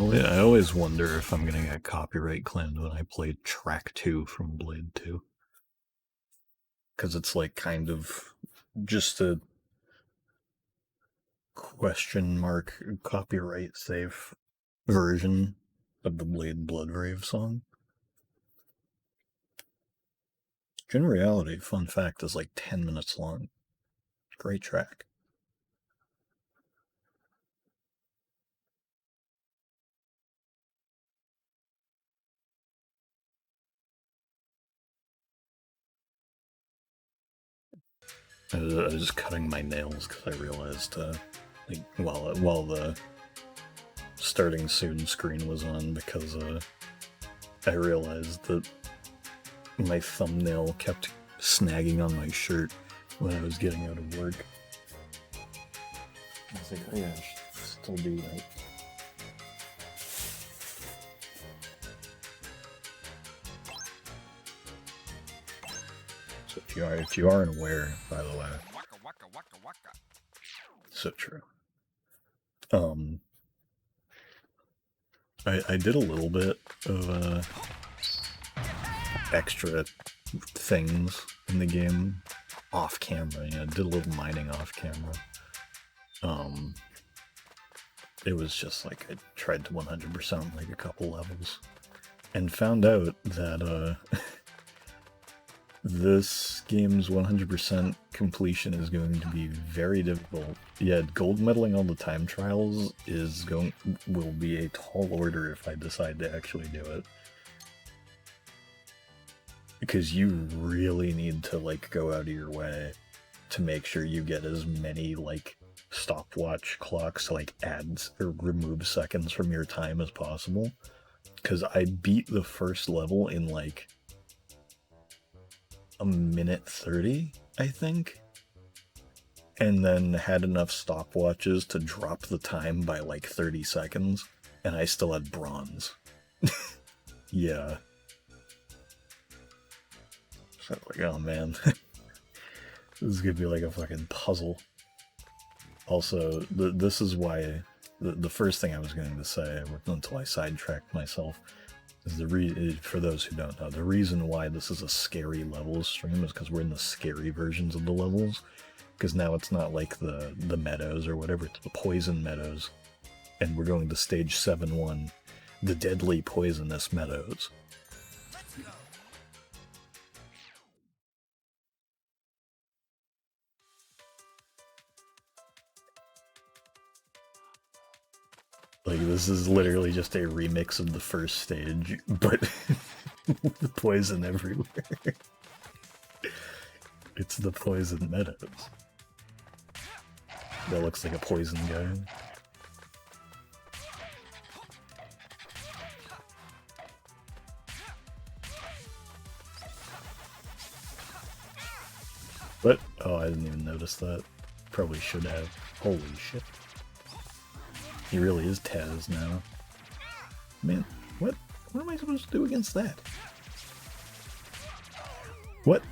I always wonder if I'm gonna get copyright claimed when I play track 2 from Blade 2. Because it's like kind of just a question mark copyright safe version of the Blade Bloodgrave song. In reality, fun fact, is like 10 minutes long. Great track. I was just cutting my nails because I realized, like, while the starting soon screen was on, because I realized that my thumbnail kept snagging on my shirt when I was getting out of work. I was like, oh yeah, I should still do that. So if you aren't aware, by the way, so true. I did a little bit of extra things in the game off camera. You know, did a little mining off camera. It was just like I tried to 100% like a couple levels, and found out that this game's 100% completion is going to be very difficult. Yeah, gold medaling all the time trials will be a tall order if I decide to actually do it. Because you really need to like go out of your way to make sure you get as many like stopwatch clocks to like add or remove seconds from your time as possible. Because I beat the first level in like a minute 30, I think, and then had enough stopwatches to drop the time by like 30 seconds, and I still had bronze. Yeah. So like, oh man, this is gonna be like a fucking puzzle. Also, this is why the first thing I was going to say, until I sidetracked myself, is for those who don't know, the reason why this is a scary levels stream is because we're in the scary versions of the levels. Because now it's not like the meadows or whatever, it's the poison meadows. And we're going to stage 7-1, the deadly poisonous meadows. Like, this is literally just a remix of the first stage, but the poison everywhere. It's the poison meadows. That looks like a poison guy. What? Oh, I didn't even notice that. Probably should have. Holy shit. He really is Taz now. Man, what am I supposed to do against that? What?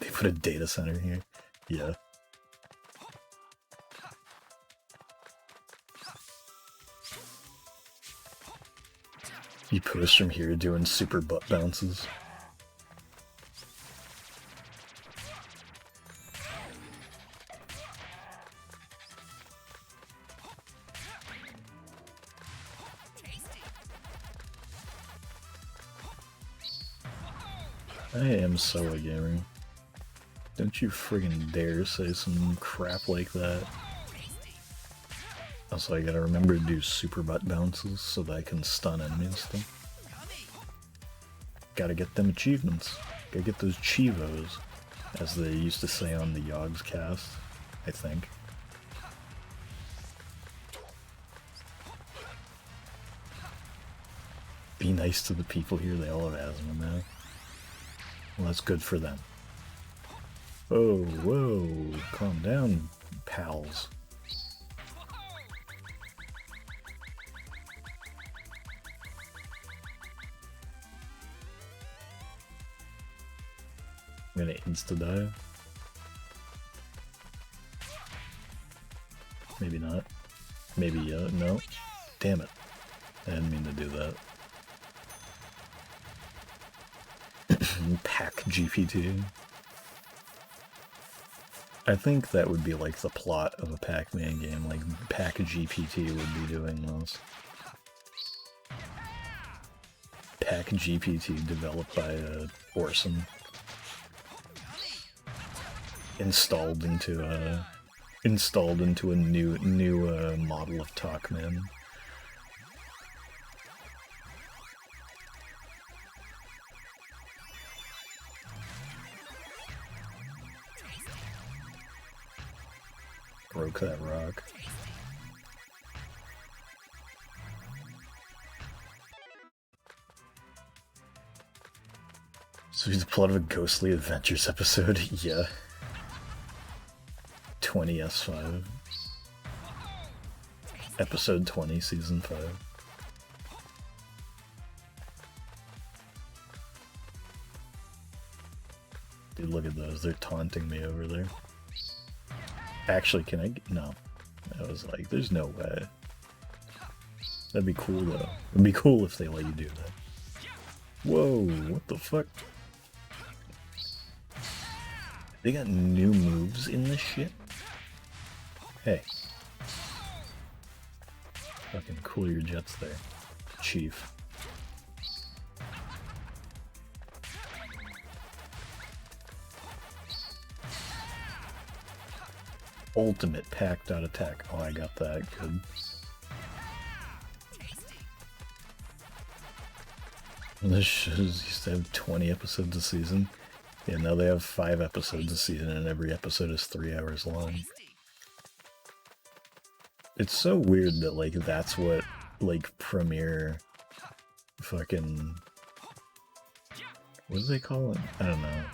They put a data center here? Yeah. You push from here doing super butt bounces. I am so a gamer. Don't you friggin' dare say some crap like that. Also, I gotta remember to do super butt bounces so that I can stun enemies still. Gotta get them achievements. Gotta get those chivos, as they used to say on the Yogs cast, I think. Be nice to the people here, they all have asthma now. Well, that's good for them. Oh, whoa, calm down, pals. I'm gonna insta-dive. Maybe not. Maybe, no. Damn it. I didn't mean to do that. PAC-GPT. I think that would be like the plot of a Pac-Man game, like PAC-GPT would be doing those. PAC-GPT developed by Orson. Installed into a new model of Talkman. Broke that rock. So he's the plot of a Ghostly Adventures episode? Yeah. 20S5. Episode 20, Season 5. Dude, look at those. They're taunting me over there. Actually, can I... No. I was like, there's no way. That'd be cool, though. It'd be cool if they let you do that. Whoa, what the fuck? They got new moves in this shit? Hey. Fucking cool your jets there, Chief. Ultimate PAC.attack. Oh, I got that. Good. This shows used to have 20 episodes a season. Yeah, now they have 5 episodes a season, and every episode is 3 hours long. It's so weird that, like, that's what, like, premiere fucking... What do they call it? I don't know.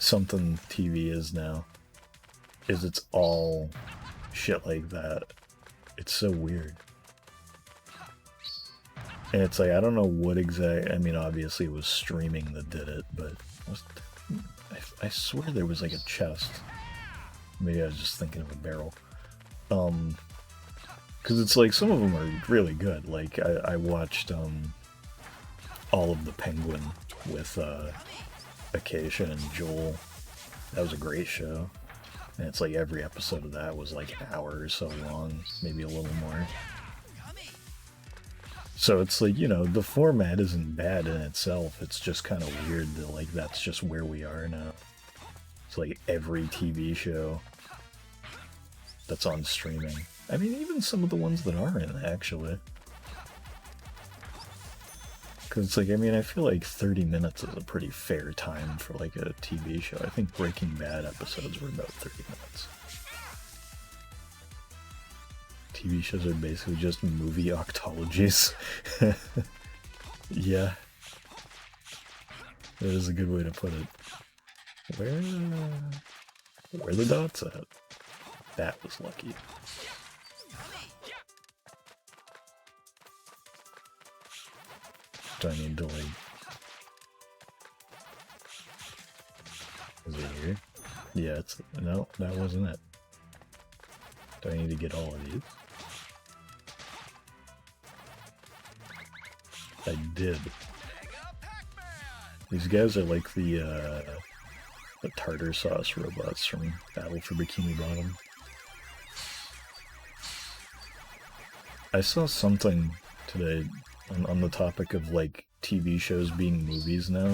Something TV is now. Is it's all shit like that. It's so weird. And it's like, I don't know what exact... I mean, obviously it was streaming that did it, but... I swear there was like a chest. Maybe I was just thinking of a barrel. Because it's like, some of them are really good. Like, I watched, all of the Penguin with, Acacia and Joel. That was a great show. And it's like every episode of that was like an hour or so long, maybe a little more. So it's like, you know, the format isn't bad in itself, it's just kind of weird that, like, that's just where we are now. It's like every TV show that's on streaming. I mean, even some of the ones that aren't, actually. Because it's like, I mean, I feel like 30 minutes is a pretty fair time for, like, a TV show. I think Breaking Bad episodes were about 30 minutes. TV shows are basically just movie octologies. Yeah. That is a good way to put it. Where are the dots at? That was lucky. Do I need to, like... Is it here? Yeah, it's... No, that wasn't it. Do I need to get all of these? I did. These guys are like the tartar sauce robots from Battle for Bikini Bottom. I saw something today on the topic of, like, TV shows being movies now.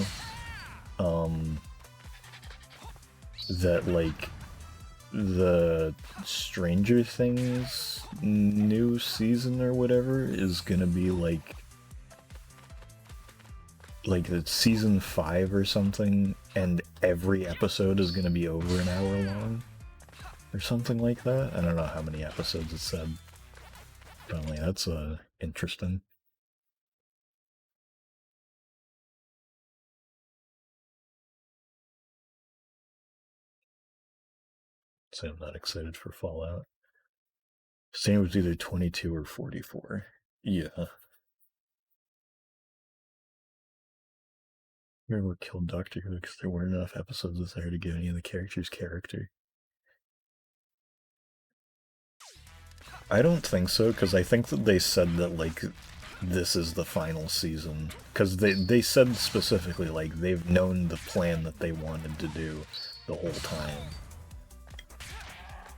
That, like, the Stranger Things new season or whatever is gonna be like it's season 5 or something, and every episode is gonna be over an hour long or something like that. I don't know how many episodes it said. Apparently that's interesting. So I'm not excited for Fallout. Saying it was either 22 or 44. Yeah. Remember killed Doctor Who because there weren't enough episodes there to give any of the characters character. I don't think so, because I think that they said that, like, this is the final season. Because they said specifically, like, they've known the plan that they wanted to do the whole time.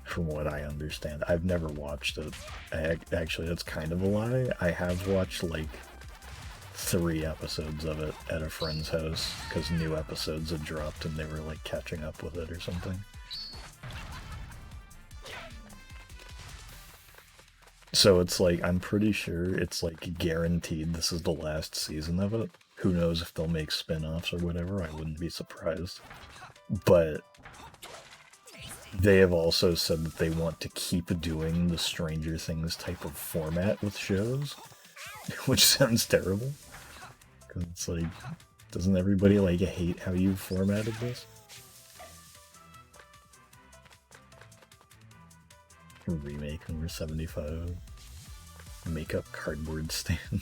From what I understand. I've never watched it. Actually, that's kind of a lie. I have watched, like, 3 episodes of it at a friend's house, because new episodes had dropped and they were, like, catching up with it or something. So it's like, I'm pretty sure it's like guaranteed this is the last season of it. Who knows if they'll make spin-offs or whatever, I wouldn't be surprised. But they have also said that they want to keep doing the Stranger Things type of format with shows, which sounds terrible. Because it's like, doesn't everybody like hate how you formatted this? Remake number 75. Makeup cardboard stand.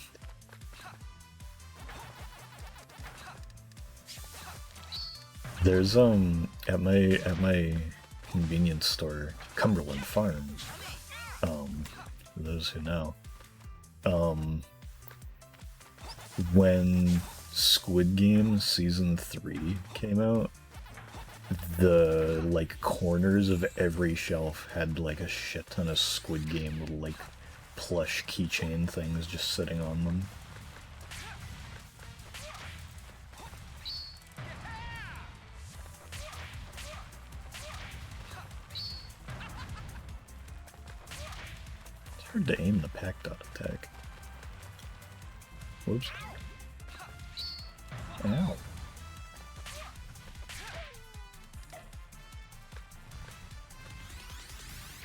There's at my convenience store, Cumberland Farms. For those who know. When Squid Game Season 3 came out, the, like, corners of every shelf had, like, a shit ton of Squid Game little, like, plush keychain things just sitting on them. It's hard to aim the PAC dot attack. Whoops. Ow.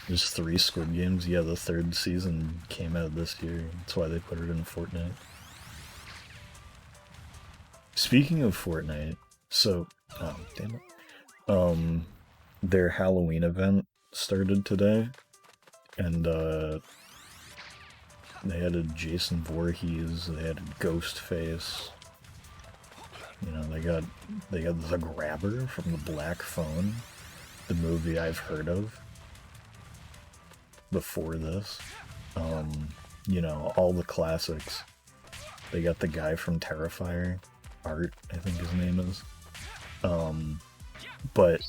There's 3 Squid Games. Yeah, the 3rd season came out this year. That's why they put it in Fortnite. Speaking of Fortnite, so... oh, damn it. Their Halloween event started today. And, they had a Jason Voorhees, they had a Ghostface. You know, they got the Grabber from the Black Phone, the movie I've heard of before this. You know, all the classics. They got the guy from Terrifier, Art, I think his name is. But,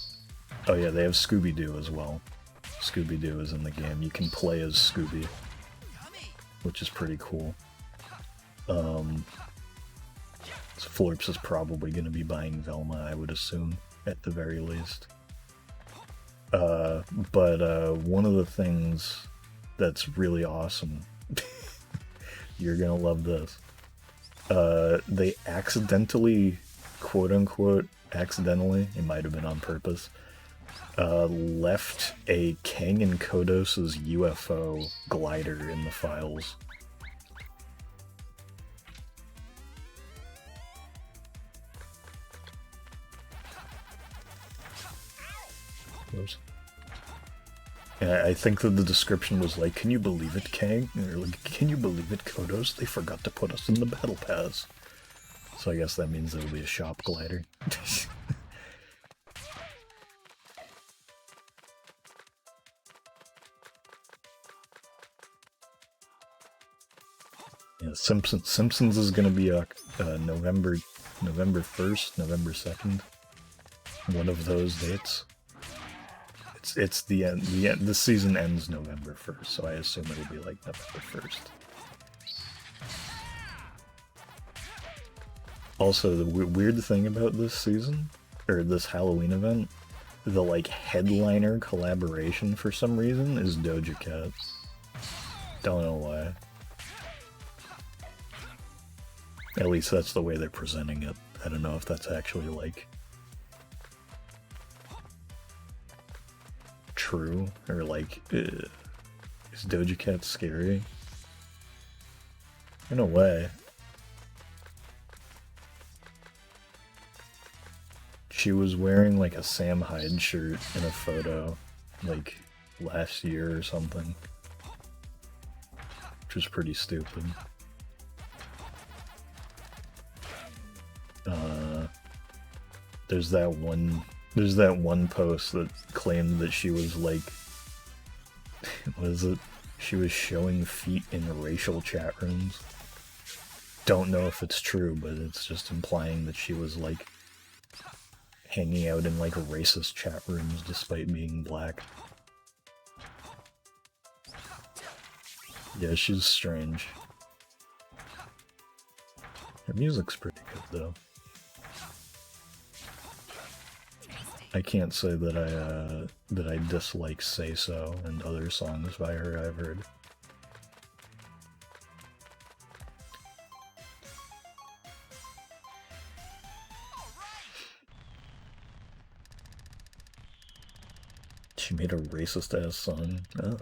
oh yeah, they have Scooby-Doo as well. Scooby-Doo is in the game. You can play as Scooby, which is pretty cool. So Florps is probably going to be buying Velma, I would assume, at the very least. But one of the things that's really awesome, you're gonna love this, they accidentally, quote-unquote, accidentally, it might have been on purpose, left a Kang and Kodos's UFO glider in the files. Oops. I think that the description was like, can you believe it, Kang? Or like, can you believe it, Kodos? They forgot to put us in the battle pass. So I guess that means there will be a shop glider. Yeah, Simpsons is going to be November 1st, November 2nd. One of those dates. It's the end. The season ends November 1st, so I assume it'll be like November 1st. Also, the weird thing about this season, or this Halloween event, the like headliner collaboration for some reason is Doja Cat. Don't know why. At least that's the way they're presenting it. I don't know if that's actually like true, or like, is Doja Cat scary? In a way. She was wearing like a Sam Hyde shirt in a photo, like last year or something, which was pretty stupid. There's that one post that claimed that she was like, what is it? She was showing feet in racial chat rooms. Don't know if it's true, but it's just implying that she was, like, hanging out in, like, racist chat rooms despite being black. Yeah, she's strange. Her music's pretty good, though. I can't say that I dislike Say So and other songs by her I've heard. She made a racist-ass song. Oh.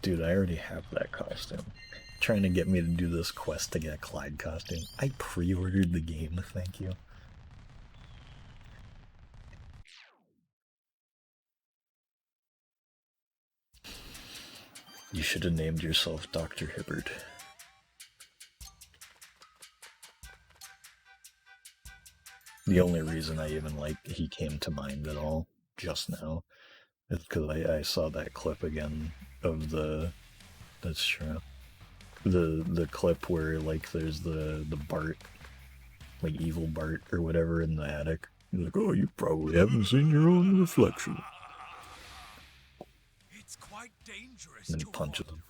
Dude, I already have that costume. Trying to get me to do this quest to get a Clyde costume. I pre-ordered the game, thank you. You should have named yourself Dr. Hibbert. The only reason I even, like, he came to mind at all, just now, is because I saw that clip again of the... That's true. The clip where, like, there's the Bart, like, evil Bart or whatever in the attic. He's like, oh, you probably haven't seen your own reflection. It's quite dangerous. And then punches him.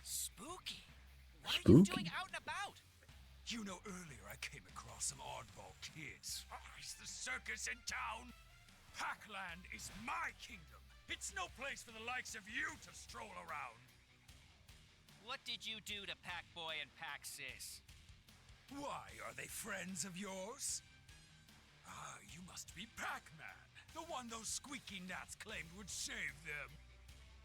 Spooky. What Spooky. are you doing out and about? You know, earlier I came across some oddball kids. Is the circus in town? PAC-Land is my kingdom. It's no place for the likes of you to stroll around. What did you do to Pac-Boy and Pac-Sis? Why, are they friends of yours? Ah, you must be PAC-Man, the one those squeaky gnats claimed would save them.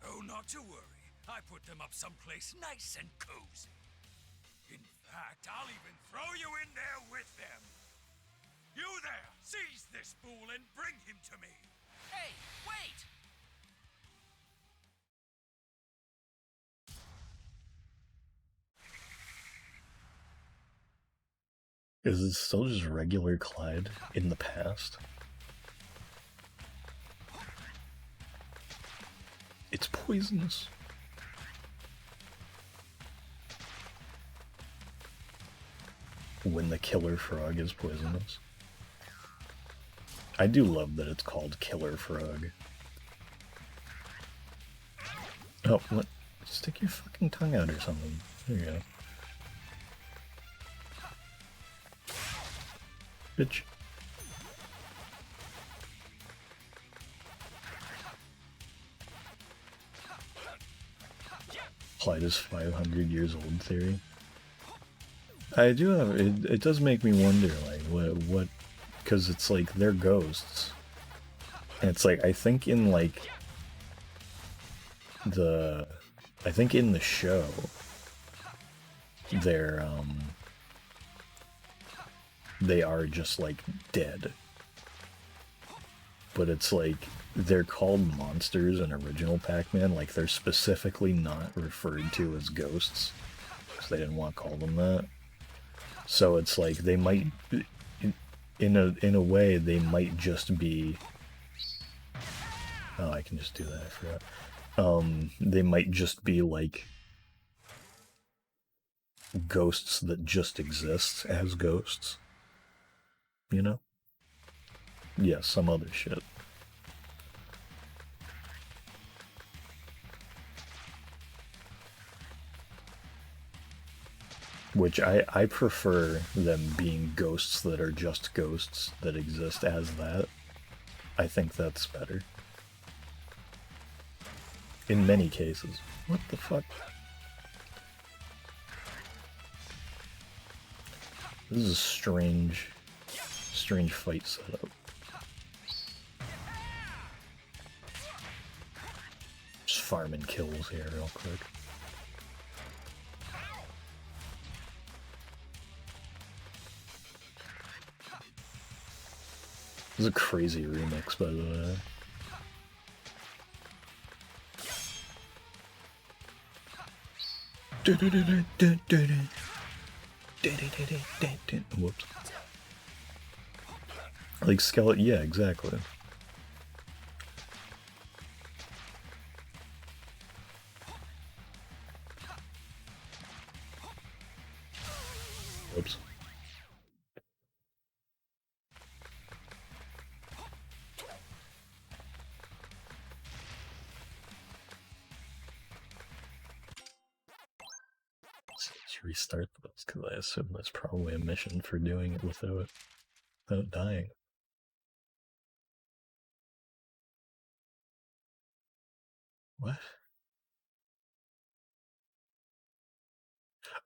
Oh, not to worry. I put them up someplace nice and cozy. In fact, I'll even throw you in there with them. You there, seize this fool and bring him to me. Hey, wait! Is it still just regular Clyde in the past? It's poisonous. When the killer frog is poisonous. I do love that it's called Killer Frog. Oh, what? Stick your fucking tongue out or something. There you go. Bitch. Clyde is 500 years old theory. I do have, it does make me wonder, like, what, because it's like, they're ghosts. And it's like, I think in, like, I think in the show, they are just, like, dead. But it's like, they're called monsters in original Pac-Man, like, they're specifically not referred to as ghosts, because they didn't want to call them that. So it's like, they might, in a way, they might just be, oh, I can just do that, I forgot. They might just be, like, ghosts that just exist as ghosts. You know? Yeah, some other shit. Which I prefer them being ghosts that are just ghosts that exist as that. I think that's better. In many cases. What the fuck? This is a strange fight setup. Just farming kills here real quick. This is a crazy remix, by the way. Whoops. Like skeleton, yeah, exactly. Oops. Let's restart this, because I assume there's probably a mission for doing it without dying. What?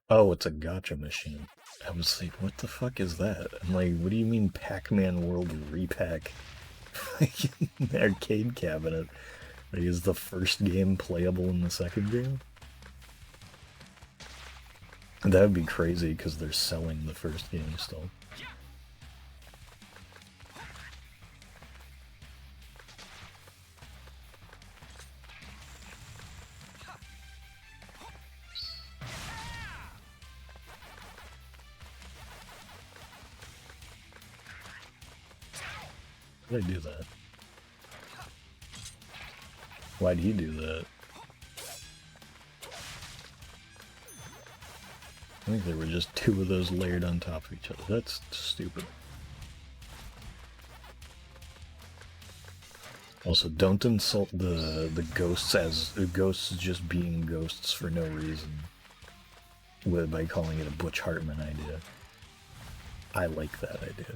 Oh, it's a gotcha machine. I was like, what the fuck is that? I'm like, what do you mean Pac-Man World Re-PAC? Arcade cabinet. Like, is the first game playable in the second game? That would be crazy, because they're selling the first game still. Why'd I do that? Why'd he do that? I think there were just two of those layered on top of each other. That's stupid. Also, don't insult the ghosts as ghosts just being ghosts for no reason by calling it a Butch Hartman idea. I like that idea.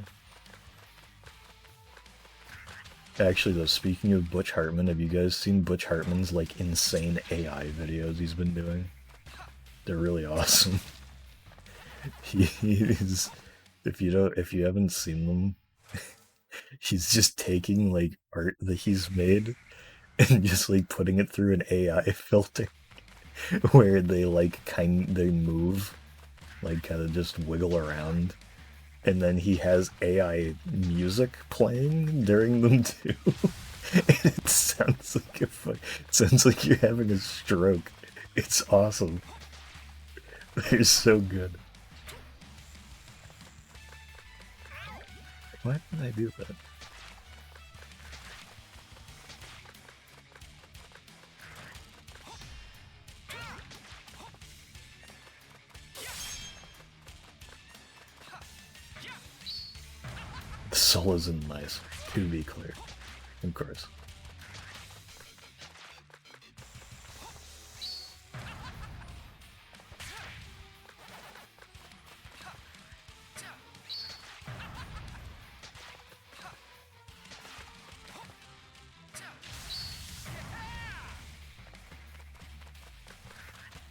Actually, though, speaking of Butch Hartman, have you guys seen Butch Hartman's like insane AI videos he's been doing? They're really awesome. He's if you haven't seen them, he's just taking like art that he's made and just like putting it through an AI filter where they like they move, like kind of just wiggle around, and then he has AI music playing during them too. And it sounds like it sounds like you're having a stroke. It's awesome. They're so good. Why did I do that? The soul isn't nice, to be clear. Of course.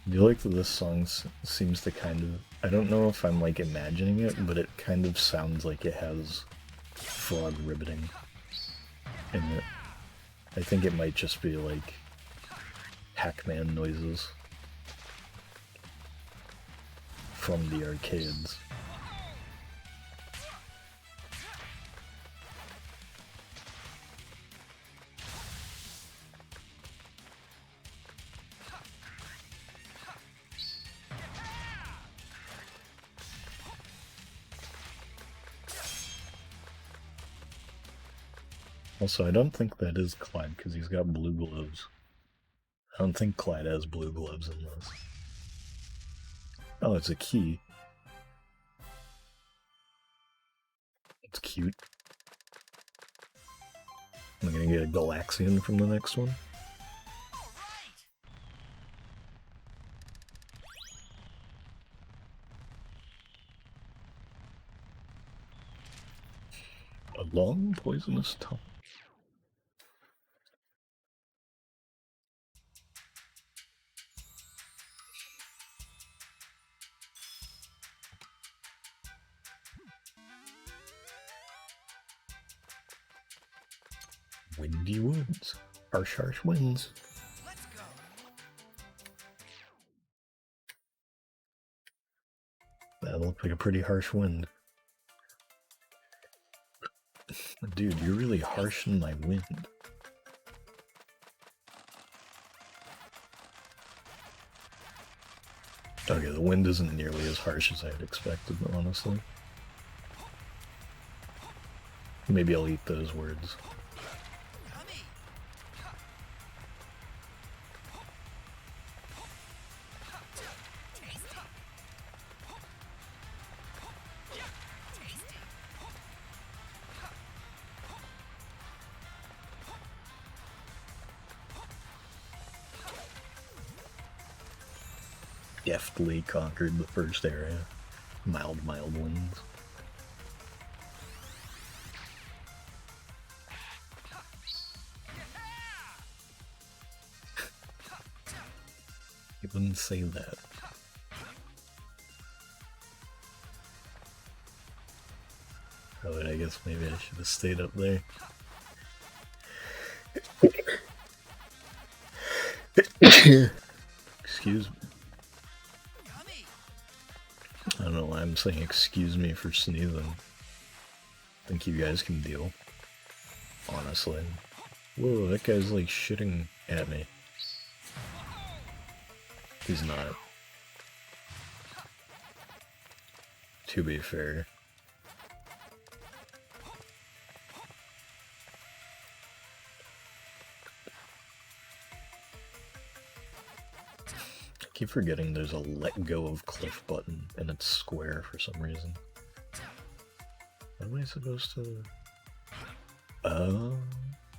I do like that this song seems to kind of... I don't know if I'm like imagining it, but it kind of sounds like it has frog ribbiting in it. I think it might just be like Pac-Man noises from the arcades. Also, I don't think that is Clyde, because he's got blue gloves. I don't think Clyde has blue gloves in this. Oh, it's a key. It's cute. I'm gonna get a Galaxian from the next one. A long poisonous tongue. Windy woods. Harsh, harsh winds. Let's go. That looked like a pretty harsh wind. Dude, you're really harshing my wind. Okay, the wind isn't nearly as harsh as I had expected, honestly. Maybe I'll eat those words. Deftly conquered the first area. Mild winds. You wouldn't say that. Oh, I guess maybe I should have stayed up there. Excuse me. I don't know why I'm saying excuse me for sneezing. I think you guys can deal. Honestly. Whoa, that guy's like shitting at me. He's not. To be fair. I keep forgetting there's a let go of cliff button and it's square for some reason. What am I supposed to... Oh,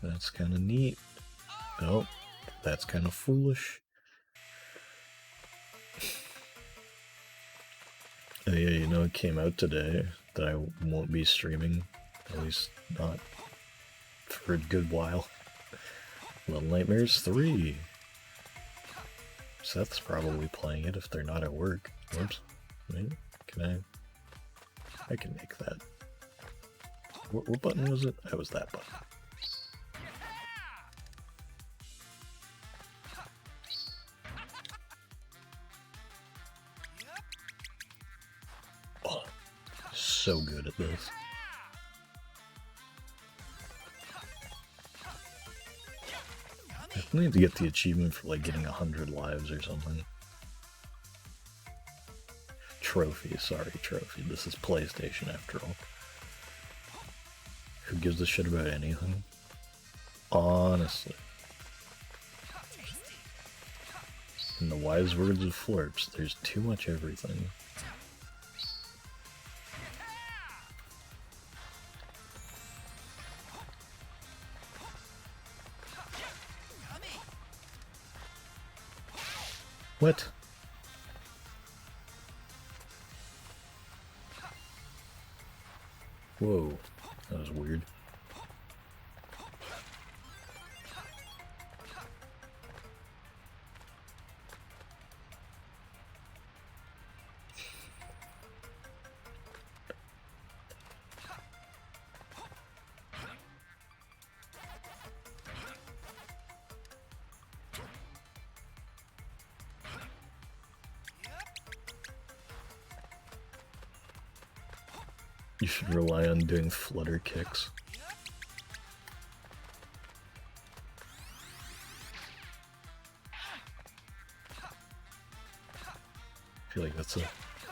that's kind of neat. Oh, that's kind of foolish. Oh yeah, you know it came out today that I won't be streaming, at least not for a good while. Little Nightmares 3. Seth's probably playing it if they're not at work. Whoops. Wait, can I can make that. What button was it? That was that button. Oh, so good at this. I need to get the achievement for like getting 100 lives or something. Trophy, sorry, trophy. This is PlayStation after all. Who gives a shit about anything? Honestly. In the wise words of Flurps, there's too much everything. What? Whoa, that was weird. You should rely on doing flutter kicks. I feel like it's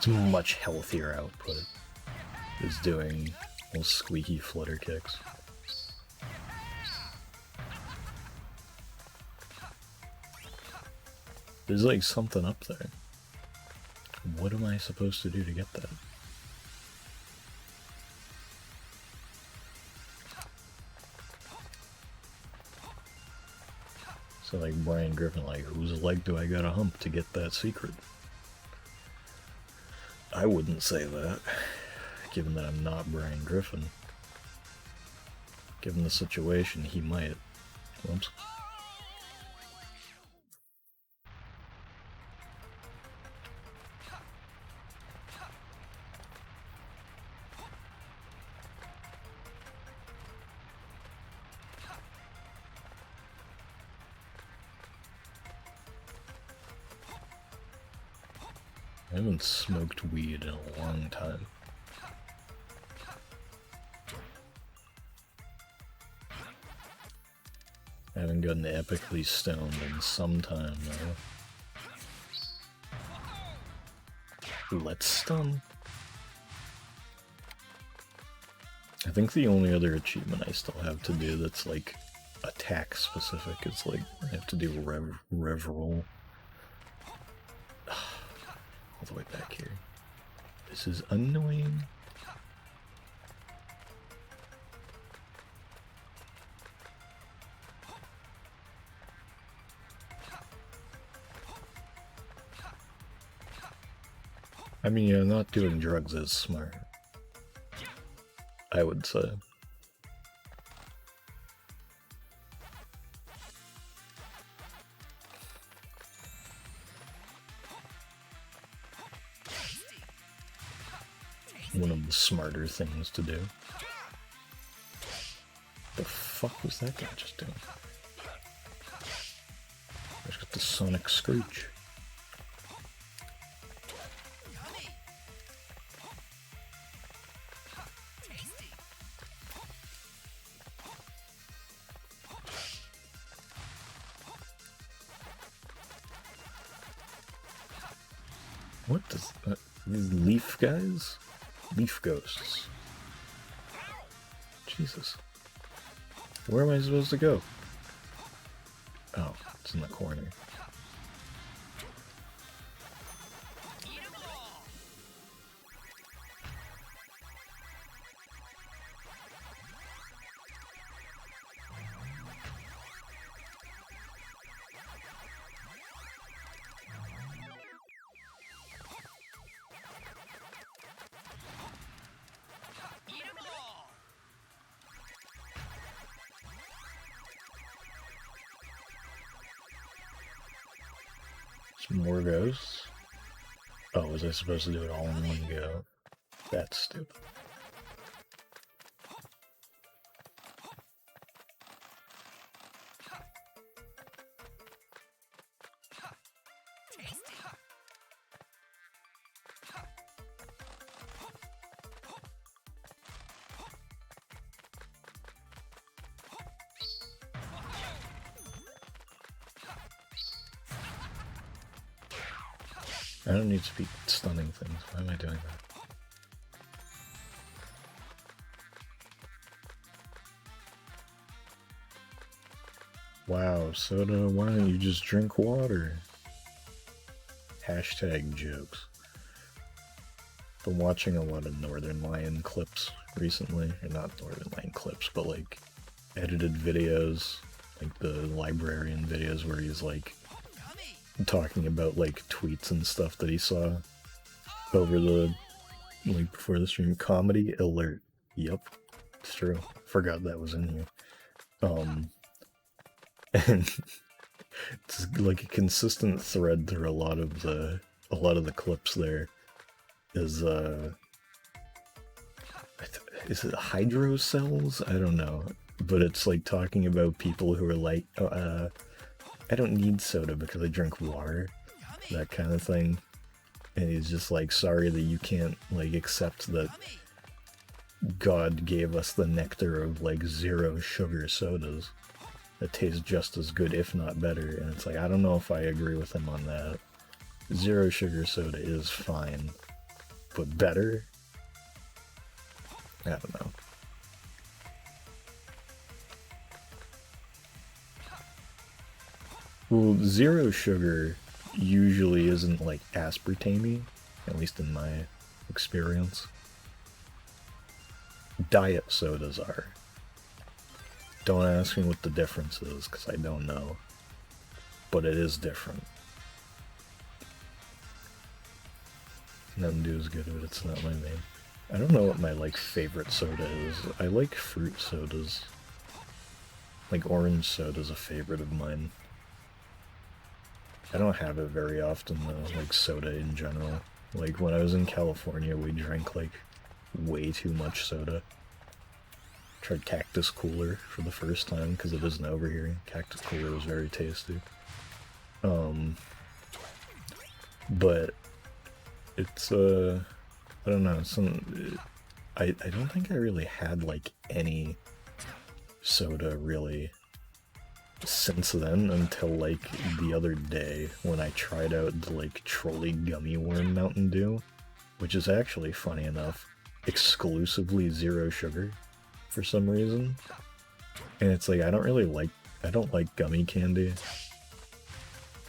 a much healthier output, is doing little squeaky flutter kicks. There's like something up there. What am I supposed to do to get that? So like Brian Griffin, like, whose leg do I gotta hump to get that secret? I wouldn't say that, given that I'm not Brian Griffin. Given the situation, he might. Whoops. I haven't smoked weed in a long time. I haven't gotten epically stoned in some time now. Let's stun. I think the only other achievement I still have to do that's like attack specific is like I have to do rev roll. All the way back here. This is annoying. I mean, yeah, not doing drugs is smart, I would say. One of the smarter things to do. The fuck was that guy just doing? I just got the sonic screech. What does these leaf guys? Leaf ghosts. Jesus. Where am I supposed to go? Oh, it's in the corner. More ghosts? Oh, was I supposed to do it all in one go? That's stupid. I don't need to be stunning things. Why am I doing that? Wow, Soda, why don't you just drink water? Hashtag jokes. Been watching a lot of Northern Lion clips recently. Or not Northern Lion clips, but like edited videos. Like the librarian videos where he's like talking about like tweets and stuff that he saw over the like before the stream. Comedy alert. Yep, it's true. Forgot that was in here. And it's like a consistent thread through a lot of the clips there is is it hydro cells? I don't know, but it's like talking about people who are like I don't need soda because I drink water, that kind of thing. And he's just like, sorry that you can't like accept that God gave us the nectar of like 0 sugar sodas that taste just as good, if not better. And it's like, I don't know if I agree with him on that. 0 sugar soda is fine, but better? I don't know. Well, 0 sugar usually isn't like aspartame-y, at least in my experience. Diet sodas are. Don't ask me what the difference is, because I don't know. But it is different. Mountain Dew is good, but it's not my main. I don't know what my like favorite soda is. I like fruit sodas. Like orange soda is a favorite of mine. I don't have it very often though, like soda in general. Like when I was in California, we drank like way too much soda. Tried Cactus Cooler for the first time because it isn't over here. Cactus Cooler was very tasty. But it's I don't know, I don't think I really had like any soda really since then until like the other day when I tried out the like trolley gummy worm Mountain Dew, which is actually, funny enough, exclusively 0 sugar. for some reason. And it's like, I don't like gummy candy.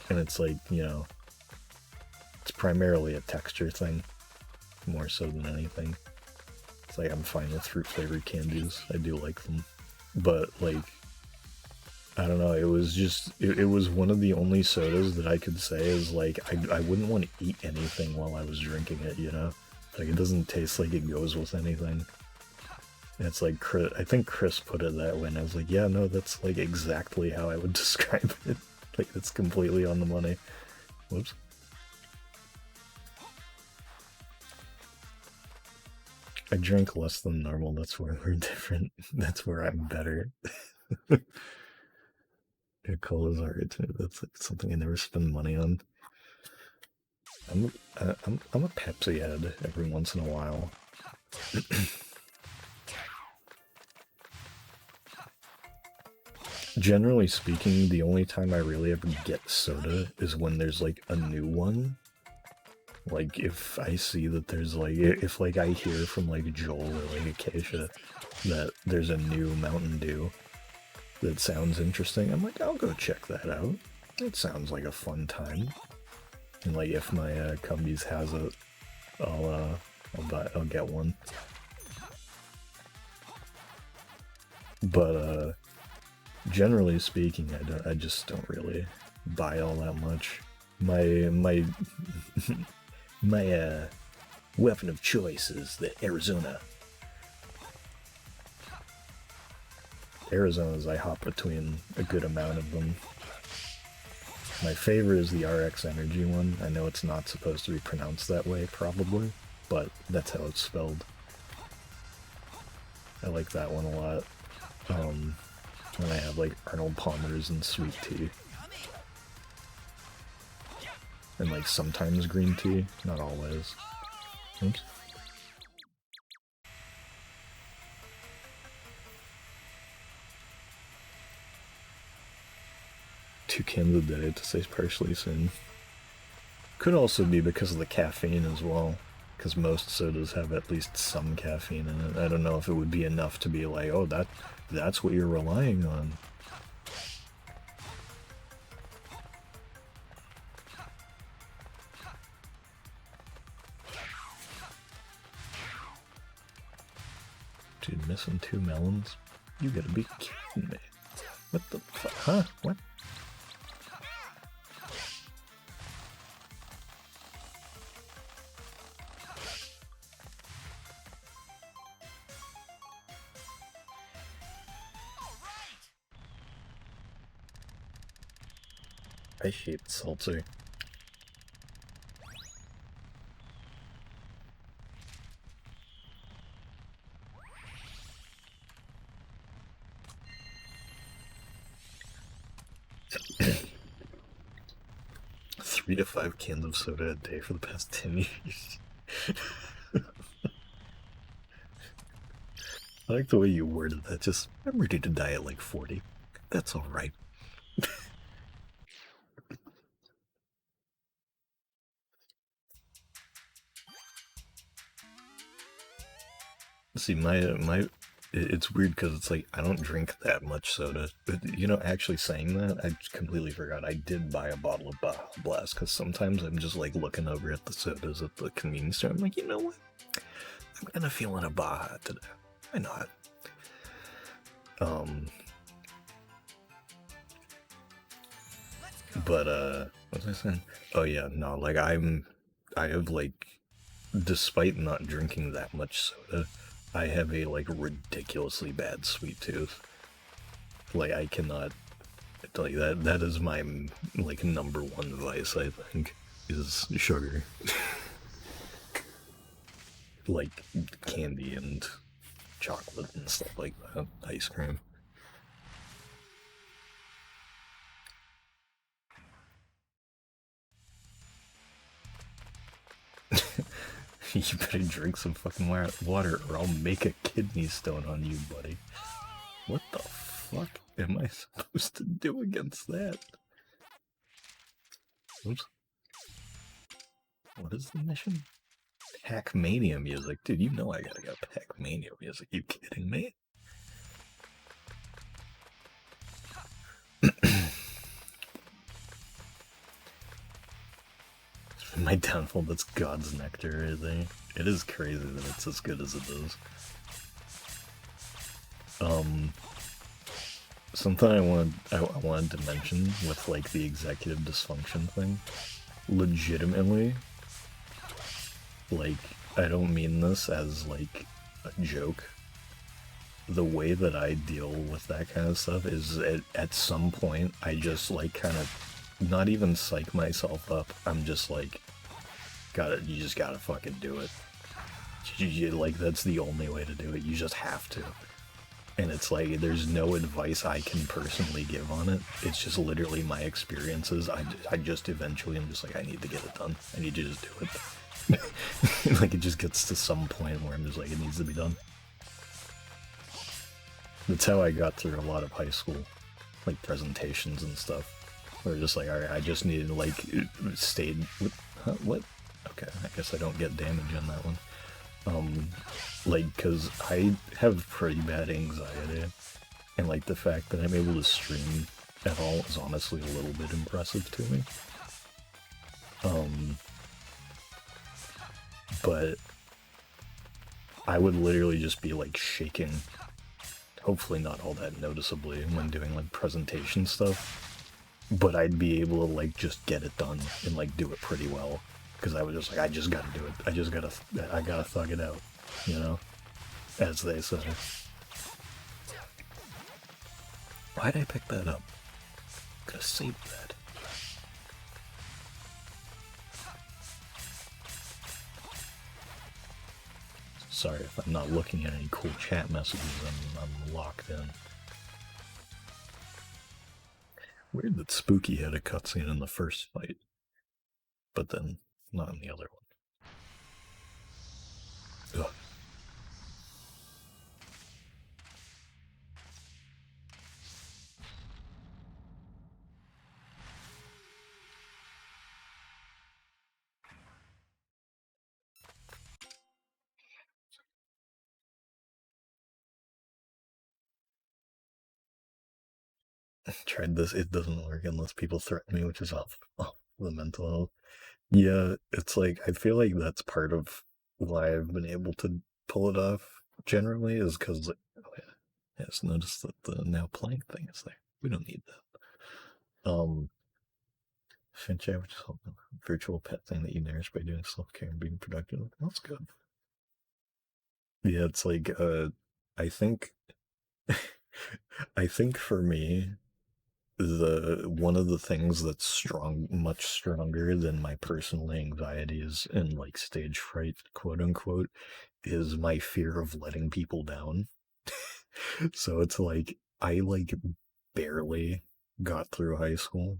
And it's like, you know, it's primarily a texture thing, more so than anything. It's like, I'm fine with fruit flavored candies. I do like them. But, like, I don't know, it was just, it was one of the only sodas that I could say is, like, I wouldn't want to eat anything while I was drinking it, you know? Like, it doesn't taste like it goes with anything. And it's like, I think Chris put it that way, and I was like, yeah, no, that's, like, exactly how I would describe it. Like, it's completely on the money. Whoops. I drink less than normal, that's where we're different. That's where I'm better. Yeah, cola's alright too. That's like something I never spend money on. I'm a Pepsi head every once in a while. Generally speaking, the only time I really ever get soda is when there's like a new one. Like if I see that there's like, if like I hear from like Joel or like Acacia that there's a new Mountain Dew that sounds interesting, I'm like, I'll go check that out. It sounds like a fun time. And like if my Cumbies has it, I'll get one. But generally speaking, I just don't really buy all that much. My my weapon of choice is the Arizona. Arizonas, I hop between a good amount of them. My favorite is the RX Energy one. I know it's not supposed to be pronounced that way, probably, but that's how it's spelled. I like that one a lot. And I have like Arnold Palmer's and sweet tea. And like sometimes green tea, not always. Oops. Two cans a day to say partially soon. Could also be because of the caffeine as well, because most sodas have at least some caffeine in it. I don't know if it would be enough to be like, oh, that's what you're relying on. Dude, missing 2 melons? You gotta be kidding me. What the fuck? Huh? What? I hate salty. Three to 5 cans of soda a day for the past 10 years. I like the way you worded that. Just, I'm ready to die at like 40. That's alright. See, it's weird because it's like, I don't drink that much soda. But, you know, actually saying that, I completely forgot. I did buy a bottle of Baja Blast because sometimes I'm just like looking over at the sodas at the convenience store. I'm like, you know what? I'm kind of feeling a Baja today. Why not? But, what was I saying? Oh yeah, no, like I have like, despite not drinking that much soda, I have a like ridiculously bad sweet tooth. Like I cannot, like that is my like number one vice, I think, is sugar. Like candy and chocolate and stuff like that, ice cream. You better drink some fucking water or I'll make a kidney stone on you, buddy. What the fuck am I supposed to do against that? Oops. What is the mission? PAC-Mania music? Dude, you know I gotta get PAC-Mania music. You kidding me? My downfall, that's God's nectar right there. It is crazy that it's as good as it is. Something I wanted to mention with like the executive dysfunction thing. Legitimately, like, I don't mean this as like a joke. The way that I deal with that kind of stuff is at some point I just like kind of not even psych myself up. I'm just like, you just gotta fucking do it. Like, that's the only way to do it. You just have to. And it's like, there's no advice I can personally give on it. It's just literally my experiences. I just eventually am just like, I need to get it done. I need to just do it. Like, it just gets to some point where I'm just like, it needs to be done. That's how I got through a lot of high school, like, presentations and stuff. Where just like, alright, I just needed to, like, stayed with, huh, what? Okay, I guess I don't get damage on that one. Like, cause I have pretty bad anxiety, and like the fact that I'm able to stream at all is honestly a little bit impressive to me. But I would literally just be like shaking, hopefully not all that noticeably when doing like presentation stuff, but I'd be able to like just get it done and like do it pretty well. Because I was just like, I just gotta do it. I gotta thug it out, you know? As they say. Why'd I pick that up? Could've saved that. Sorry if I'm not looking at any cool chat messages, I'm locked in. Weird that Spooky had a cutscene in the first fight, but then not in the other one. Ugh. Tried this, it doesn't work unless people threaten me, which is off the mental health. Yeah, it's like, I feel like that's part of why I've been able to pull it off generally, is because, like, oh yeah, just notice that the now playing thing is there. We don't need that. Finchai, which is a virtual pet thing that you nourish by doing self-care and being productive. That's good. Yeah, it's like, I think, I think for me, one of the things that's much stronger than my personal anxieties and like stage fright, quote unquote, is my fear of letting people down. So it's like, I like barely got through high school.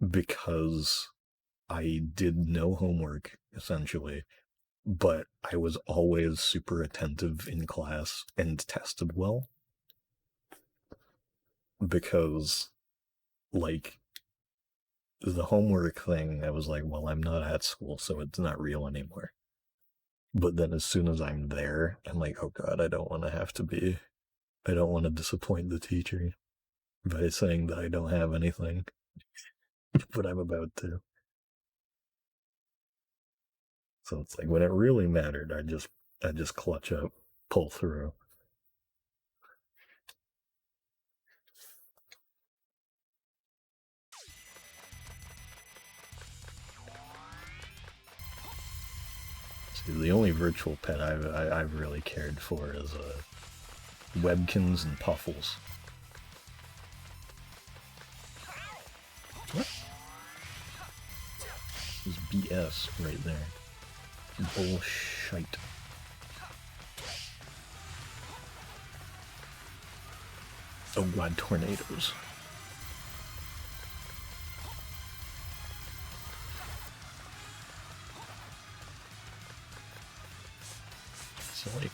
Because I did no homework, essentially, but I was always super attentive in class and tested well. Because, like, the homework thing, I was like, well, I'm not at school, so it's not real anymore. But then as soon as I'm there, I'm like, oh god, I don't want to disappoint the teacher by saying that I don't have anything. But I'm about to. So it's like, when it really mattered, I just clutch up, pull through. See, the only virtual pet I've really cared for is Webkins and Puffles. What? This is BS right there. Bullshit. Oh god, tornadoes. So like,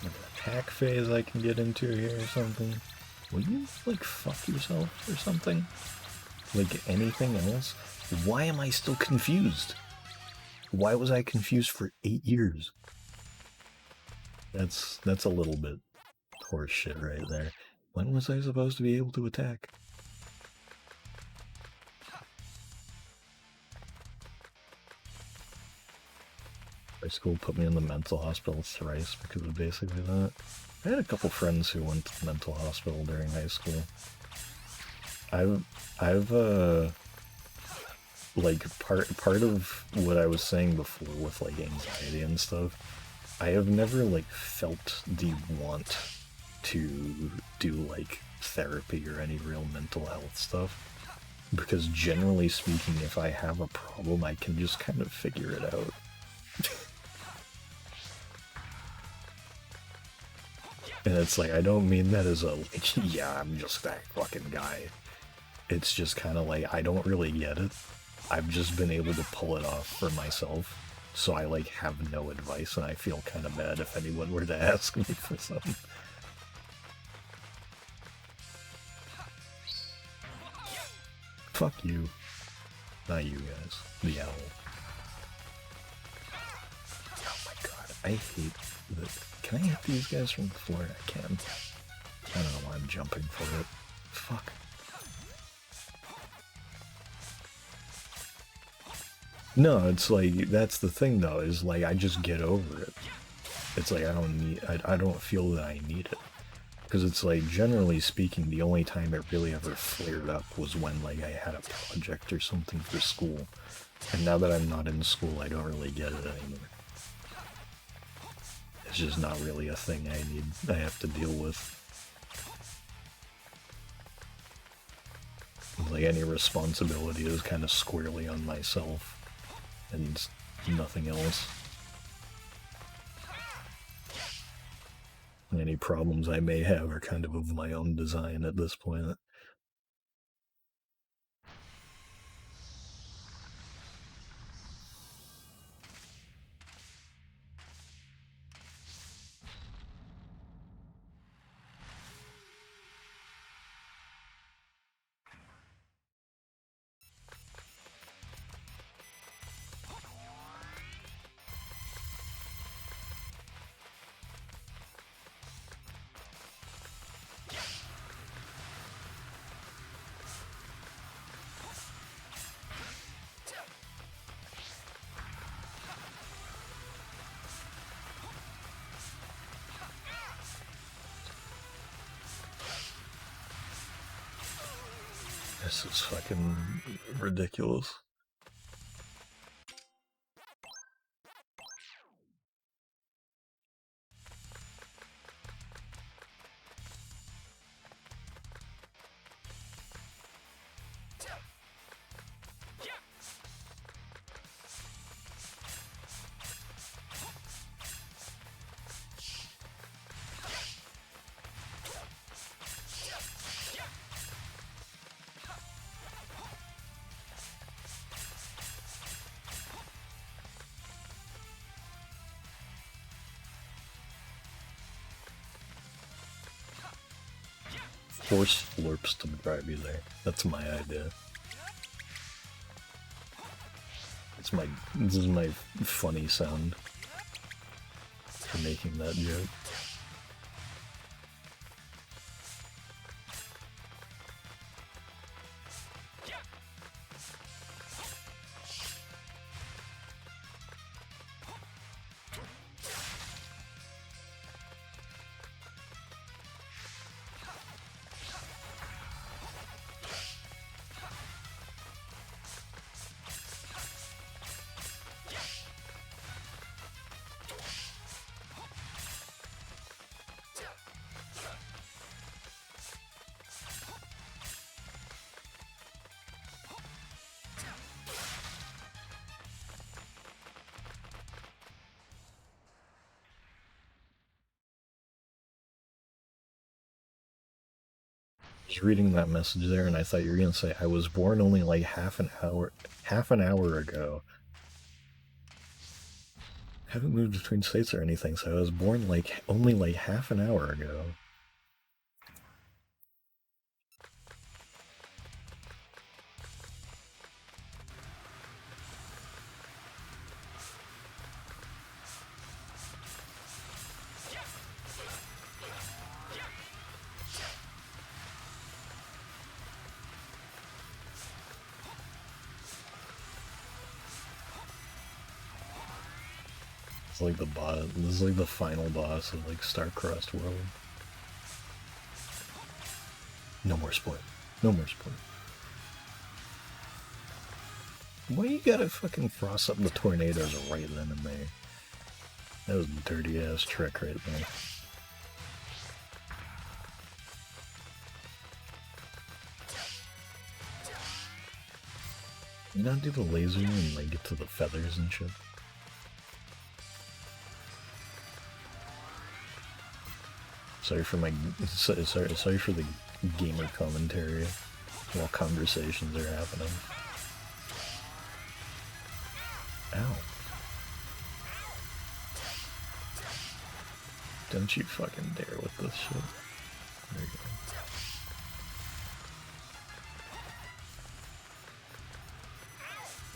an attack phase I can get into here or something. Will you, like, fuck yourself or something? Like, anything else? Why am I still confused? Why was I confused for 8 years? That's a little bit horse shit right there. When was I supposed to be able to attack? High school put me in the mental hospital thrice because of basically that. I had a couple friends who went to the mental hospital during high school. I've like part of what I was saying before with like anxiety and stuff, I have never like felt the want to do like therapy or any real mental health stuff, because generally speaking, if I have a problem, I can just kind of figure it out. And it's like, I don't mean that as a, like, yeah, I'm just that fucking guy. It's just kind of like, I don't really get it. I've just been able to pull it off for myself, so I, like, have no advice, and I feel kind of bad if anyone were to ask me for something. Fuck you. Not you guys. The owl. Oh my god, I hate that. Can I hit these guys from the floor? I can. I don't know why I'm jumping for it. Fuck. No, it's like, that's the thing though, is like, I just get over it. It's like, I don't feel that I need it. Because it's like, generally speaking, the only time it really ever flared up was when, like, I had a project or something for school. And now that I'm not in school, I don't really get it anymore. It's just not really a thing I have to deal with. Like, any responsibility is kind of squarely on myself, and nothing else. Any problems I may have are kind of my own design at this point. This is fucking ridiculous. Force florps to drive you there. That's my idea. This is my funny sound for making that joke. I was reading that message there and I thought you were gonna say I was born only like half an hour ago. I haven't moved between states or anything, so I was born like only like half an hour ago. like the boss. This is like the final boss of like Star-Crossed World. No more spoil. No more spoil. Why you gotta fucking frost up the tornadoes right then and there? That was a dirty ass trick right there. You not do the laser and like get to the feathers and shit? Sorry for my sorry for the gamer commentary while conversations are happening. Ow. Don't you fucking dare with this shit. There you go.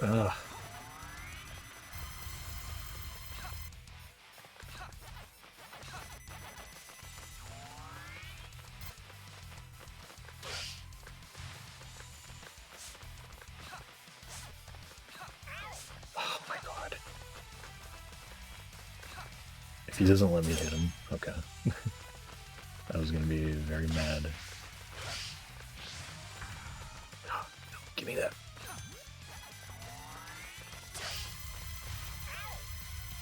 Ugh. Oh my god. If he doesn't let me hit him, okay. I was gonna be very mad. Give me that.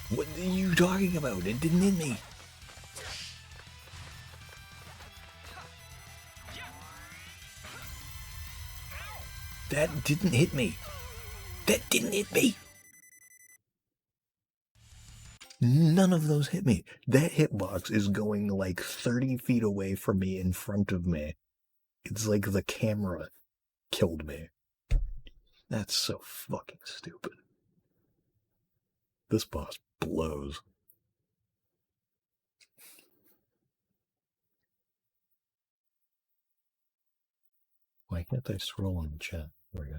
What are you talking about? It didn't hit me. That didn't hit me. That didn't hit me. None of those hit me. That hitbox is going like 30 feet away from me in front of me. It's like the camera killed me. That's so fucking stupid. This boss blows. Why can't I scroll in the chat? There we go.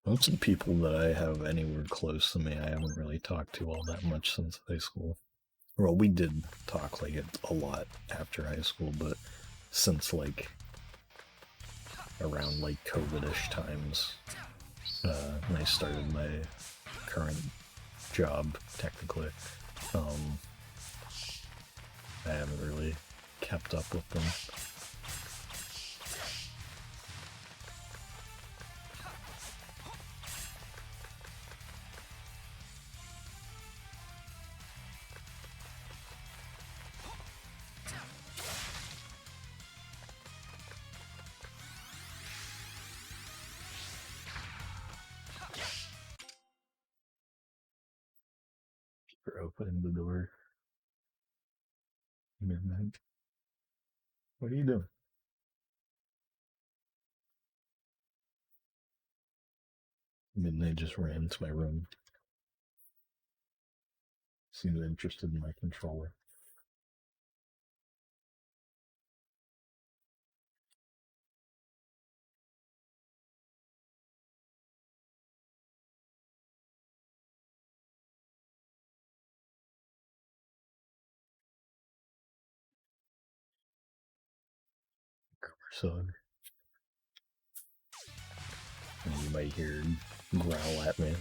Most of the people that I have anywhere close to me, I haven't really talked to all that much since high school. Well, we did talk like a lot after high school, but since like around like COVID-ish times, when I started my current job, technically, I haven't really kept up with them. For opening the door. Midnight. What are you doing? Midnight just ran into my room. Seems interested in my controller. So you might hear him growl at me.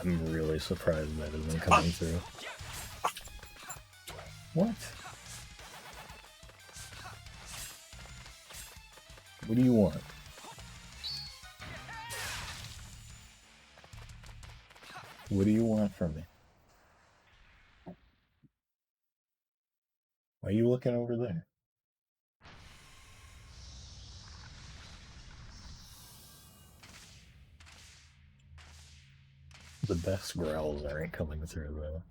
I'm really surprised that isn't coming through. What? What do you want? What do you want from me? Why are you looking over there? The best growls aren't coming through though.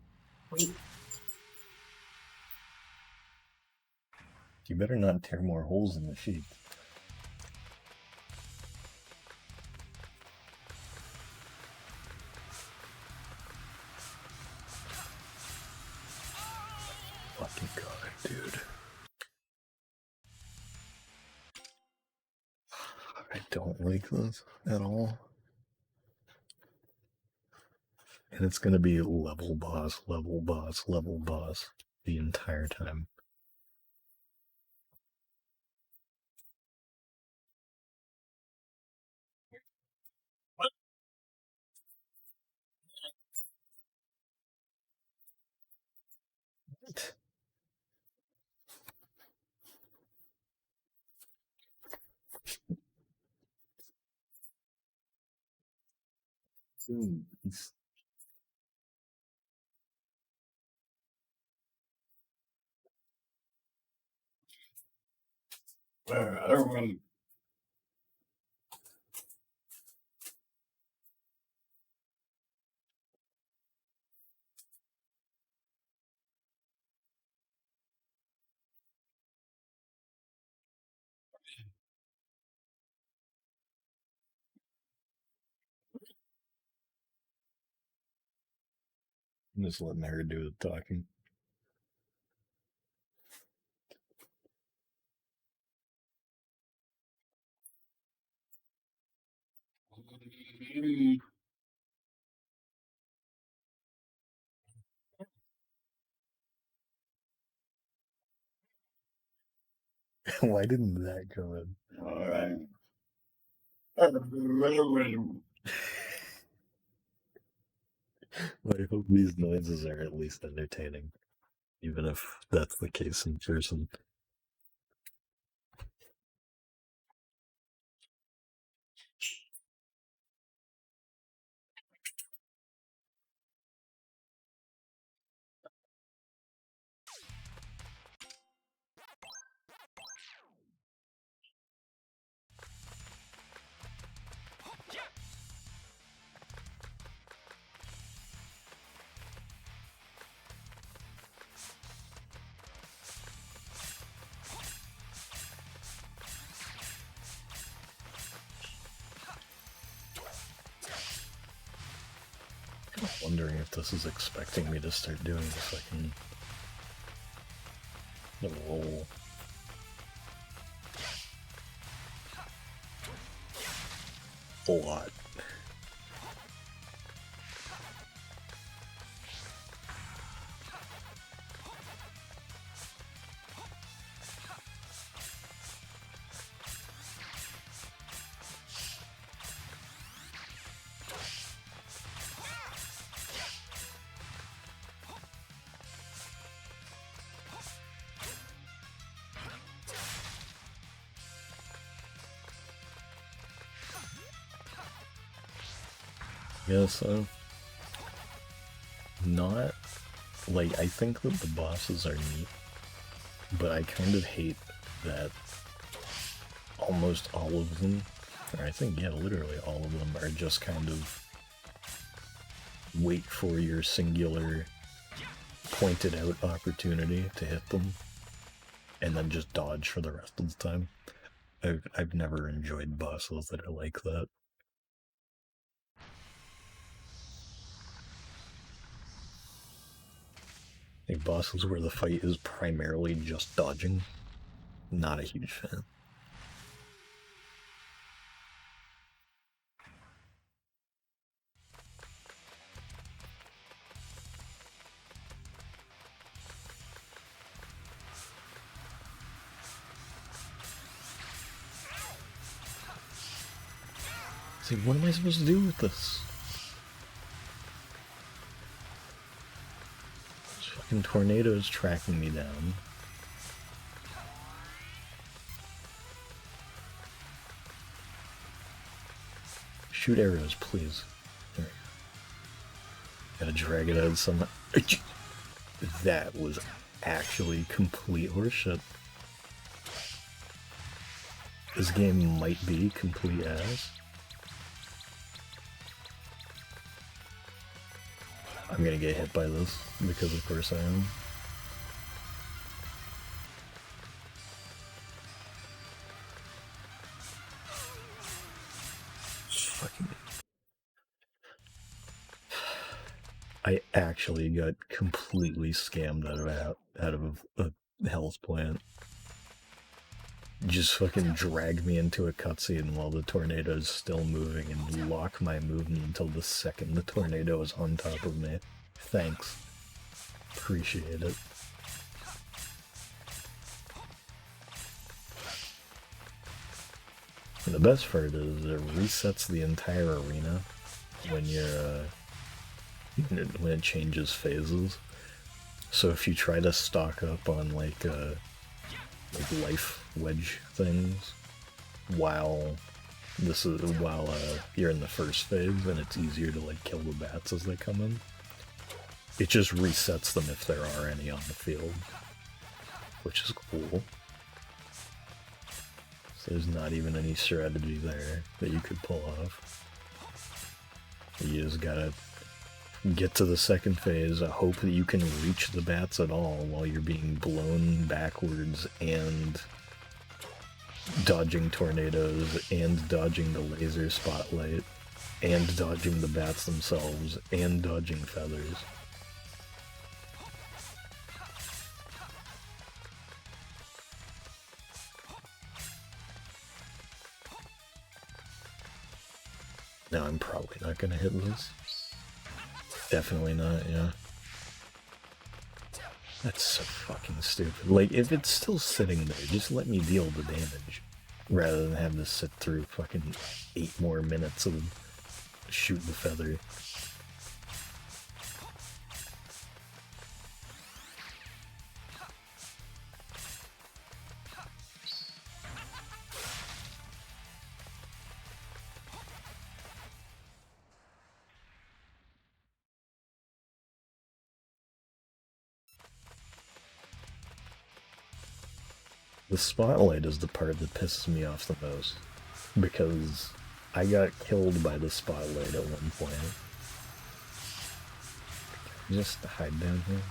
You better not tear more holes in the sheet. Fucking god, dude. I don't like this at all. And it's gonna be level boss, level boss, level boss the entire time. What? Jeez. I'm just letting her do the talking. Why didn't that come in? Alright. I hope these noises are at least entertaining, even if that's the case in person. I'm wondering if this is expecting me to start doing the fucking the roll. A lot. Yeah, so not like, I think that the bosses are neat, but I kind of hate that almost all of them, or I think, yeah, literally all of them are just kind of wait for your singular pointed out opportunity to hit them and then just dodge for the rest of the time. I've never enjoyed bosses that are like that. Like bosses where the fight is primarily just dodging, not a huge fan. It's like, what am I supposed to do with this? This fucking tornado is tracking me down. Shoot arrows, please. There. Gotta drag it out somehow. That was actually complete horseshit. This game might be complete ass. I'm gonna get hit by this, because of course I am. I actually got completely scammed out of a health plant. Just fucking drag me into a cutscene while the tornado's still moving and lock my movement until the second the tornado is on top of me. Thanks. Appreciate it. And the best part is it resets the entire arena when you're when it changes phases. So if you try to stock up on like life wedge things while you're in the first phase and it's easier to like kill the bats as they come in, it just resets them if there are any on the field, which is cool. So there's not even any strategy there that you could pull off. You just gotta get to the second phase, hope that you can reach the bats at all while you're being blown backwards and dodging tornadoes and dodging the laser spotlight and dodging the bats themselves and dodging feathers. No, I'm probably not gonna hit this. Definitely not, yeah. That's so fucking stupid. Like, if it's still sitting there, just let me deal the damage. Rather than have to sit through fucking 8 more minutes of shoot the feather. The spotlight is the part that pisses me off the most, because I got killed by the spotlight at one point. Just hide down here,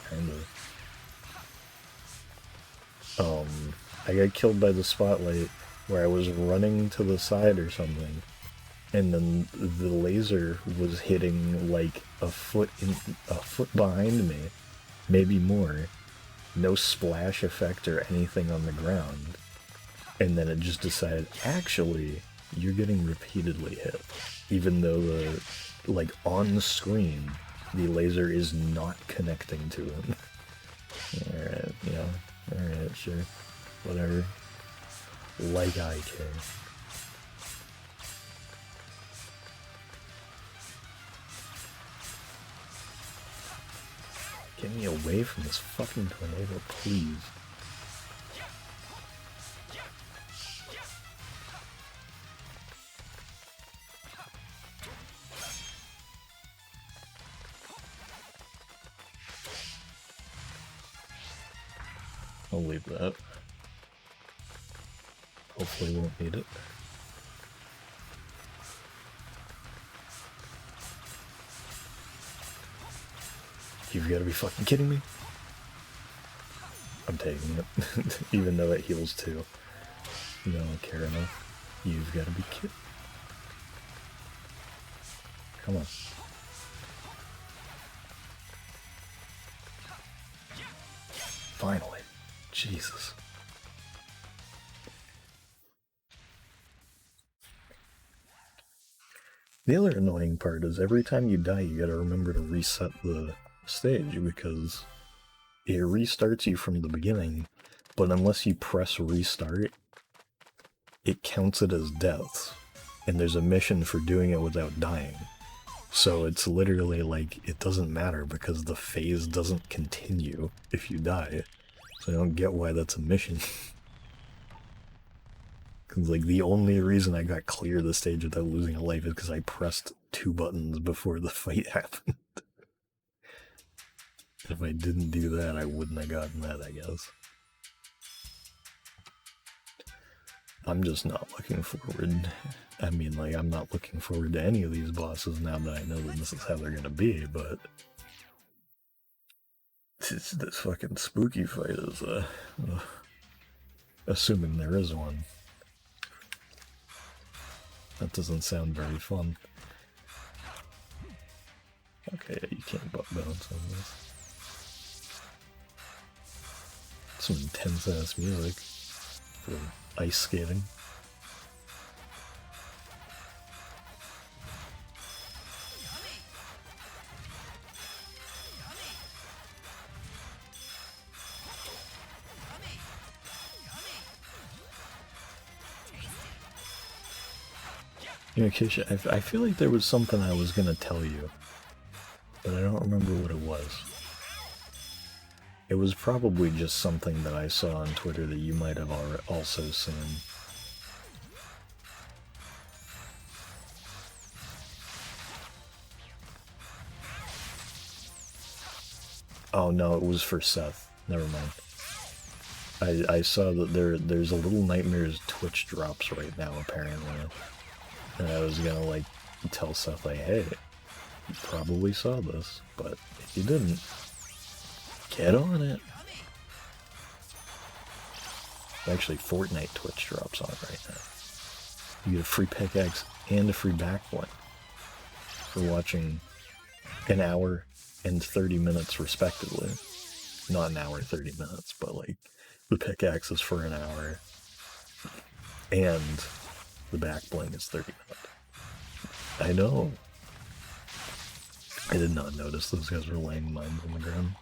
kind of. I got killed by the spotlight where I was running to the side or something, and then the laser was hitting like a foot behind me, maybe more. No splash effect or anything on the ground. And then it just decided, actually, you're getting repeatedly hit. Even though the, like, on the screen, the laser is not connecting to him. Alright, yeah. Alright, sure. Whatever. Like I care. Get me away from this fucking tornado, please. I'll leave that. Hopefully we won't need it. You've got to be fucking kidding me. I'm taking it, even though it heals too. You don't care enough. You've got to be kidding. Come on. Finally. Jesus. The other annoying part is every time you die, you gotta remember to reset the stage, because it restarts you from the beginning, but unless you press restart, it counts it as deaths, and there's a mission for doing it without dying. So it's literally like, it doesn't matter because the phase doesn't continue if you die. So I don't get why that's a mission. Because, like, the only reason I got clear the stage without losing a life is because I pressed 2 buttons before the fight happened. If I didn't do that, I wouldn't have gotten that, I guess. I'm just not looking forward. I mean, like, I'm not looking forward to any of these bosses now that I know that this is how they're gonna be, but this fucking spooky fight is, assuming there is one. That doesn't sound very fun. Okay, you can't butt bounce on this. Some intense ass music for ice skating. You know, Kisha, I feel like there was something I was gonna tell you, but I don't remember what it was. It was probably just something that I saw on Twitter that you might have also seen. Oh no, it was for Seth. Never mind. I saw that there's a Little Nightmares Twitch drops right now, apparently. And I was gonna, like, tell Seth, like, hey, you probably saw this, but if you didn't, get on it. Actually, Fortnite Twitch drops on right now. You get a free pickaxe and a free backbling for watching an hour and 30 minutes respectively. Not an hour 30 minutes, but like the pickaxe is for an hour and the backbling is 30 minutes. I know. I did not notice those guys were laying mines on the ground.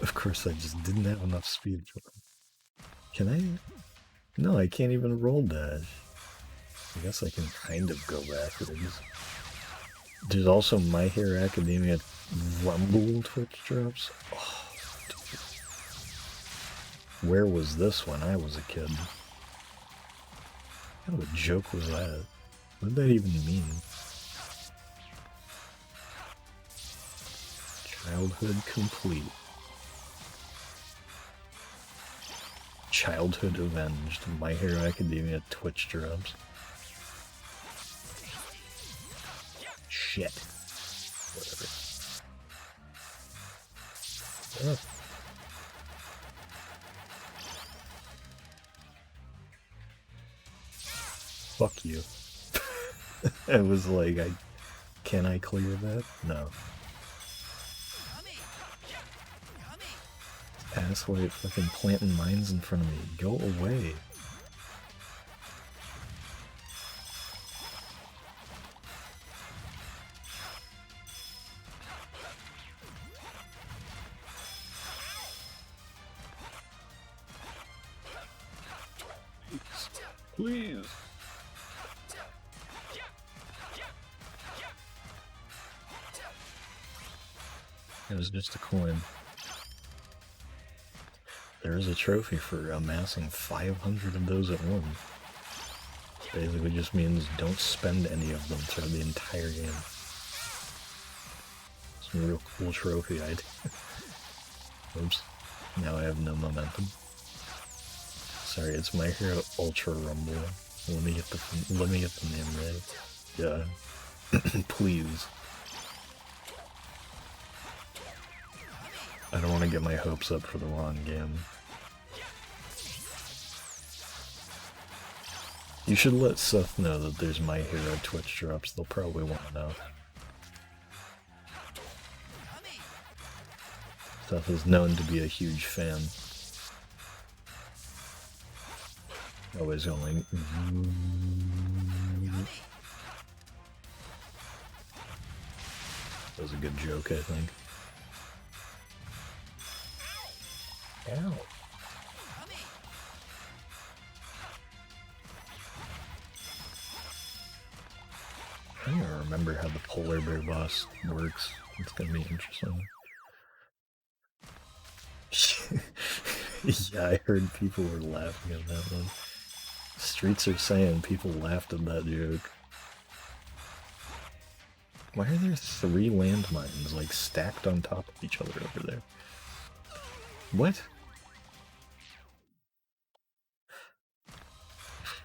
Of course, I just didn't have enough speed for them. Can I? No, I can't even roll dash. I guess I can kind of go backwards. There's also My Hero Academia Rumble Twitch drops. Oh, dude. Where was this when I was a kid? What kind of a joke was that? What did that even mean? Childhood complete. Childhood avenged. My Hero Academia Twitch drops. Shit. Whatever. Oh. Fuck you. I was like, can I clear that? No. Asswipe fucking planting mines in front of me. Go away. Please. It was just a coin. There is a trophy for amassing 500 of those at once. Basically just means don't spend any of them throughout the entire game. Some real cool trophy idea. Oops. Now I have no momentum. Sorry, it's My Hero Ultra Rumble. Let me get the name right. Yeah. Please. I don't want to get my hopes up for the wrong game. You should let Seth know that there's My Hero Twitch drops. They'll probably want to know. Seth is known to be a huge fan. Always going. That was a good joke, I think. Ow. I don't even remember how the polar bear boss works. It's gonna be interesting. Yeah, I heard people were laughing at that one. Streets are saying people laughed at that joke. Why are there 3 landmines, like, stacked on top of each other over there? What?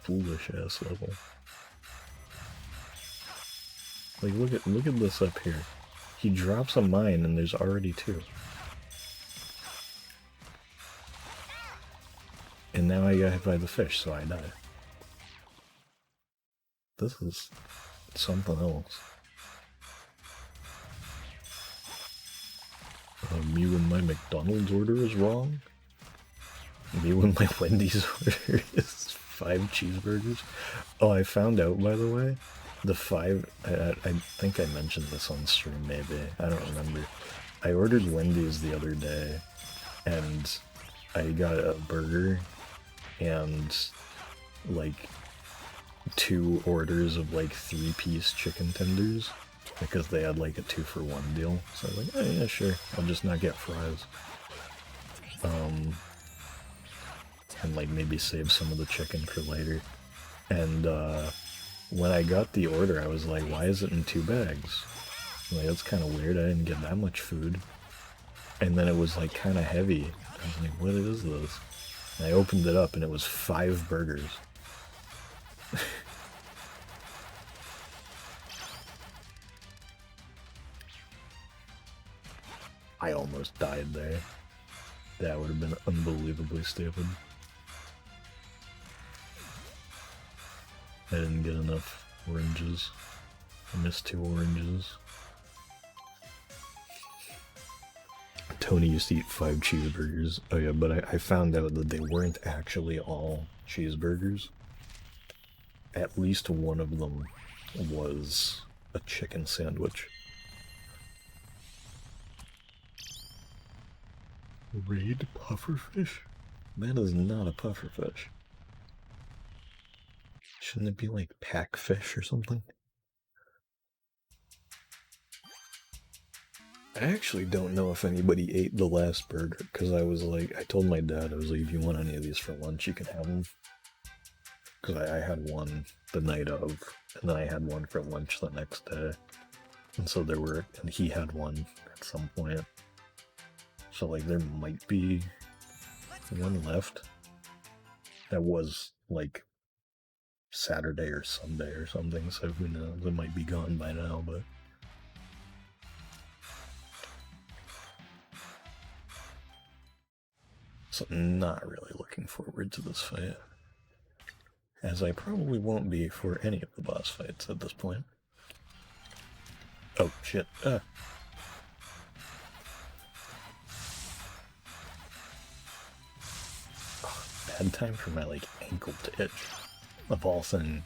Foolish ass level. Like, look at this up here. He drops a mine and there's already 2. And now I got hit by the fish, so I die. This is something else. Me when my McDonald's order is wrong. Me when my Wendy's order is 5 cheeseburgers. Oh, I found out, by the way, the 5, I think I mentioned this on stream maybe, I don't remember. I ordered Wendy's the other day, and I got a burger, and, like, 2 orders of, like, 3-piece chicken tenders, because they had, like, a 2-for-1 deal. So I was like, oh yeah, sure, I'll just not get fries. And, like, maybe save some of the chicken for later. And, when I got the order, I was like, why is it in 2 bags? Like, that's kind of weird, I didn't get that much food. And then it was, like, kind of heavy. I was like, what is this? And I opened it up, and it was 5 burgers. I almost died there. That would have been unbelievably stupid. I didn't get enough oranges. I missed 2 oranges. Tony used to eat 5 cheeseburgers. Oh yeah, but I found out that they weren't actually all cheeseburgers. At least one of them was a chicken sandwich. Raid pufferfish? That is not a pufferfish. Shouldn't it be like pack fish or something? I actually don't know if anybody ate the last burger, because I was like, I told my dad, I was like, if you want any of these for lunch, you can have them. Because I had one the night of, and then I had one for lunch the next day. And so there were, and he had one at some point. So like there might be one left. That was like Saturday or Sunday or something, so who knows, it might be gone by now, but... So not really looking forward to this fight. As I probably won't be for any of the boss fights at this point. Oh, shit. Oh, bad time for my, like, ankle to itch. Of all things.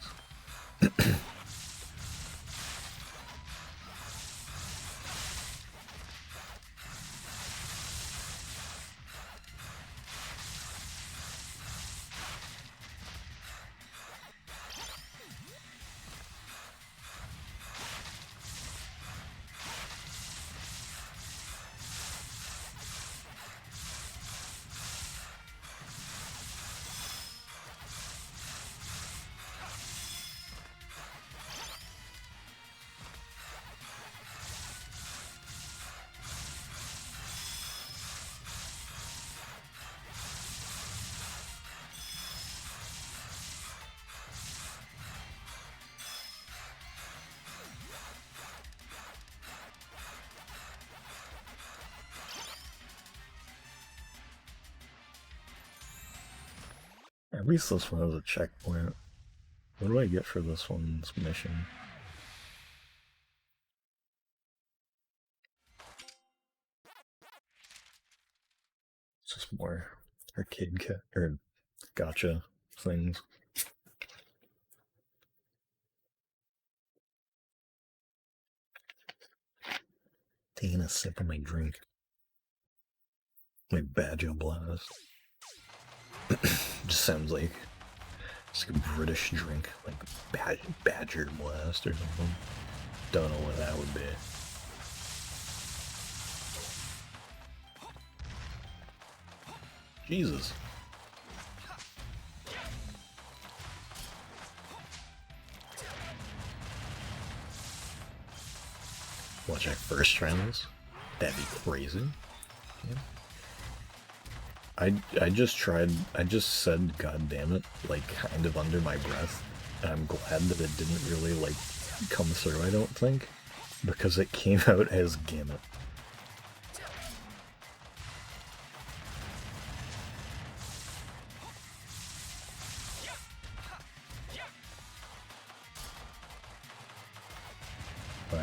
At least this one has a checkpoint. What do I get for this one's mission? It's just more arcade or gotcha things. Taking a sip of my drink. My Badger Blast. Just sounds like it's like a British drink, like Badger Blast or something. Don't know what that would be. Jesus. Watch I first try this? That'd be crazy. Yeah. I just tried, I just said god damn it, like kind of under my breath, and I'm glad that it didn't really like come through, I don't think, because it came out as Gamut.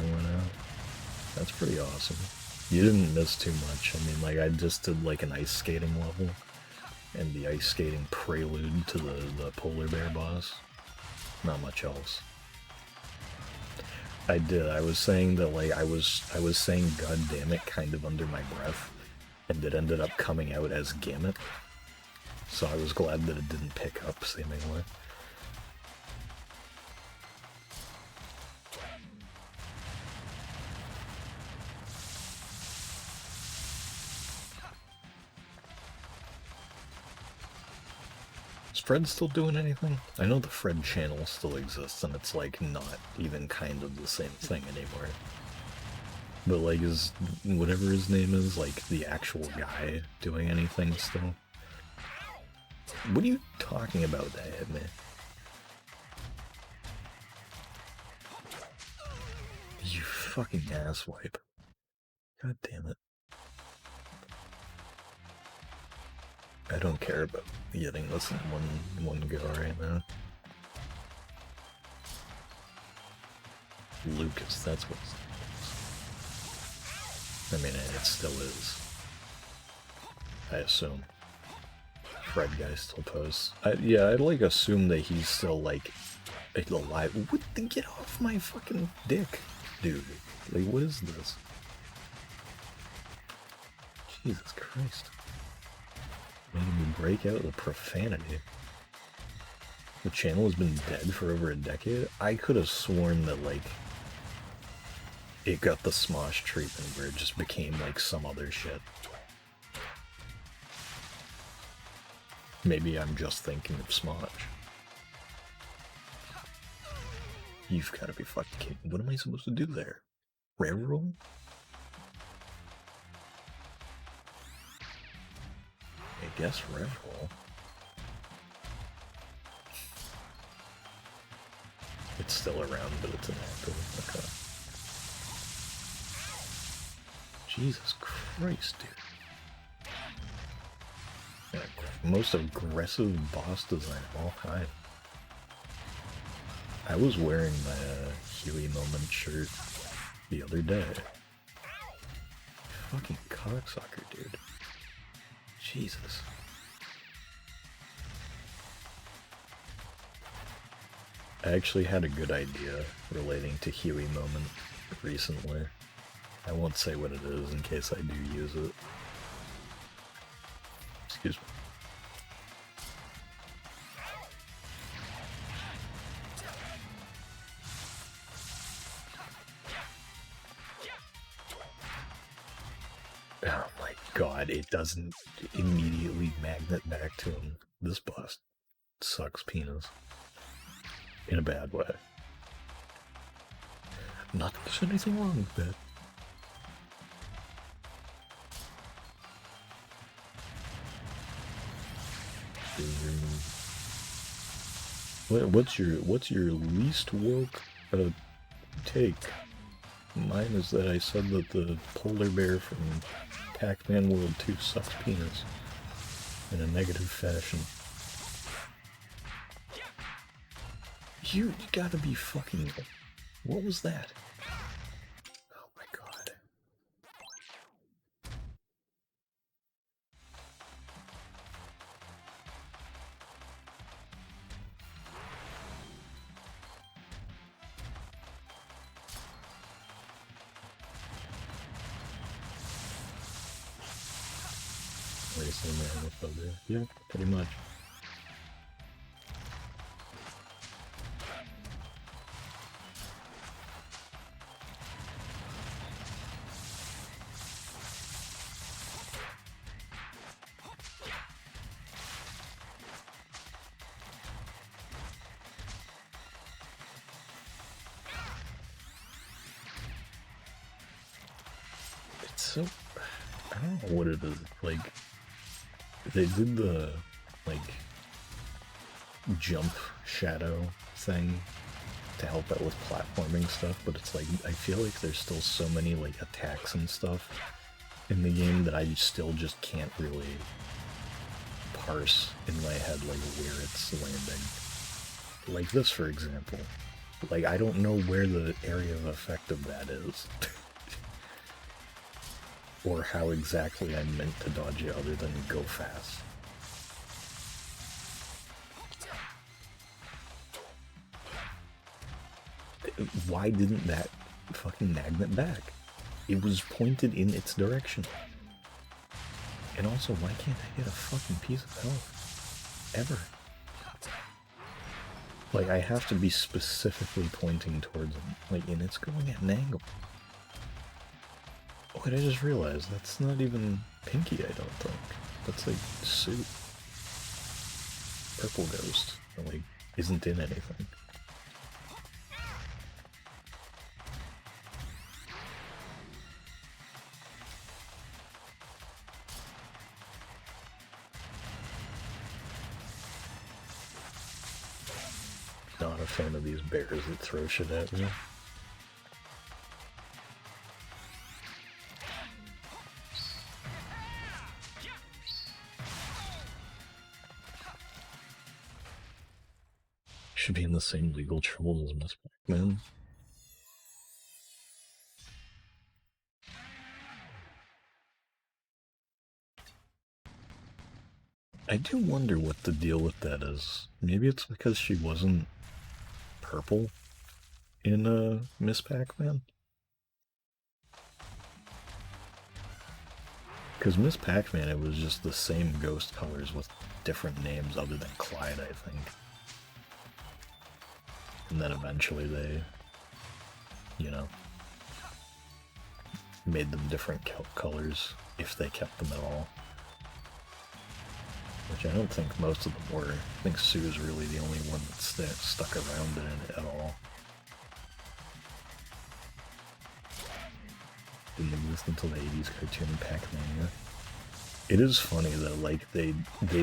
Pac-Man went out. That's pretty awesome. You didn't miss too much. I mean, like, I just did like an ice skating level and the ice skating prelude to the polar bear boss. Not much else. I did. I was saying that, like, I was saying God damn it kind of under my breath, and it ended up coming out as Gamut. So I was glad that it didn't pick up, seemingly. Is Fred still doing anything? I know the Fred channel still exists, and it's, like, not even kind of the same thing anymore. But, like, is whatever his name is, like, the actual guy doing anything still? What are you talking about that hit me? You fucking asswipe. God damn it. I don't care about getting this in one go right now. Lucas, that's what I mean, it still is. I assume. Fred guy still posts. Yeah, I'd like assume that he's still like alive. What the, get off my fucking dick, dude. Like, what is this? Jesus Christ. Making me break out the profanity. The channel has been dead for over a decade. I could have sworn that, like, it got the Smosh treatment where it just became like some other shit. Maybe I'm just thinking of Smosh. You've gotta be fucking kidding. What am I supposed to do there? Railroll? I guess railroll. It's still around, but it's inactive. Okay. Jesus Christ, dude. Yeah, most aggressive boss design of all time. I was wearing my Huey Moment shirt the other day. Fucking cocksucker, dude. Jesus. I actually had a good idea relating to Huey Moment recently. I won't say what it is in case I do use it. Excuse me. Oh my god, it doesn't immediately magnet back to him. This boss sucks penis. In a bad way. Not that there's anything wrong with that. What's your least woke take? Mine is that I said that the polar bear from Pac-Man World 2 sucks penis in a negative fashion. You gotta be fucking... What was that? Oh my god. Racing man with other. Yeah, pretty much. So, I don't know what it is, like, they did the, like, jump shadow thing to help out with platforming stuff, but it's like, I feel like there's still so many, like, attacks and stuff in the game that I still just can't really parse in my head, like, where it's landing. Like this, for example. Like, I don't know where the area of effect of that is. Or how exactly I'm meant to dodge it other than go fast. Why didn't that fucking magnet back? It was pointed in its direction. And also, why can't I get a fucking piece of health? Ever. Like, I have to be specifically pointing towards them. Like, and it's going at an angle. Oh, and I just realized that's not even Pinky, I don't think. That's like Sue. Purple Ghost. That, like, isn't in anything. Not a fan of these bears that throw shit at me. Should be in the same legal troubles as Miss Pac-Man. I do wonder what the deal with that is. Maybe it's because she wasn't purple in Miss Pac-Man? Because Miss Pac-Man, it was just the same ghost colors with different names other than Clyde, I think. And then eventually they, you know, made them different colors, if they kept them at all. Which I don't think most of them were. I think Sue's really the only one that's stuck around in it at all. Didn't exist until the 80s cartoon Pac-Mania. It is funny though, like they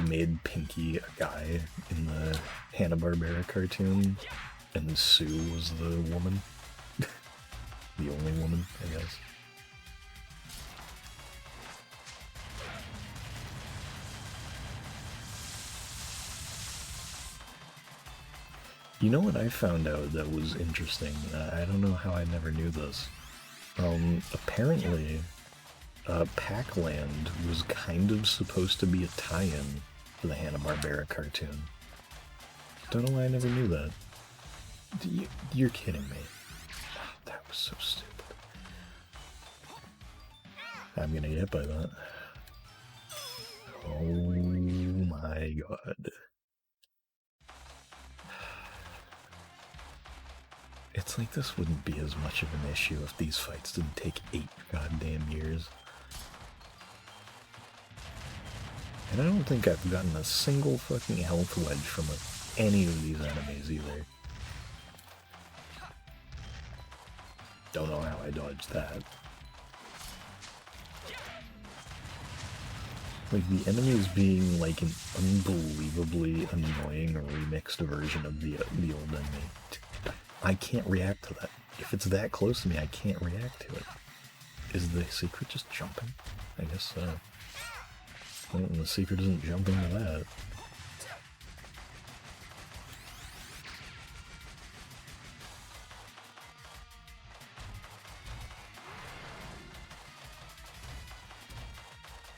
made Pinky a guy in the Hanna-Barbera cartoon, and Sue was the woman. The only woman, I guess. You know what I found out that was interesting? I don't know how I never knew this. Apparently, Pac-Land was kind of supposed to be a tie-in for the Hanna-Barbera cartoon. Don't know why I never knew that. You're kidding me. Oh, that was so stupid. I'm gonna get hit by that. Oh my god. It's like this wouldn't be as much of an issue if these fights didn't take 8 goddamn years. And I don't think I've gotten a single fucking health wedge from any of these enemies either. Don't know how I dodged that. Like, the enemies being like an unbelievably annoying remixed version of the old enemy. I can't react to that. If it's that close to me, I can't react to it. Is the secret just jumping? I guess so. Well, the secret isn't jumping to that.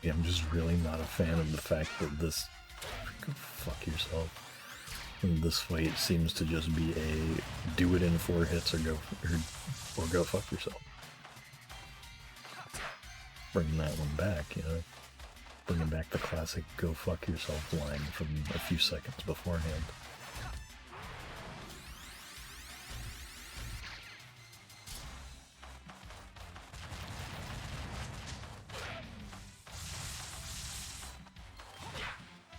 Yeah, I'm just really not a fan of the fact that this... Go fuck yourself. This fight seems to just be a do it in 4 hits or go fuck yourself. Bringing that one back, you know. Bringing back the classic go fuck yourself line from a few seconds beforehand.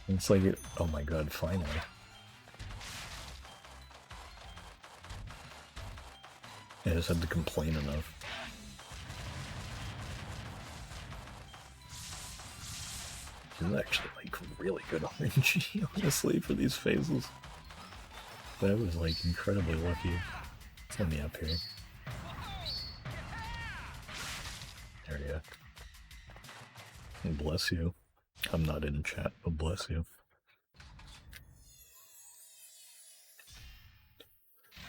It's like, oh my god, finally. I just had to complain enough. This is actually, like, really good RNG, honestly, for these phases. That was, like, incredibly lucky. Let me up here. There you go. Bless you. I'm not in chat, but bless you.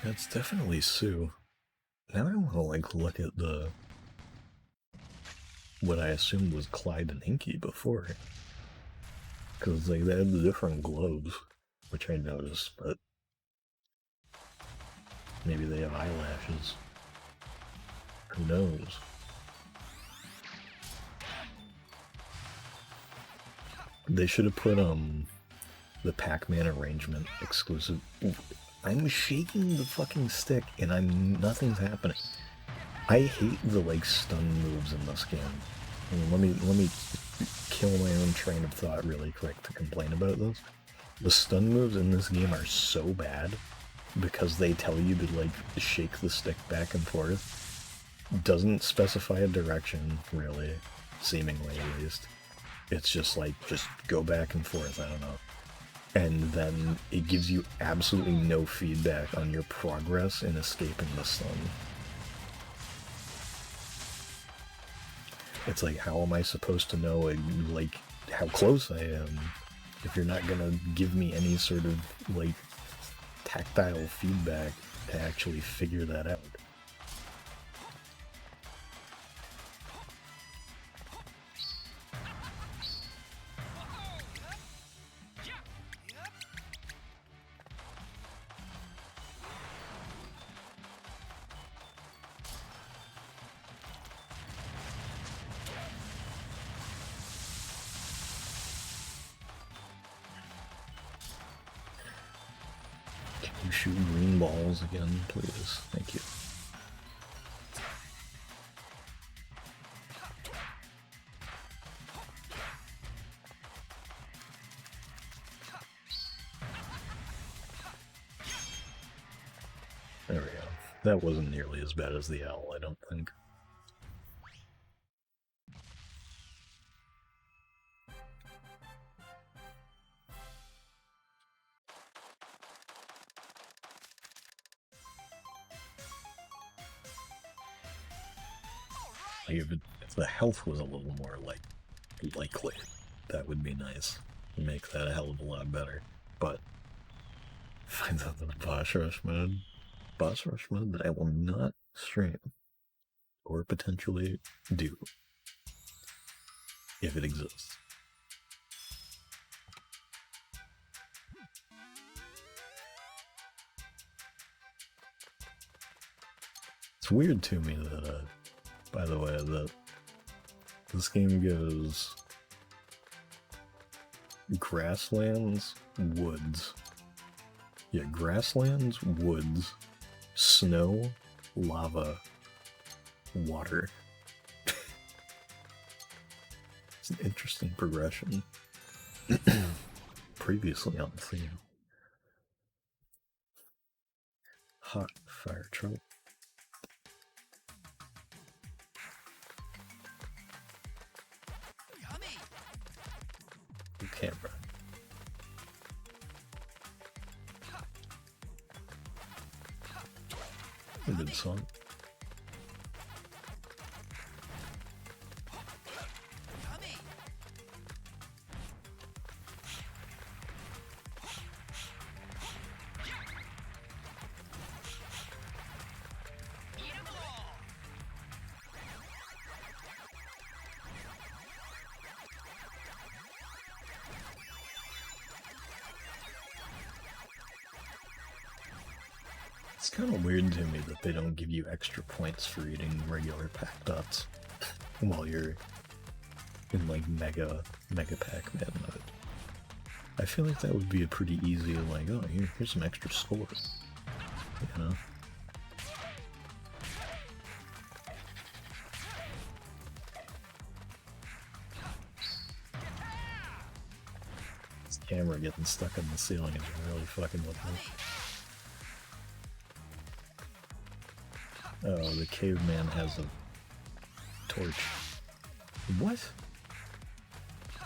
It's definitely Sue. Now I want to like look at the what I assumed was Clyde and Inky before, because like they had the different gloves, which I noticed, but maybe they have eyelashes. Who knows? They should have put the Pac-Man arrangement exclusive. I'm shaking the fucking stick and nothing's happening. I hate the like stun moves in this game. I mean, let me kill my own train of thought really quick to complain about this. The stun moves in this game are so bad because they tell you to like shake the stick back and forth. Doesn't specify a direction really, seemingly at least. It's just like, just go back and forth, I don't know. And then it gives you absolutely no feedback on your progress in escaping the stun. It's like, how am I supposed to know, like, how close I am if you're not gonna give me any sort of, like, tactile feedback to actually figure that out? Can you shoot green balls again, please? Thank you. There we go. That wasn't nearly as bad as the owl, I don't think. Like if the health was a little more like likely, that would be nice. Make that a hell of a lot better. But find out the boss rush mode that I will not stream or potentially do if it exists. It's weird to me that by the way, that this game goes grasslands, woods. Yeah, grasslands, woods, snow, lava, water. It's an interesting progression. Previously on the theme. Hot fire truck. Camera. A good song. It's kind of weird to me that they don't give you extra points for eating regular pack dots while you're in like Mega Pac-Man mode. I feel like that would be a pretty easy, like, oh, here's some extra scores, you know? This camera getting stuck in the ceiling is really fucking with me. Oh, the caveman has a torch. What?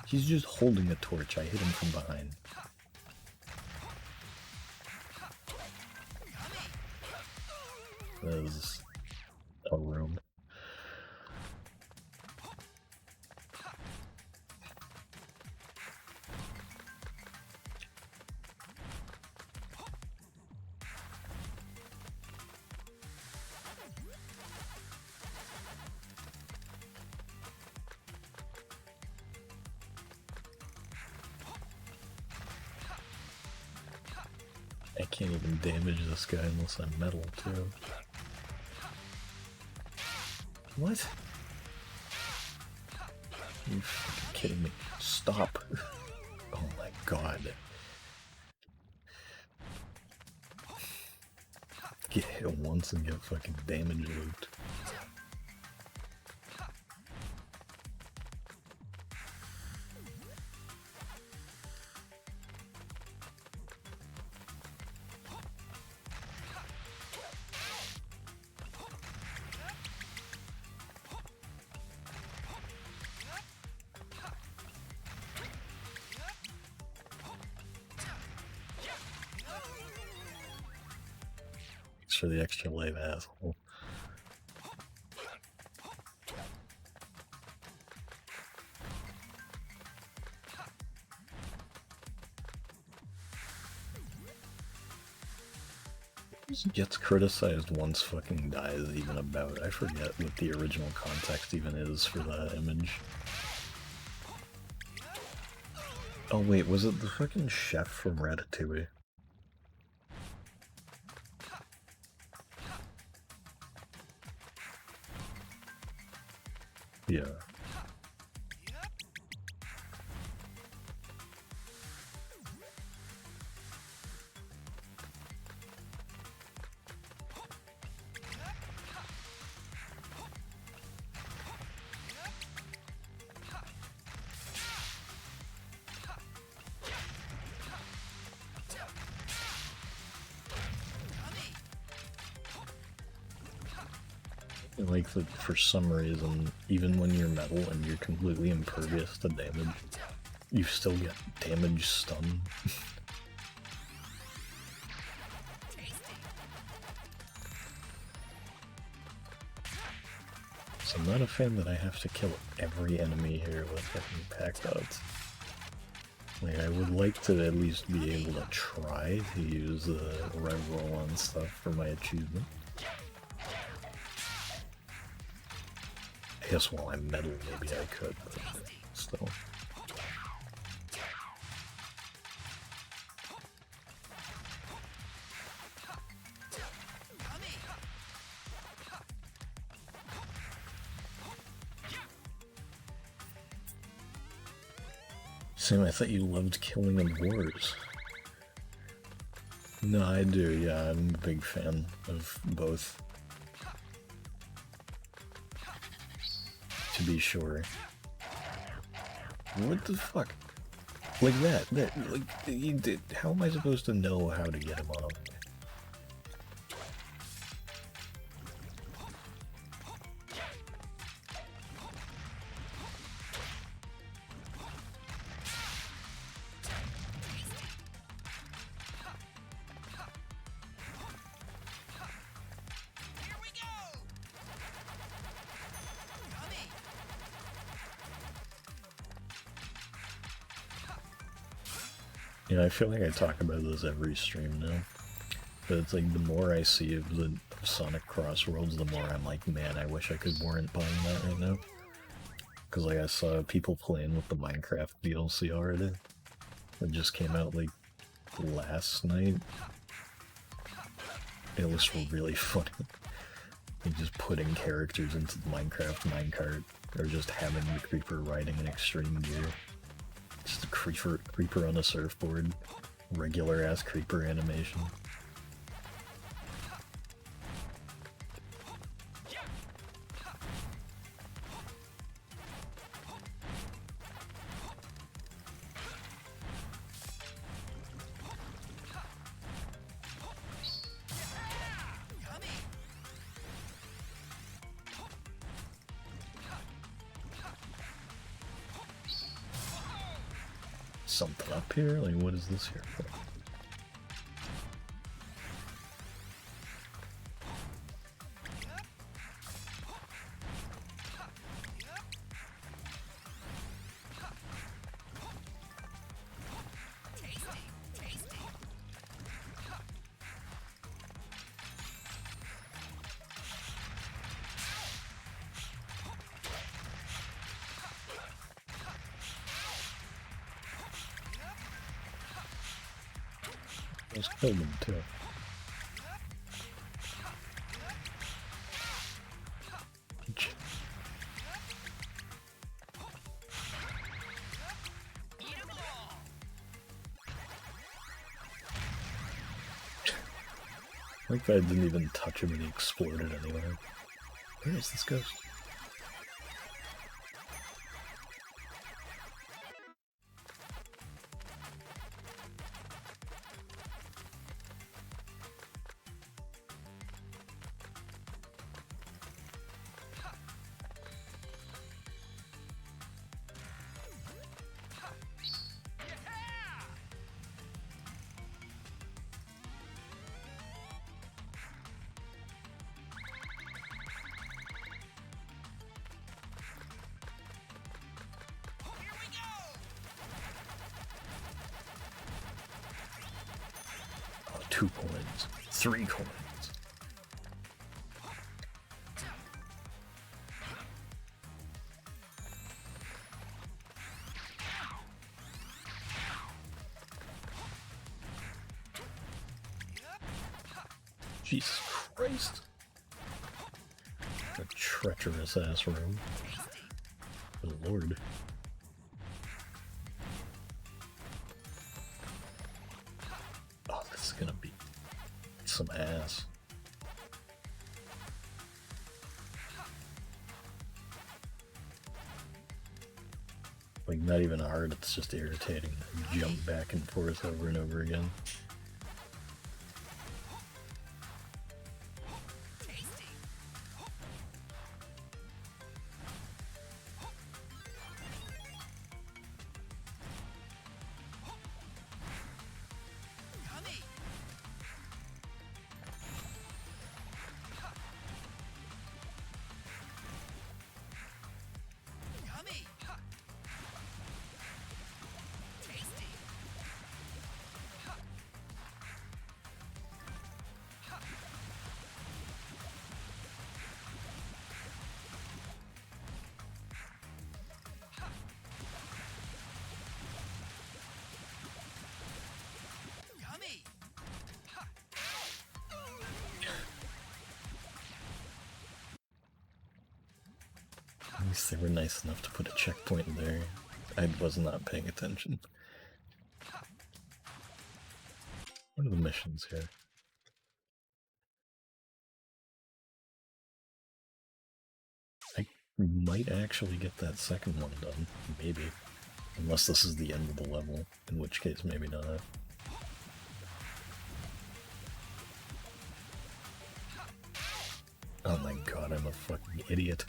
He's just holding a torch. I hit him from behind. That is a room. I can't even damage this guy unless I'm metal, too. What? Are you fucking kidding me? Stop. Oh my god. Get hit once and get fucking damage looped. Thanks for the extra life, asshole. Gets criticized once fucking dies even about. I forget what the original context even is for that image. Oh wait, was it the fucking chef from Ratatouille? Yeah. Like that for some reason, even when you're metal and you're completely impervious to damage, you still get damage stun. So I'm not a fan that I have to kill every enemy here with fucking pack dots. Like, I would like to at least be able to try to use the rev roll on stuff for my achievement. I guess while I'm metal, maybe I could, but still. Sam, I thought you loved killing in wars. No, I do, yeah, I'm a big fan of both. To be sure. What the fuck? Like that, like, you did, how am I supposed to know how to get him off? Yeah, I feel like I talk about this every stream now, but it's like the more I see of the Sonic Crossworlds, the more I'm like, man, I wish I could warrant buying that right now. Because like I saw people playing with the Minecraft DLC already. It just came out like last night. It looks really funny. Like just putting characters into the Minecraft minecart, or just having the creeper riding an extreme gear. Just a creeper on a surfboard. Regular ass creeper animation. Something up here? Like, what is this here for? Almost killed him too. I think I didn't even touch him and he exploded anyway. Where is this ghost? Oh, 2 coins. 3 coins. Jesus Christ. A treacherous ass room. Good lord. Oh, this is gonna be some ass. Like, not even hard, it's just irritating. Jump back and forth over and over again. At least they were nice enough to put a checkpoint there. I was not paying attention. What are the missions here? I might actually get that second one done, maybe. Unless this is the end of the level, in which case maybe not. Oh my god, I'm a fucking idiot.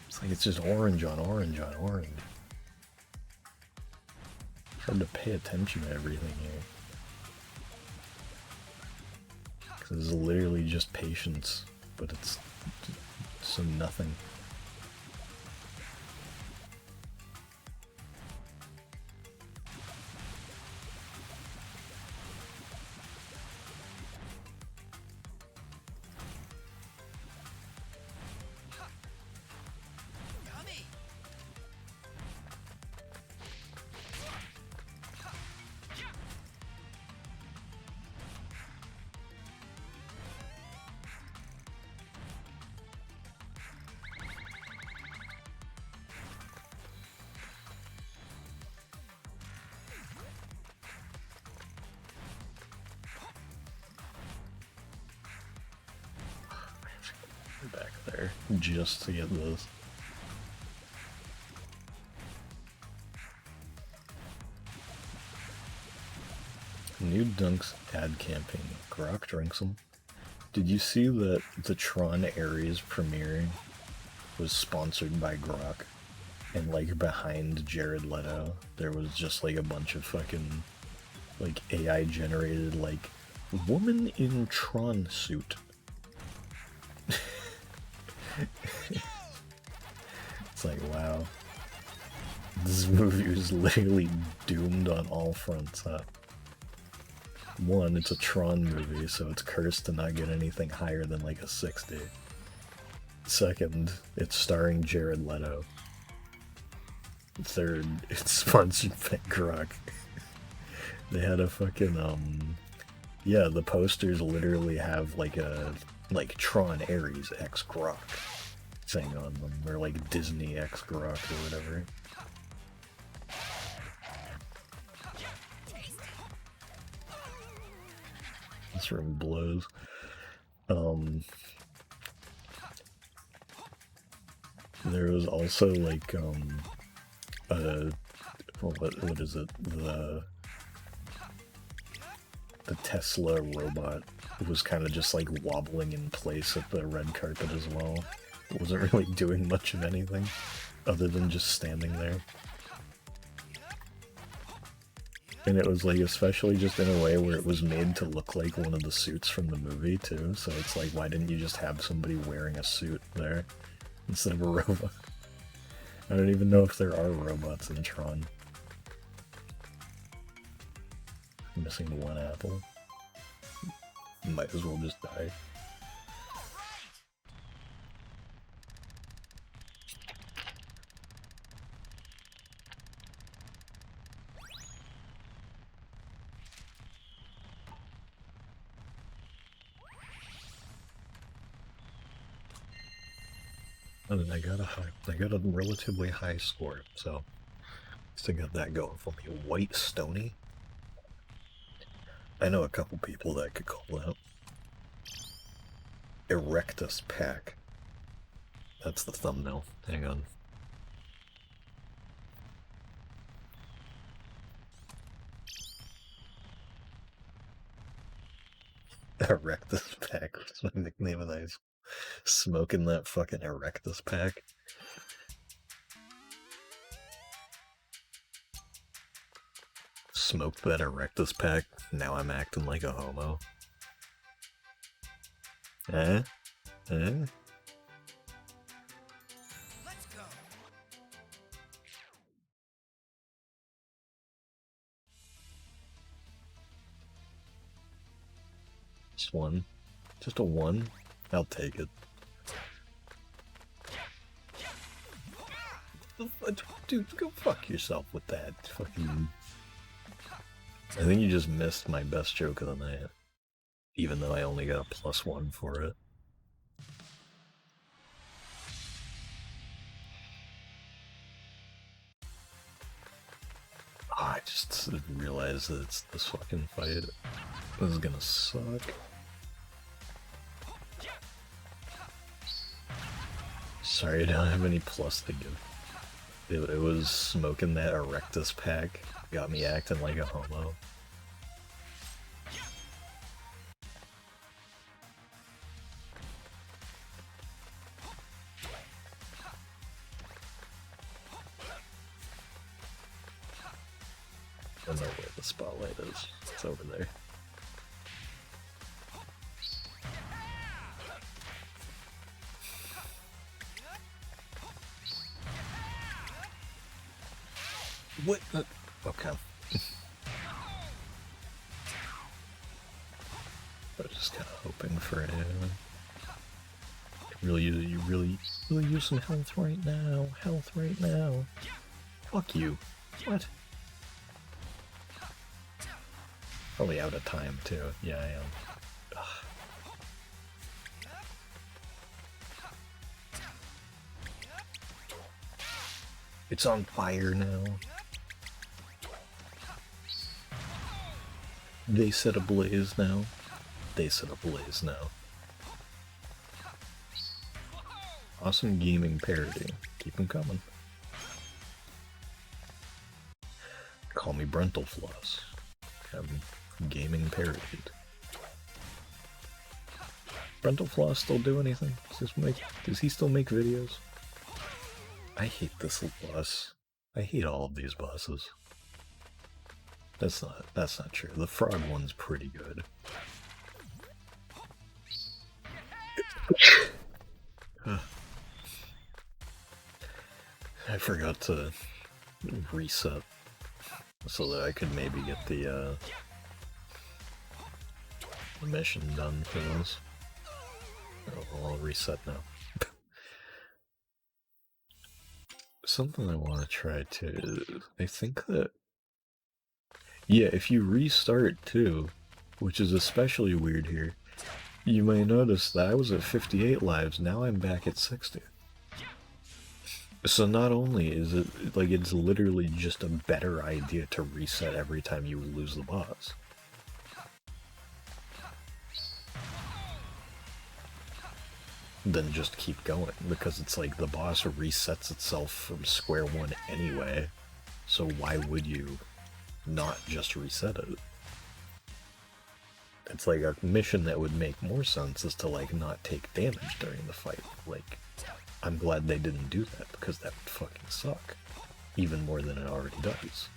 It's like it's just orange on orange on orange. Hard to pay attention to everything here. Because it's literally just patience, but it's so nothing. Back there just to get this. New Dunks ad campaign. Grok drinks them. Did you see that the Tron Ares premiere was sponsored by Grok? And like behind Jared Leto, there was just like a bunch of fucking like AI generated like woman in Tron suit. It's like, wow. This movie is literally doomed on all fronts, huh? One, it's a Tron movie, so it's cursed to not get anything higher than like a 60. Second, it's starring Jared Leto. Third, it's sponsored by Grok. They had a fucking, yeah, the posters literally have like a, like Tron Ares X Grok thing on them, or like Disney X Grok or whatever. This room blows. There was also like, what is it? The Tesla robot was kind of just like wobbling in place at the red carpet as well. It wasn't really doing much of anything other than just standing there. And it was like, especially just in a way where it was made to look like one of the suits from the movie too. So it's like, why didn't you just have somebody wearing a suit there instead of a robot? I don't even know if there are robots in Tron. I'm missing one apple. Might as well just die. I mean, I got a relatively high score, so still got that going for me. White Stony. I know a couple people that could call that. Erectus PAC. That's the thumbnail. Hang on. Erectus PAC was my nickname, and I was smoking that fucking Erectus PAC. Smoked that Erectus PAC, now I'm acting like a homo. Eh? Eh? Let's go. Just one. Just a one? I'll take it. Dude, go fuck yourself with that fucking... I think you just missed my best joke of the night. Even though I only got a +1 for it. Oh, I just realized that it's this fucking fight. This is gonna suck. Sorry, I don't have any plus to give. It was smoking that Erectus PAC. Got me acting like a homo. I don't know where the spotlight is. It's over there. What? Okay. I was just kind of hoping for it. You really use some health right now. Health right now. Fuck you. What? Probably out of time too. Yeah, I am. Ugh. It's on fire now. They set ablaze now. They set ablaze now. Awesome gaming parody. Keep them coming. Call me Brental Floss. I'm gaming parodied. Brental Floss still do anything? Does he still make videos? I hate this boss. I hate all of these bosses. That's not true. The frog one's pretty good. I forgot to reset so that I could maybe get the mission done for those. Oh, I'll reset now. Something I want to try too. I think that, yeah, if you restart too, which is especially weird here, you may notice that I was at 58 lives, now I'm back at 60. So not only is it, like, it's literally just a better idea to reset every time you lose the boss. Than just keep going, because it's like the boss resets itself from square one anyway, so why would you not just reset it? It's like a mission that would make more sense is to, like, not take damage during the fight. Like, I'm glad they didn't do that, because that would fucking suck. Even more than it already does.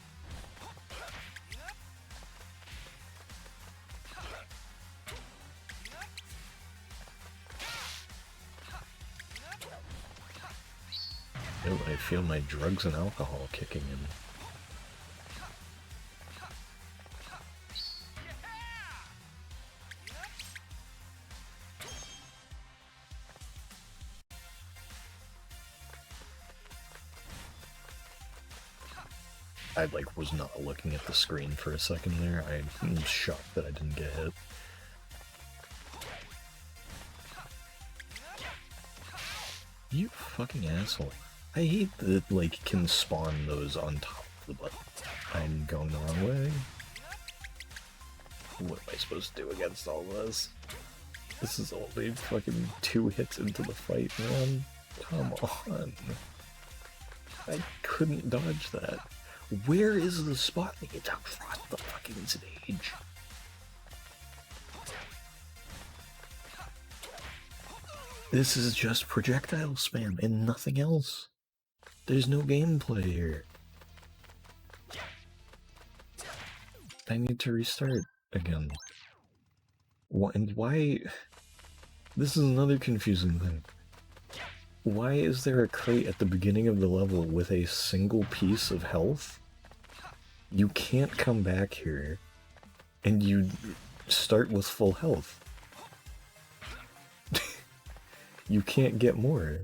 Oh, I feel my drugs and alcohol kicking in. I, like, was not looking at the screen for a second there. I'm shocked that I didn't get hit. You fucking asshole. I hate that, like, can spawn those on top of the button. I'm going the wrong way. What am I supposed to do against all this? This is only fucking 2 hits into the fight, man. Come on. I couldn't dodge that. Where is the spot? It's across the fucking stage. This is just projectile spam and nothing else. There's no gameplay here. I need to restart again. And why? This is another confusing thing. Why is there a crate at the beginning of the level with a single piece of health? You can't come back here, and you start with full health. You can't get more.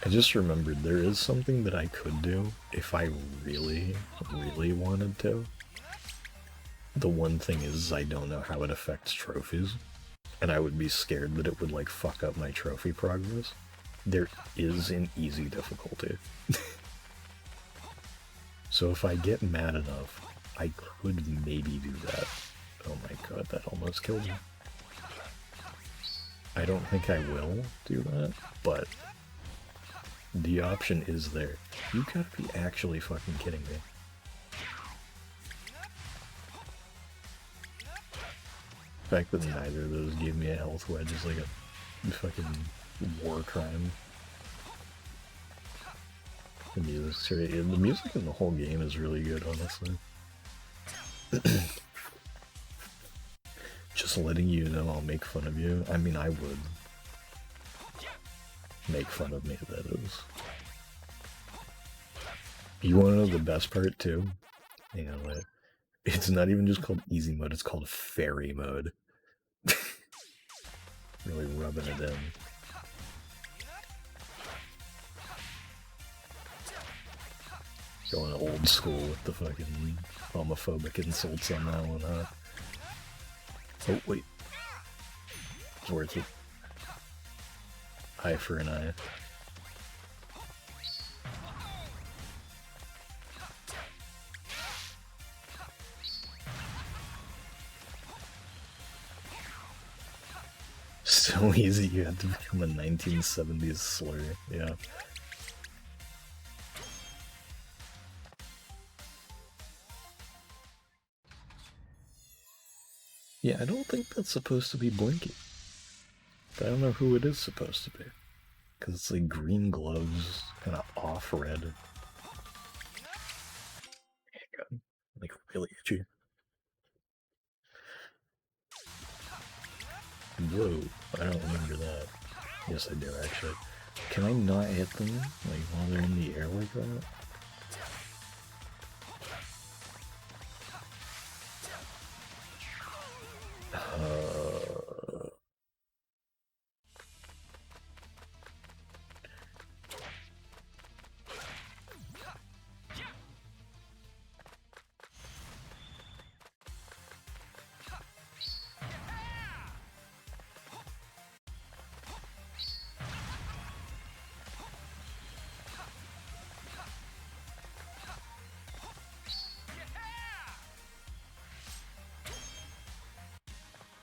I just remembered there is something that I could do if I really, really wanted to. The one thing is I don't know how it affects trophies, and I would be scared that it would, like, fuck up my trophy progress. There is an easy difficulty. So if I get mad enough, I could maybe do that. Oh my god, that almost killed me. I don't think I will do that, but the option is there. You gotta be actually fucking kidding me. The fact that neither of those gave me a health wedge is like a fucking war crime. The music in the whole game is really good, honestly. Just letting you know I'll make fun of you. I mean, I would make fun of me, that is. You wanna know the best part, too? Hang on, wait. It's not even just called easy mode, it's called fairy mode. Really rubbing it in. Going old school with the fucking homophobic insults on that one, huh? Oh, wait. It's worth it. Eye for an eye. So easy, you had to become a 1970s slur, yeah. Yeah, I don't think that's supposed to be Blinky. But I don't know who it is supposed to be. Because it's like green gloves, kind of off red. Like really itchy. Whoa, I don't remember that. Yes, I do actually. Can I not hit them like while they're in the air like that?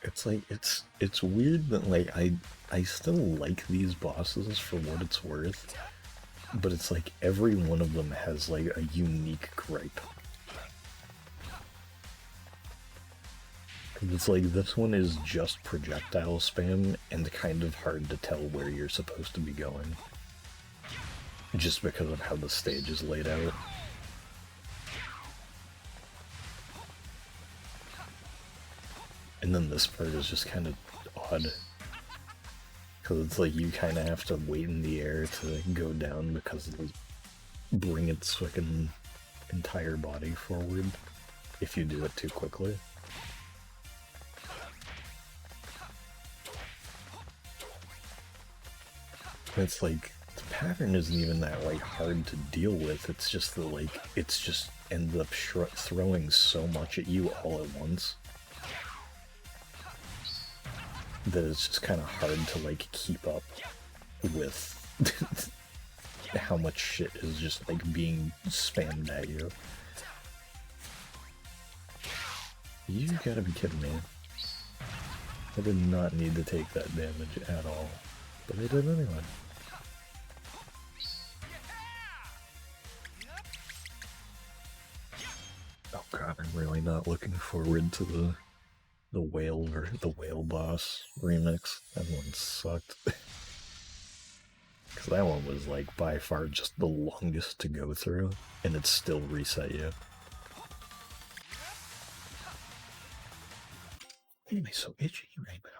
It's like, it's weird that, like, I still like these bosses for what it's worth, but it's like every one of them has, like, a unique gripe. It's like, this one is just projectile spam and kind of hard to tell where you're supposed to be going. Just because of how the stage is laid out. And then this part is just kind of odd. Because it's like you kind of have to wait in the air to go down because it'll bring its fucking entire body forward if you do it too quickly. It's like, the pattern isn't even that, like, hard to deal with, it's just that, like, it's just ends up throwing so much at you all at once that it's just kind of hard to, like, keep up with how much shit is just, like, being spammed at you. You gotta be kidding me. I did not need to take that damage at all, but I did anyway. Oh god, I'm really not looking forward to the whale or the whale boss remix. That one sucked. Because that one was, like, by far just the longest to go through, and it still reset you. Why am I so itchy right now?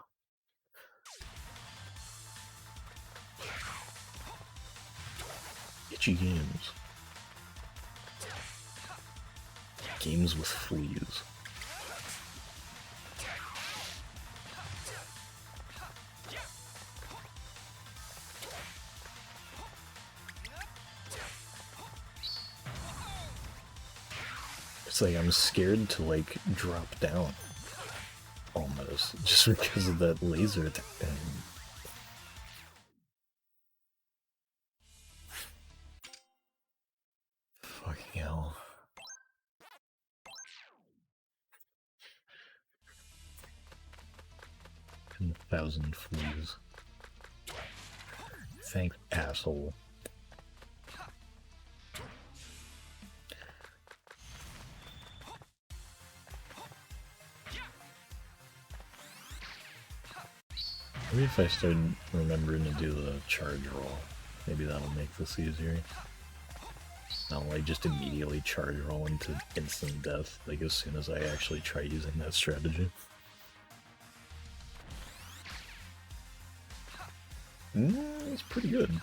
Itchy games. Games with fleas. It's like I'm scared to, like, drop down. Almost. Just because of that laser attack. Fucking hell. And 1,000 fleas. Thanks, asshole. Maybe if I start remembering to do the charge roll, maybe that'll make this easier. Not like just immediately charge roll into instant death, like as soon as I actually try using that strategy. It's pretty good.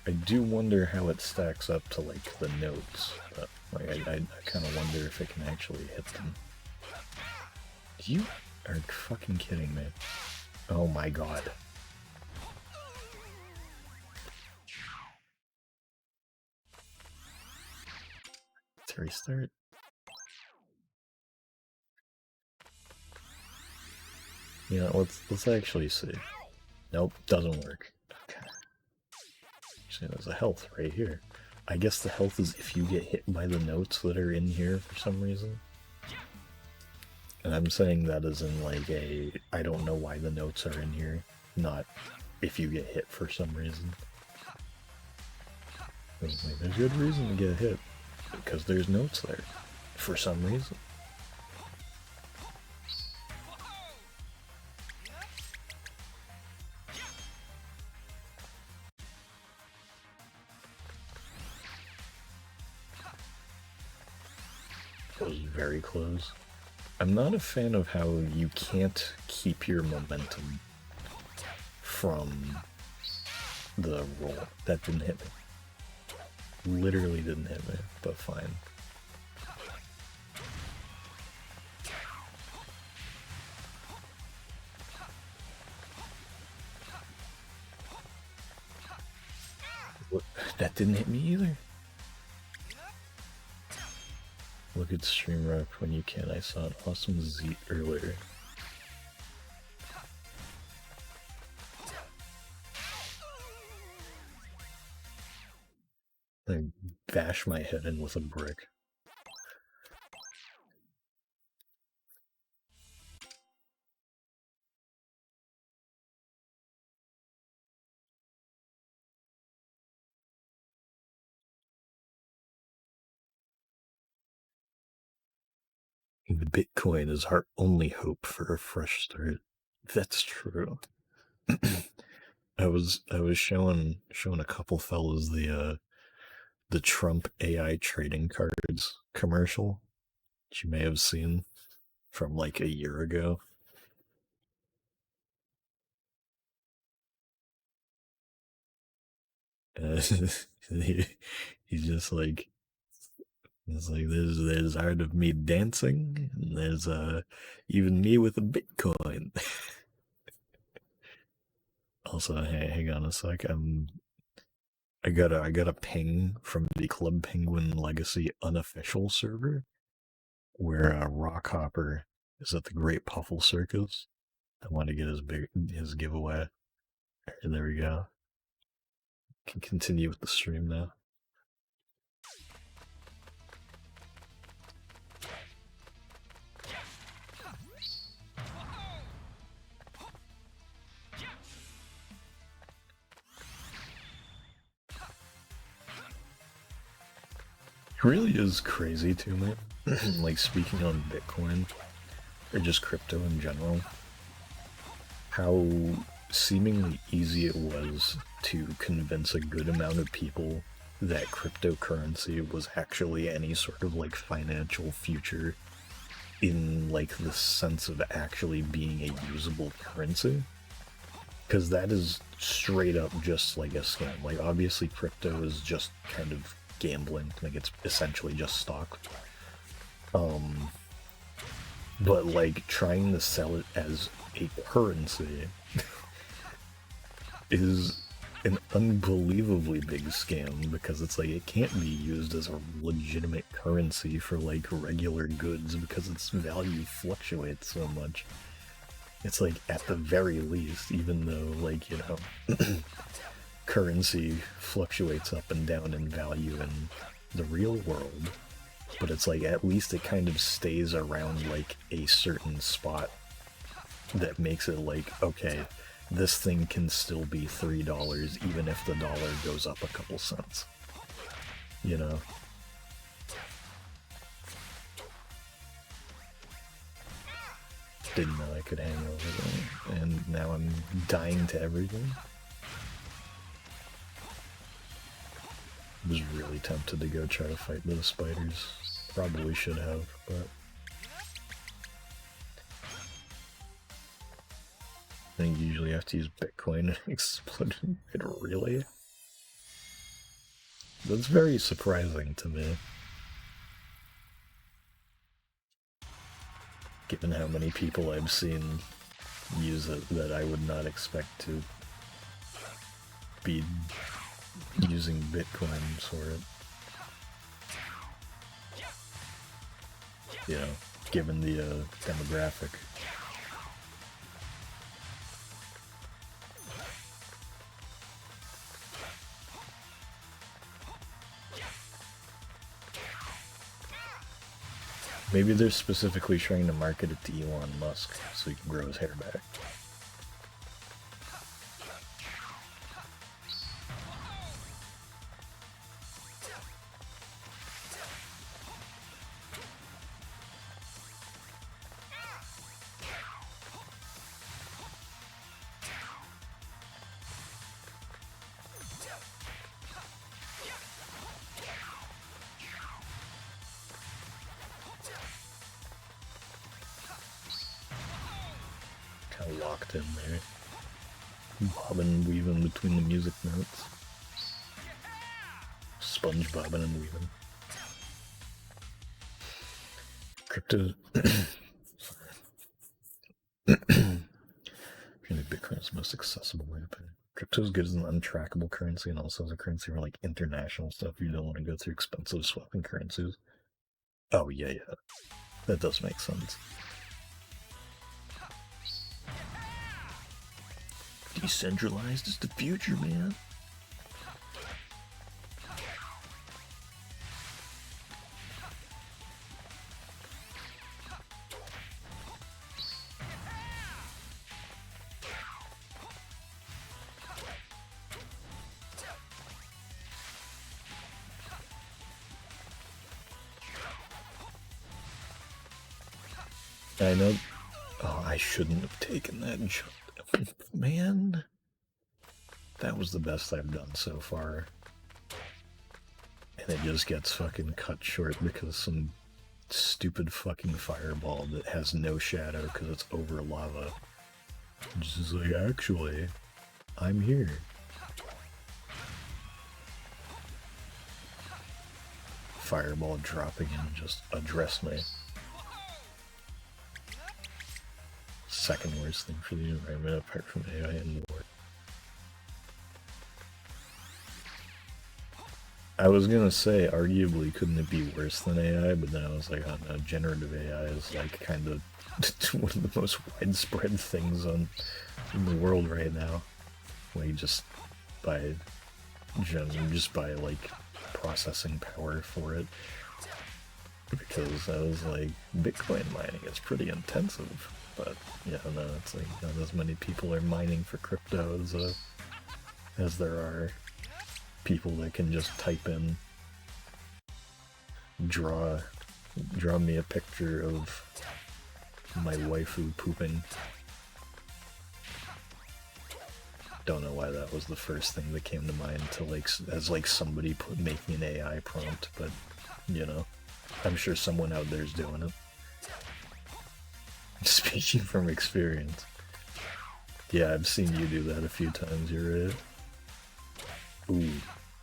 I do wonder how it stacks up to, like, the notes, but, like, I kind of wonder if it can actually hit them. You are fucking kidding me. Oh my god. Let's restart. You know, let's actually see. Nope, doesn't work. Okay. Actually, there's a health right here. I guess the health is if you get hit by the notes that are in here for some reason. And I'm saying that as in, like, I don't know why the notes are in here, not if you get hit for some reason. Like, there's good reason to get hit, because there's notes there, for some reason. That was very close. I'm not a fan of how you can't keep your momentum from the roll. That didn't hit me. Literally didn't hit me, but fine. What? That didn't hit me either. Look at stream rep when you can. I saw an awesome Z earlier. I bash my head in with a brick. The Bitcoin is our only hope for a fresh start. That's true. I was showing a couple fellas the Trump AI trading cards commercial, which you may have seen from like a year ago. He's just like, it's like there's art of me dancing, and there's even me with a Bitcoin. Also, hey, hang on a sec. I got a ping from the Club Penguin Legacy unofficial server where Rockhopper is at the Great Puffle Circus. I want to get his giveaway. There we go. Can continue with the stream now. It really is crazy to me, like speaking on Bitcoin, or just crypto in general, how seemingly easy it was to convince a good amount of people that cryptocurrency was actually any sort of like financial future in like the sense of actually being a usable currency. Because that is straight up just like a scam. Like obviously crypto is just kind of gambling, like it's essentially just stock. But like trying to sell it as a currency is an unbelievably big scam, because it's like it can't be used as a legitimate currency for like regular goods because its value fluctuates so much. It's like at the very least, even though like, you know, currency fluctuates up and down in value in the real world, but it's like at least it kind of stays around like a certain spot that makes it like, okay, this thing can still be $3 even if the dollar goes up a couple cents, you know? Didn't know I could hang over there, and now I'm dying to everything. I was really tempted to go try to fight those spiders. Probably should have, but I think you usually have to use Bitcoin and explode it, really? That's very surprising to me, given how many people I've seen use it that I would not expect to be using Bitcoin for it. You know, given the demographic. Maybe they're specifically trying to market it to Elon Musk so he can grow his hair back. Kind of locked in there. Bobbing and weaving between the music notes. Sponge bobbing and weaving. Crypto. I think Bitcoin is the most accessible way to pay. Crypto is good as an untrackable currency and also as a currency for like international stuff. You don't want to go through expensive swapping currencies. Oh, yeah. That does make sense. Decentralized is the future, man. I know. Oh, I shouldn't have taken that jump. Man, that was the best I've done so far. And it just gets fucking cut short because some stupid fucking fireball that has no shadow because it's over lava. Just like, actually, I'm here. Fireball dropping in just address me. Second worst thing for the environment apart from AI and war. I was gonna say, arguably, couldn't it be worse than AI? But then I was like, oh no, generative AI is like kind of one of the most widespread things in the world right now. Like just by like processing power for it. Because I was like, Bitcoin mining is pretty intensive. But yeah, no, it's like not as many people are mining for crypto as there are people that can just type in, draw me a picture of my waifu pooping. Don't know why that was the first thing that came to mind to like as like somebody making an AI prompt, but you know, I'm sure someone out there's doing it. Speaking from experience. Yeah, I've seen you do that a few times, you're right. Ooh,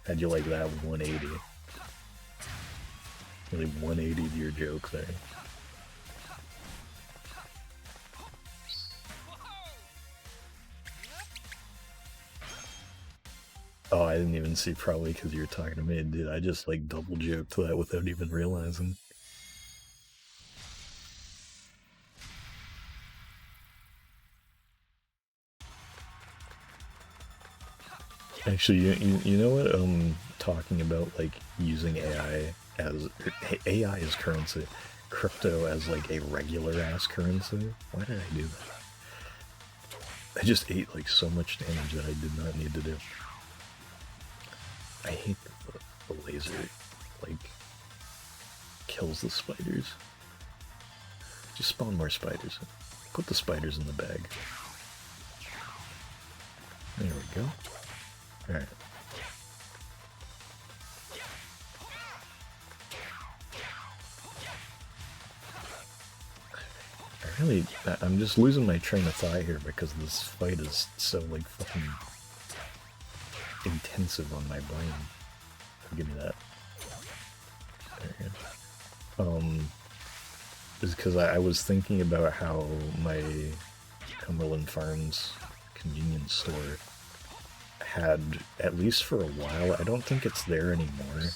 how'd you like that 180? Really 180 to your joke there. Oh, I didn't even see, probably because you were talking to me, dude. I just like double joked that without even realizing. Actually, you know what? Talking about like using AI as AI as currency, crypto as like a regular ass currency. Why did I do that? I just ate like so much damage that I did not need to do. I hate that the laser like kills the spiders. Just spawn more spiders. Put the spiders in the bag. There we go. Alright. I'm just losing my train of thought here because this fight is so like fucking intensive on my brain. Give me that. There you go. Is because I was thinking about how my Cumberland Farms convenience store had, at least for a while, I don't think it's there anymore.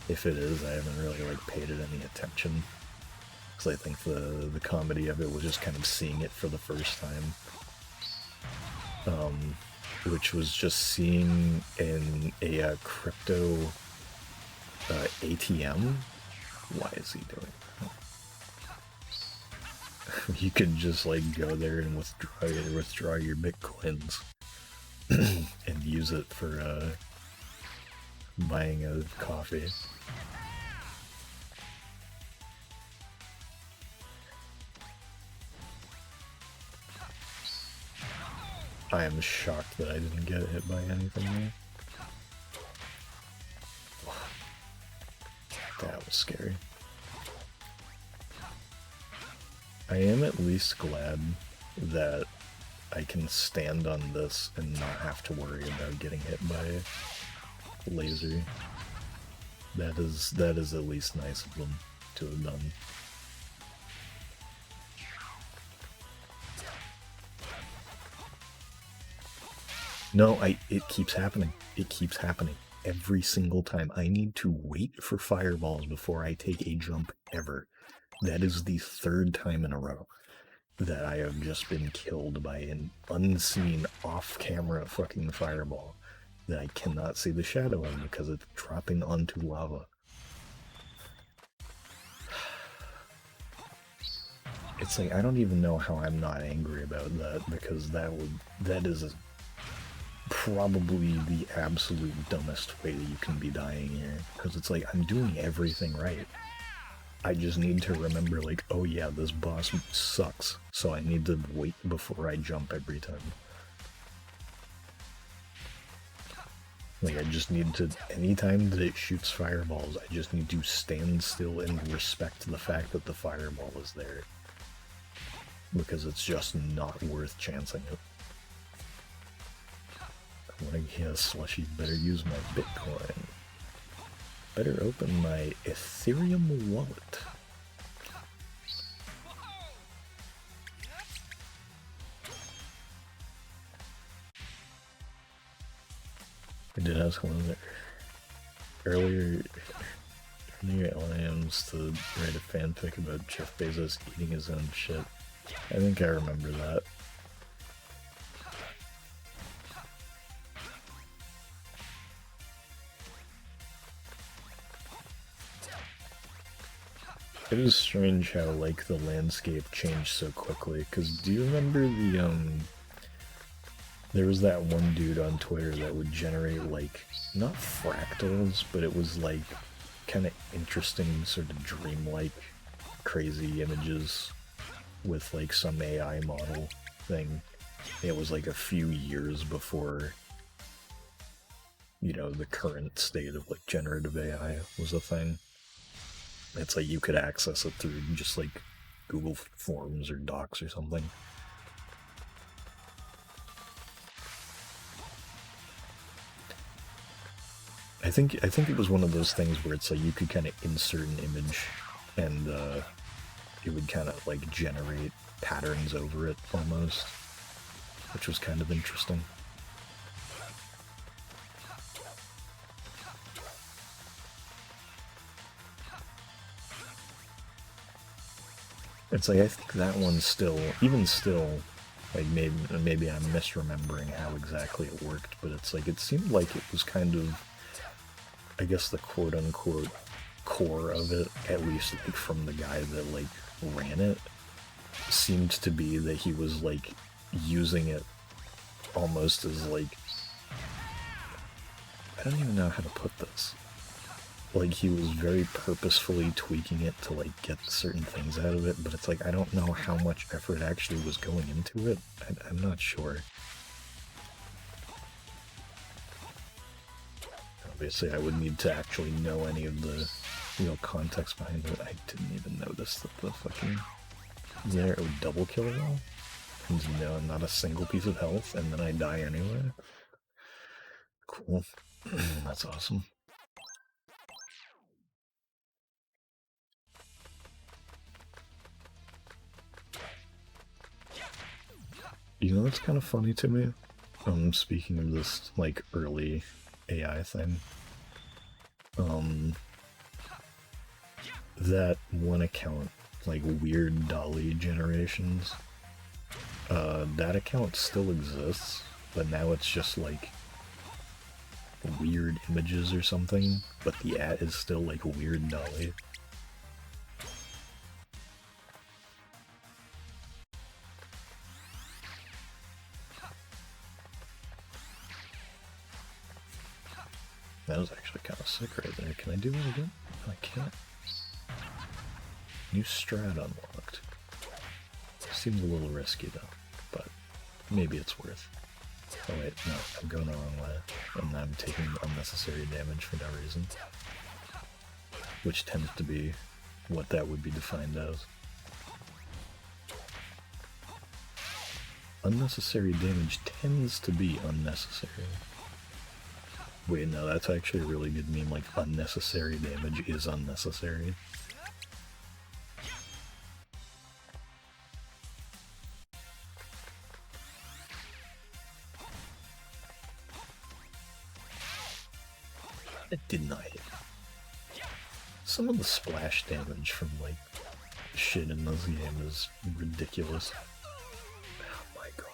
If it is, I haven't really like paid it any attention. Because I think the comedy of it was just kind of seeing it for the first time. Which was just seeing a crypto ATM. Why is he doing that? You could just like go there and withdraw your bitcoins and use it for buying a coffee. I am shocked that I didn't get hit by anything there. That was scary. I am at least glad that I can stand on this and not have to worry about getting hit by a laser. That is at least nice of them to have done. No, it keeps happening. It keeps happening. Every single time. I need to wait for fireballs before I take a jump ever. That is the third time in a row that I have just been killed by an unseen, off-camera fucking fireball that I cannot see the shadow of because it's dropping onto lava. It's like, I don't even know how I'm not angry about that, because that is probably the absolute dumbest way that you can be dying here. Because it's like, I'm doing everything right. I just need to remember, like, oh yeah, this boss sucks, so I need to wait before I jump every time. Like, I just need to, anytime that it shoots fireballs, I just need to stand still and respect the fact that the fireball is there. Because it's just not worth chancing it. When I get a slushy, better use my Bitcoin. Better open my Ethereum wallet. I did ask one of the earlier LAMs to write a fanfic about Jeff Bezos eating his own shit. I think I remember that. It is strange how, like, the landscape changed so quickly, because do you remember the, there was that one dude on Twitter that would generate, like, not fractals, but it was, like, kind of interesting, sort of dreamlike, crazy images with, like, some AI model thing. It was, like, a few years before, you know, the current state of, like, generative AI was a thing. It's like you could access it through just like Google Forms or Docs or something. I think it was one of those things where it's like you could kind of insert an image and it would kind of like generate patterns over it almost, which was kind of interesting. It's like, I think that one's still, even still, like, maybe I'm misremembering how exactly it worked, but it's like, it seemed like it was kind of, I guess the quote-unquote core of it, at least, like, from the guy that, like, ran it, seemed to be that he was, like, using it almost as, like, I don't even know how to put this. Like, he was very purposefully tweaking it to, like, get certain things out of it, but it's like, I don't know how much effort actually was going into it. I'm not sure. Obviously, I would need to actually know any of the real context behind it. I didn't even notice that the fucking... There, it would double kill it all? And no, not a single piece of health, and then I die anyway? Cool. That's awesome. You know what's kind of funny to me? Speaking of this, like, early AI thing. That one account, like, Weird Dolly Generations, that account still exists, but now it's just, like, weird images or something, but the ad is still, like, Weird Dolly. That was actually kind of sick right there. Can I do it again? No, I can't. New strat unlocked. Seems a little risky though, but maybe it's worth. Oh wait, no, I'm going the wrong way, and I'm taking unnecessary damage for no reason. Which tends to be what that would be defined as. Unnecessary damage tends to be unnecessary. Wait, no, that's actually a really good meme, like, unnecessary damage is unnecessary. It did not hit. Some of the splash damage from, like, shit in this game is ridiculous. Oh my god.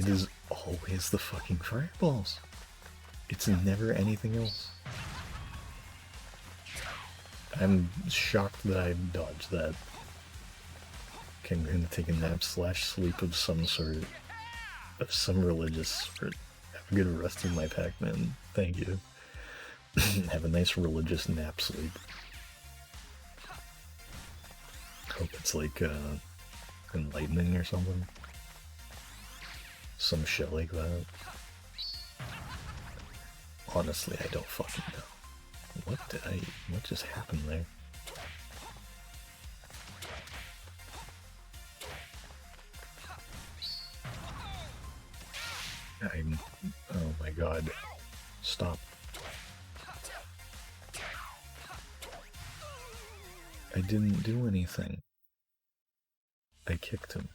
It is always the fucking fireballs. It's never anything else. I'm shocked that I dodged that. Okay, I'm gonna take a nap / sleep of some sort. Of some religious sort. Have a good rest of my Pac-Man. Thank you. Have a nice religious nap sleep. Hope it's like enlightening or something. Some shit like that. Honestly, I don't fucking know. What just happened there? Oh my god. Stop. I didn't do anything. I kicked him.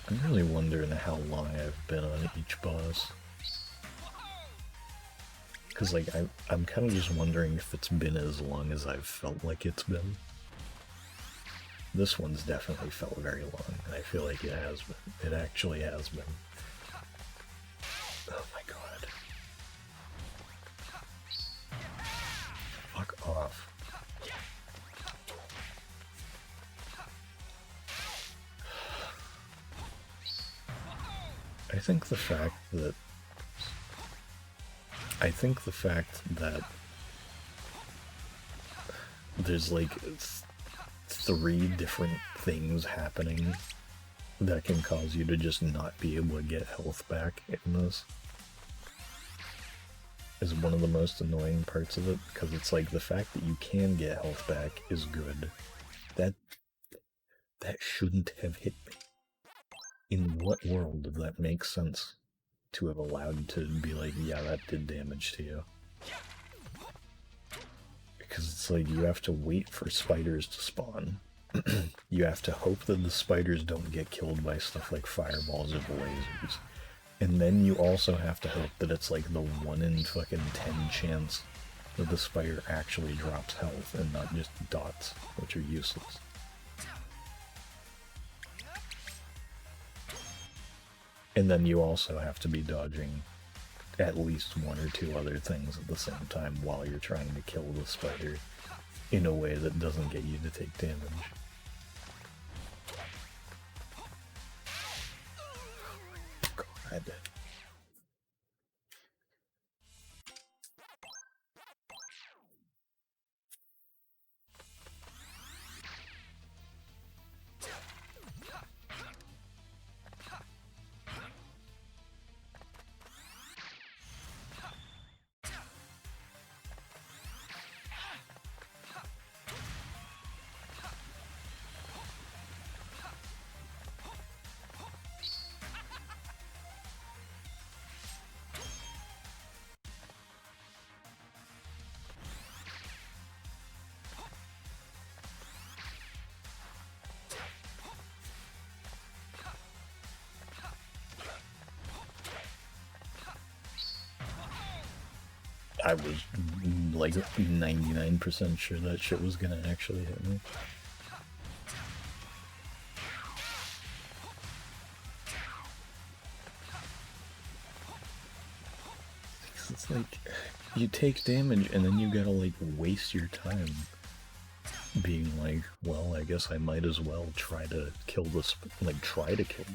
I'm really wondering how long I've been on each boss. Cause like I'm kind of just wondering if it's been as long as I've felt like it's been. This one's definitely felt very long, and I feel like it has been. It actually has been. Oh my god. Fuck off. I think the fact that there's like 3 different things happening that can cause you to just not be able to get health back in this is one of the most annoying parts of it, because it's like the fact that you can get health back is good. That shouldn't have hit me. In what world did that make sense to have allowed to be like, yeah, that did damage to you? Because it's like you have to wait for spiders to spawn. You have to hope that the spiders don't get killed by stuff like fireballs or lasers. And then you also have to hope that it's like the 1 in fucking 10 chance that the spider actually drops health and not just dots, which are useless. And then you also have to be dodging at least 1 or 2 other things at the same time while you're trying to kill the spider in a way that doesn't get you to take damage. God. I was like 99% sure that shit was gonna actually hit me. It's like, you take damage and then you gotta like waste your time being like, well, I guess I might as well try to kill the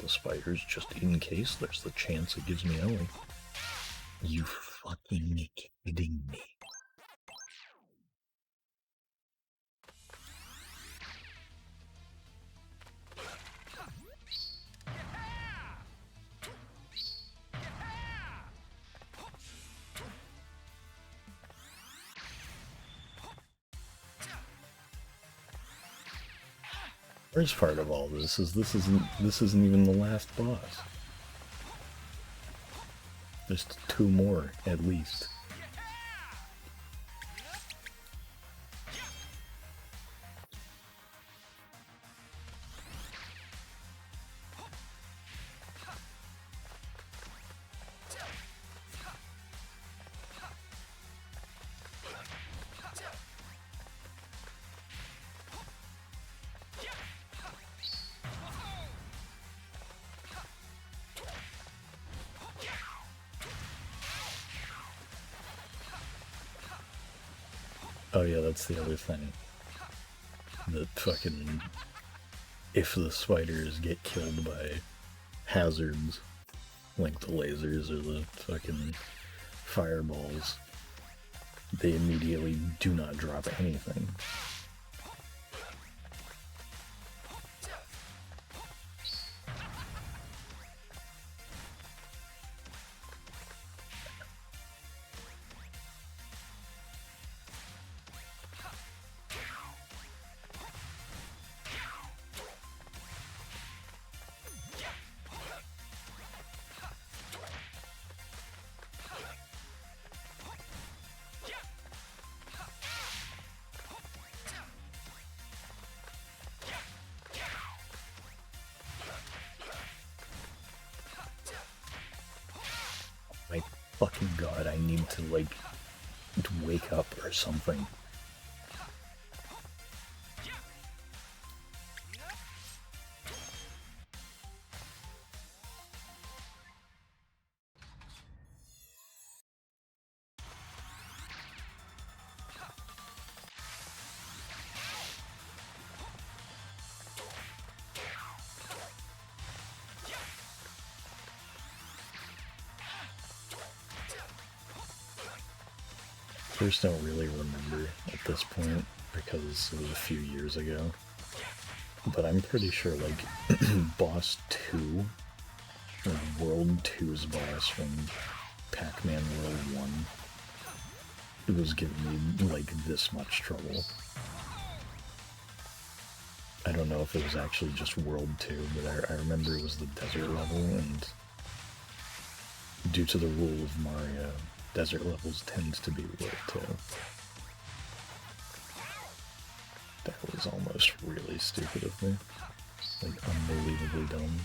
spiders just in case there's the chance it gives me Ellie. You fucking kidding me? Worst part of all this is this isn't even the last boss. There's 2 more, at least. Oh yeah, that's the other thing. That fucking... If the spiders get killed by hazards, like the lasers or the fucking fireballs, they immediately do not drop anything. My fucking god, I need to, like, wake up or something. I just don't really remember at this point because it was a few years ago. But I'm pretty sure, like, Boss 2, or World 2's boss from Pac-Man World 1, it was giving me, like, this much trouble. I don't know if it was actually just World 2, but I remember it was the desert level, and due to the rule of Mario, desert levels tends to be World 2. That was almost really stupid of me. Like, unbelievably dumb.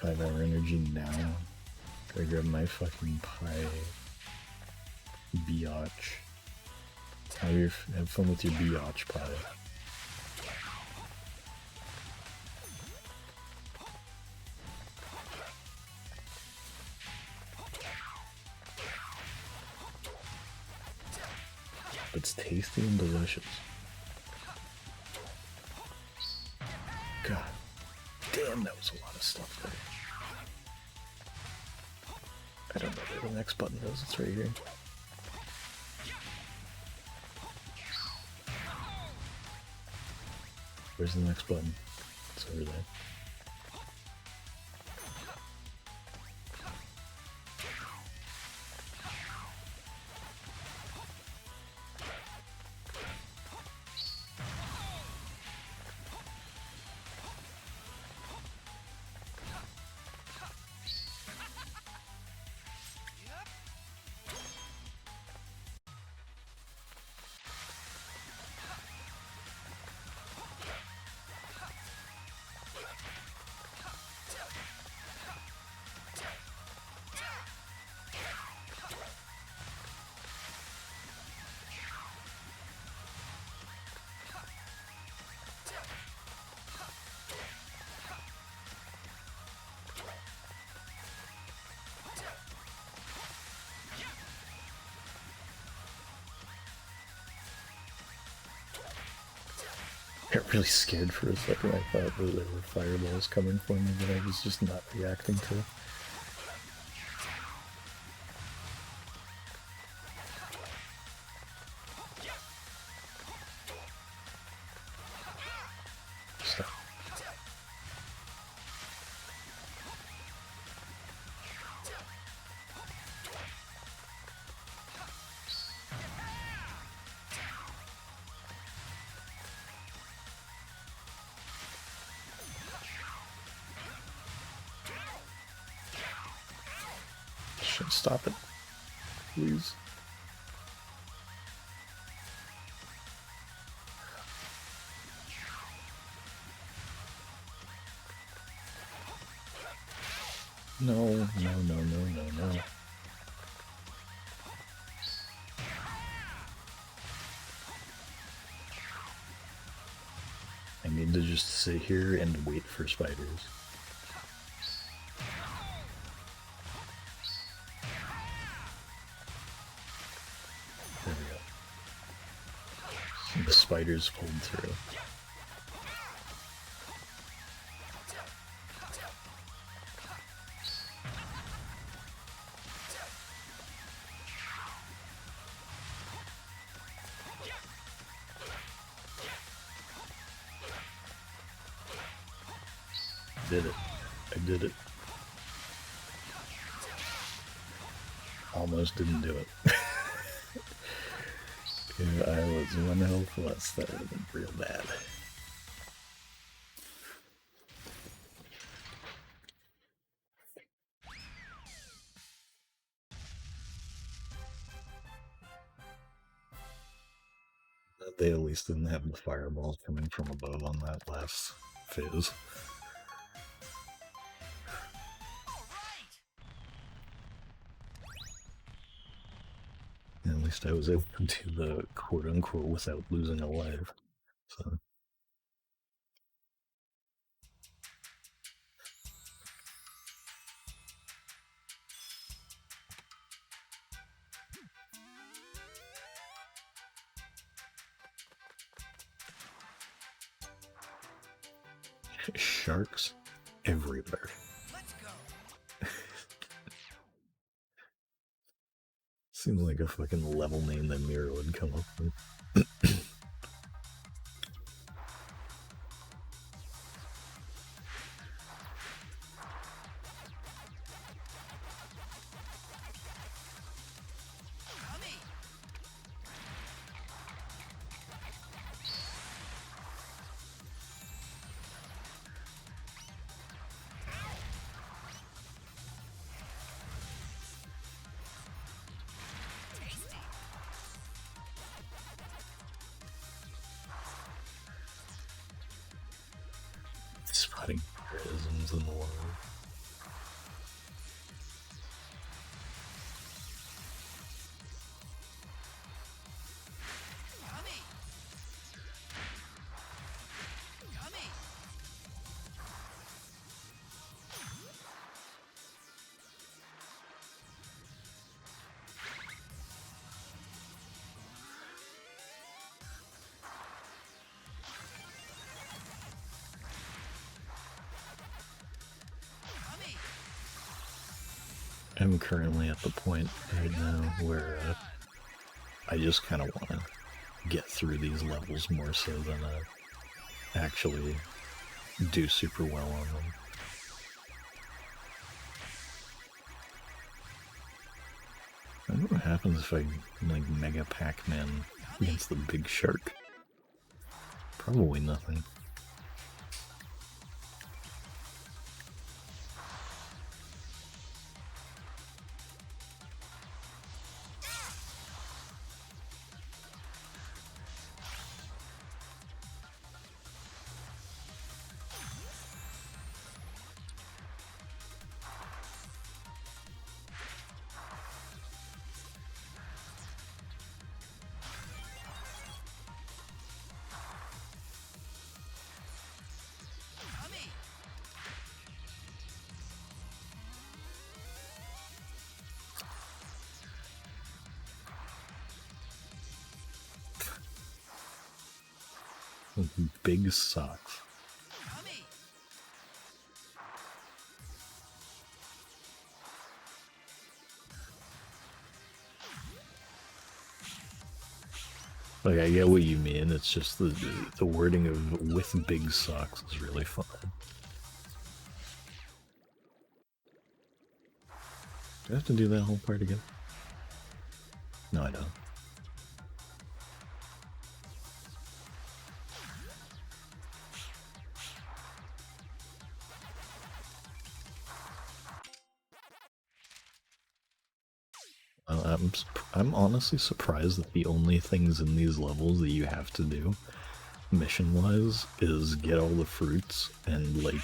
Five-hour energy now. Gotta grab my fucking pie. Biatch. Have fun with your biatch pie. It's tasty and delicious. God damn, that was a lot of stuff there. I don't know where the next button is, it's right here. Where's the next button? It's over there. I got really scared for a second. I thought that there were fireballs coming for me that I was just not reacting to. Stop. Stop it, please. No, no, no, no, no, no. need to just sit here and wait for spiders. There we go. The spiders pulled through. Did it. I did it. Almost didn't do it. If I was 1 health less, that would have been real bad. They at least didn't have the fireballs coming from above on that last phase. At least I was able to do the quote-unquote without losing a life. So. Sharks everywhere. Let's go. Seems like a fucking level name that Mira would come up with. Spotting prisms in the water. I'm currently at the point right now where I just kind of want to get through these levels more so than actually do super well on them. I wonder what happens if I like Mega Pac-Man against the big shark. Probably nothing. Big socks. Like, I get what you mean, it's just the wording of with big socks is really fun. Do I have to do that whole part again? No, I don't. I'm honestly surprised that the only things in these levels that you have to do, mission-wise, is get all the fruits and, like...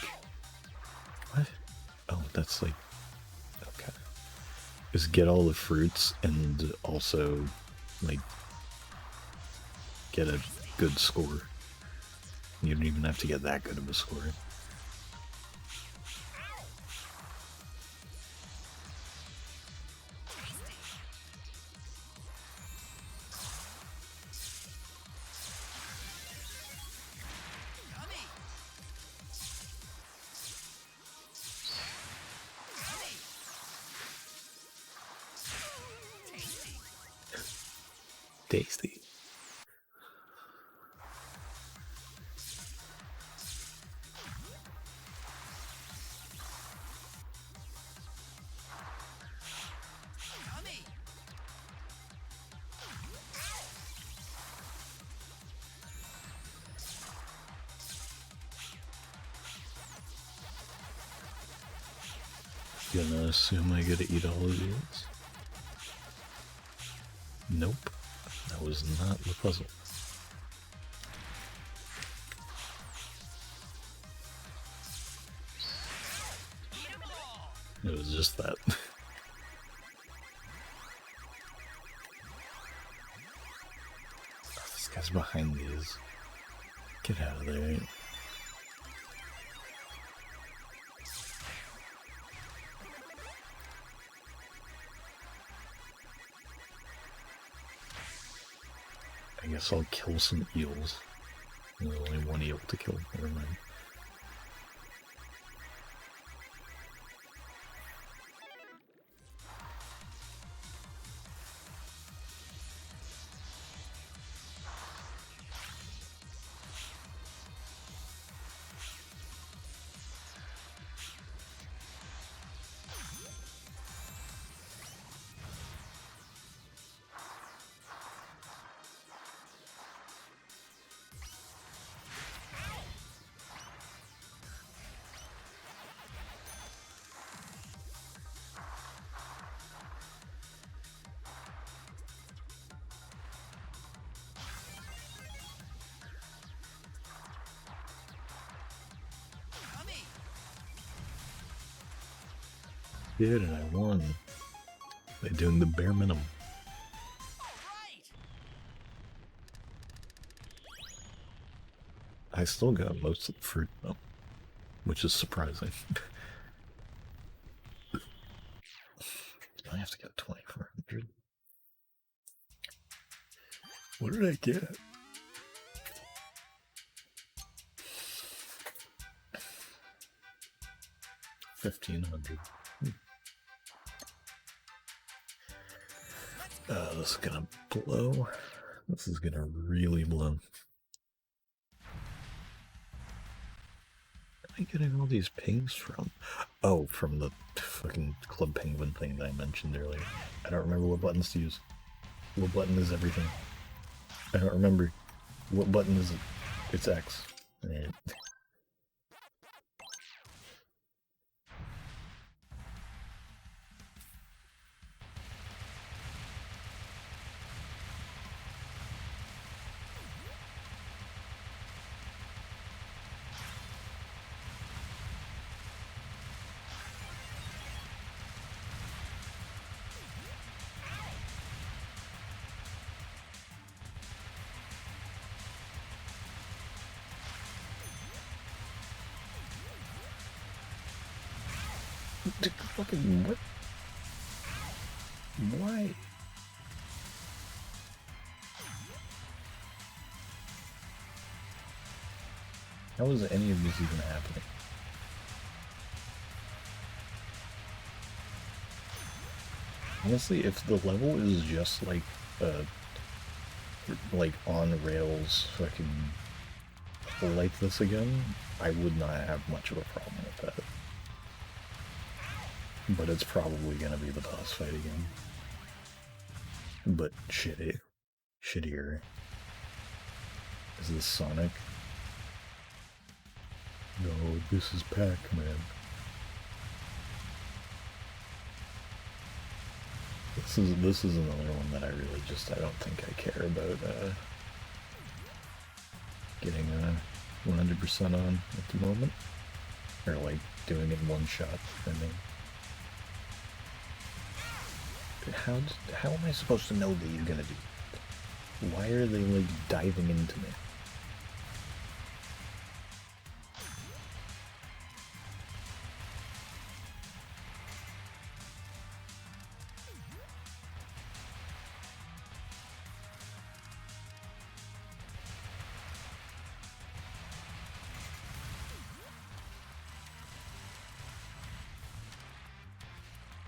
What? Oh, that's like... Okay. Is get all the fruits and also, like, get a good score. You don't even have to get that good of a score. Tasty. Gonna assume I gotta eat all of these? Nope. That was not the puzzle. It was just that. Oh, this guy's behind these. Get out of there. I guess I'll kill some eels. There's only one eel to kill, never mind. Did and I won by doing the bare minimum. I still got most of the fruit though, which is surprising. I have to get 2,400. What did I get? $1,500. This is gonna blow. This is gonna really blow. Where am I getting all these pings from? Oh, from the fucking Club Penguin thing that I mentioned earlier. I don't remember what buttons to use. What button is everything? I don't remember. What button is it? It's X. Right. Fucking what? Why? How is any of this even happening? Honestly, if the level is just like on rails fucking like this again, I would not have much of a problem with that. But it's probably gonna be the boss fight again. But shittier. Is this Sonic? No, this is PAC-MAN. This is another one that I really I don't think I care about getting 100% on at the moment. Or like doing it in one shot, I mean. How am I supposed to know that you're gonna do that? Why are they like diving into me?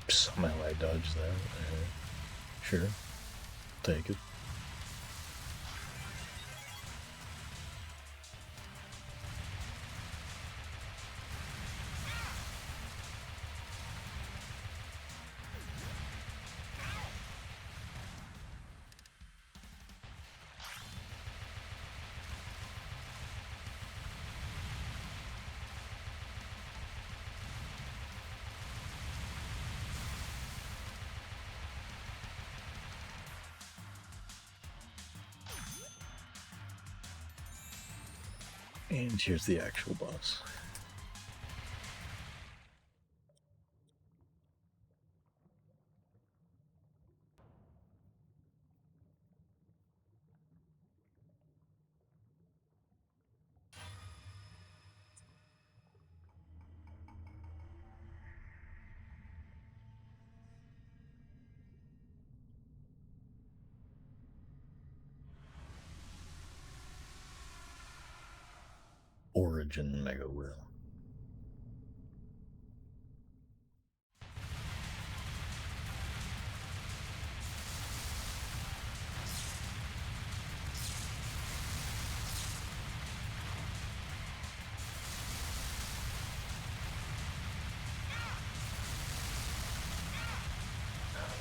Somehow I dodged that. Sure. Take it. And here's the actual boss. Origin Mega Will.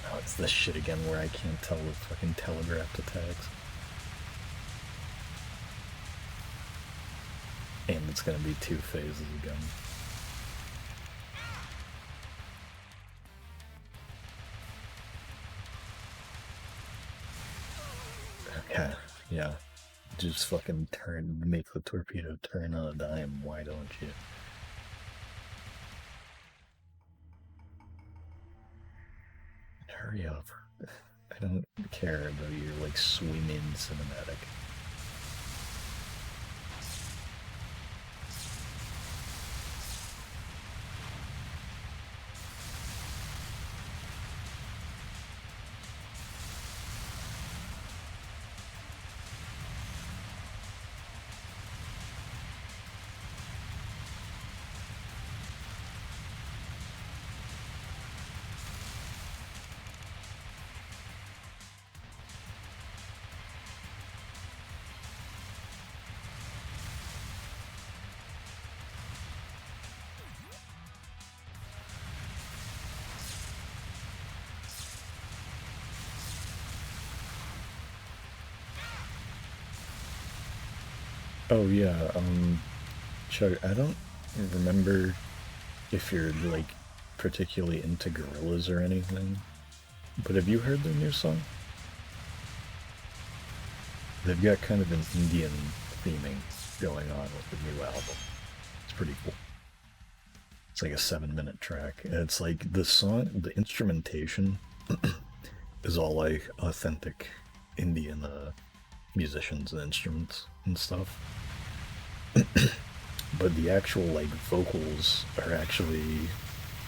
Now it's this shit again where I can't tell the fucking telegraphed attacks. And it's gonna be 2 phases again. Okay, yeah. Just fucking make the torpedo turn on a dime, why don't you? Hurry up. I don't care about your, like, swim-in cinematic. Oh yeah, Chuck, I don't remember if you're, like, particularly into gorillas or anything, but have you heard their new song? They've got kind of an Indian theming going on with the new album. It's pretty cool. It's like a 7-minute track, and it's like the song, the instrumentation is all like authentic Indian musicians and instruments and stuff. But the actual, like, vocals are actually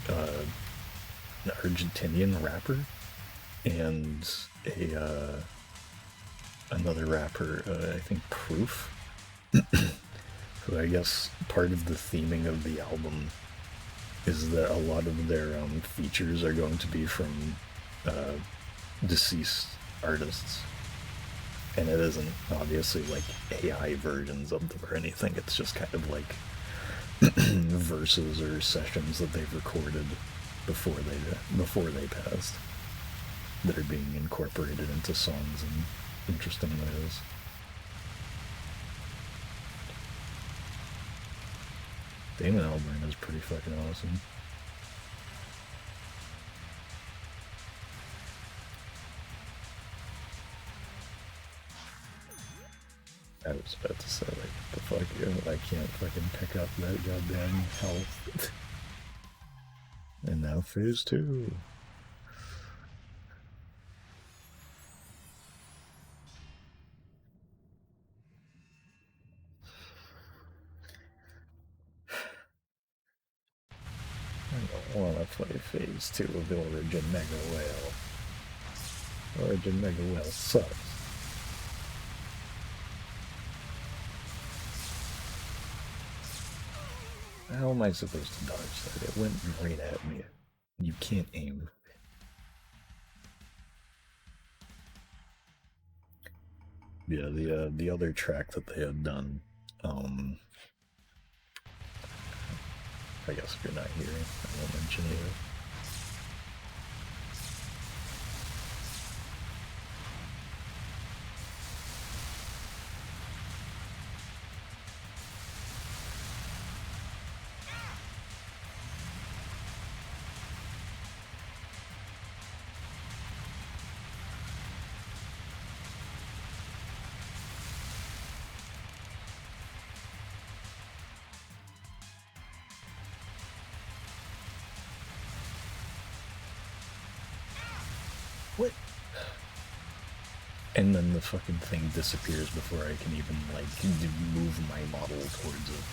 an Argentinian rapper and another rapper, I think Proof, who I guess part of the theming of the album is that a lot of their features are going to be from deceased artists. And it isn't obviously like AI versions of them or anything. It's just kind of like verses or sessions that they've recorded before they passed that are being incorporated into songs in interesting ways. Damon Albarn is pretty fucking awesome. I was about to say, like, the fuck, I can't fucking pick up that goddamn health. And now phase 2. I don't want to play phase 2 of the Origin Mega Whale. Origin Mega Whale sucks. How am I supposed to dodge that? It went right at me. You can't aim. Yeah, the other track that they had done, I guess if you're not here, I won't mention it. What? And then the fucking thing disappears before I can even, like, move my model towards it.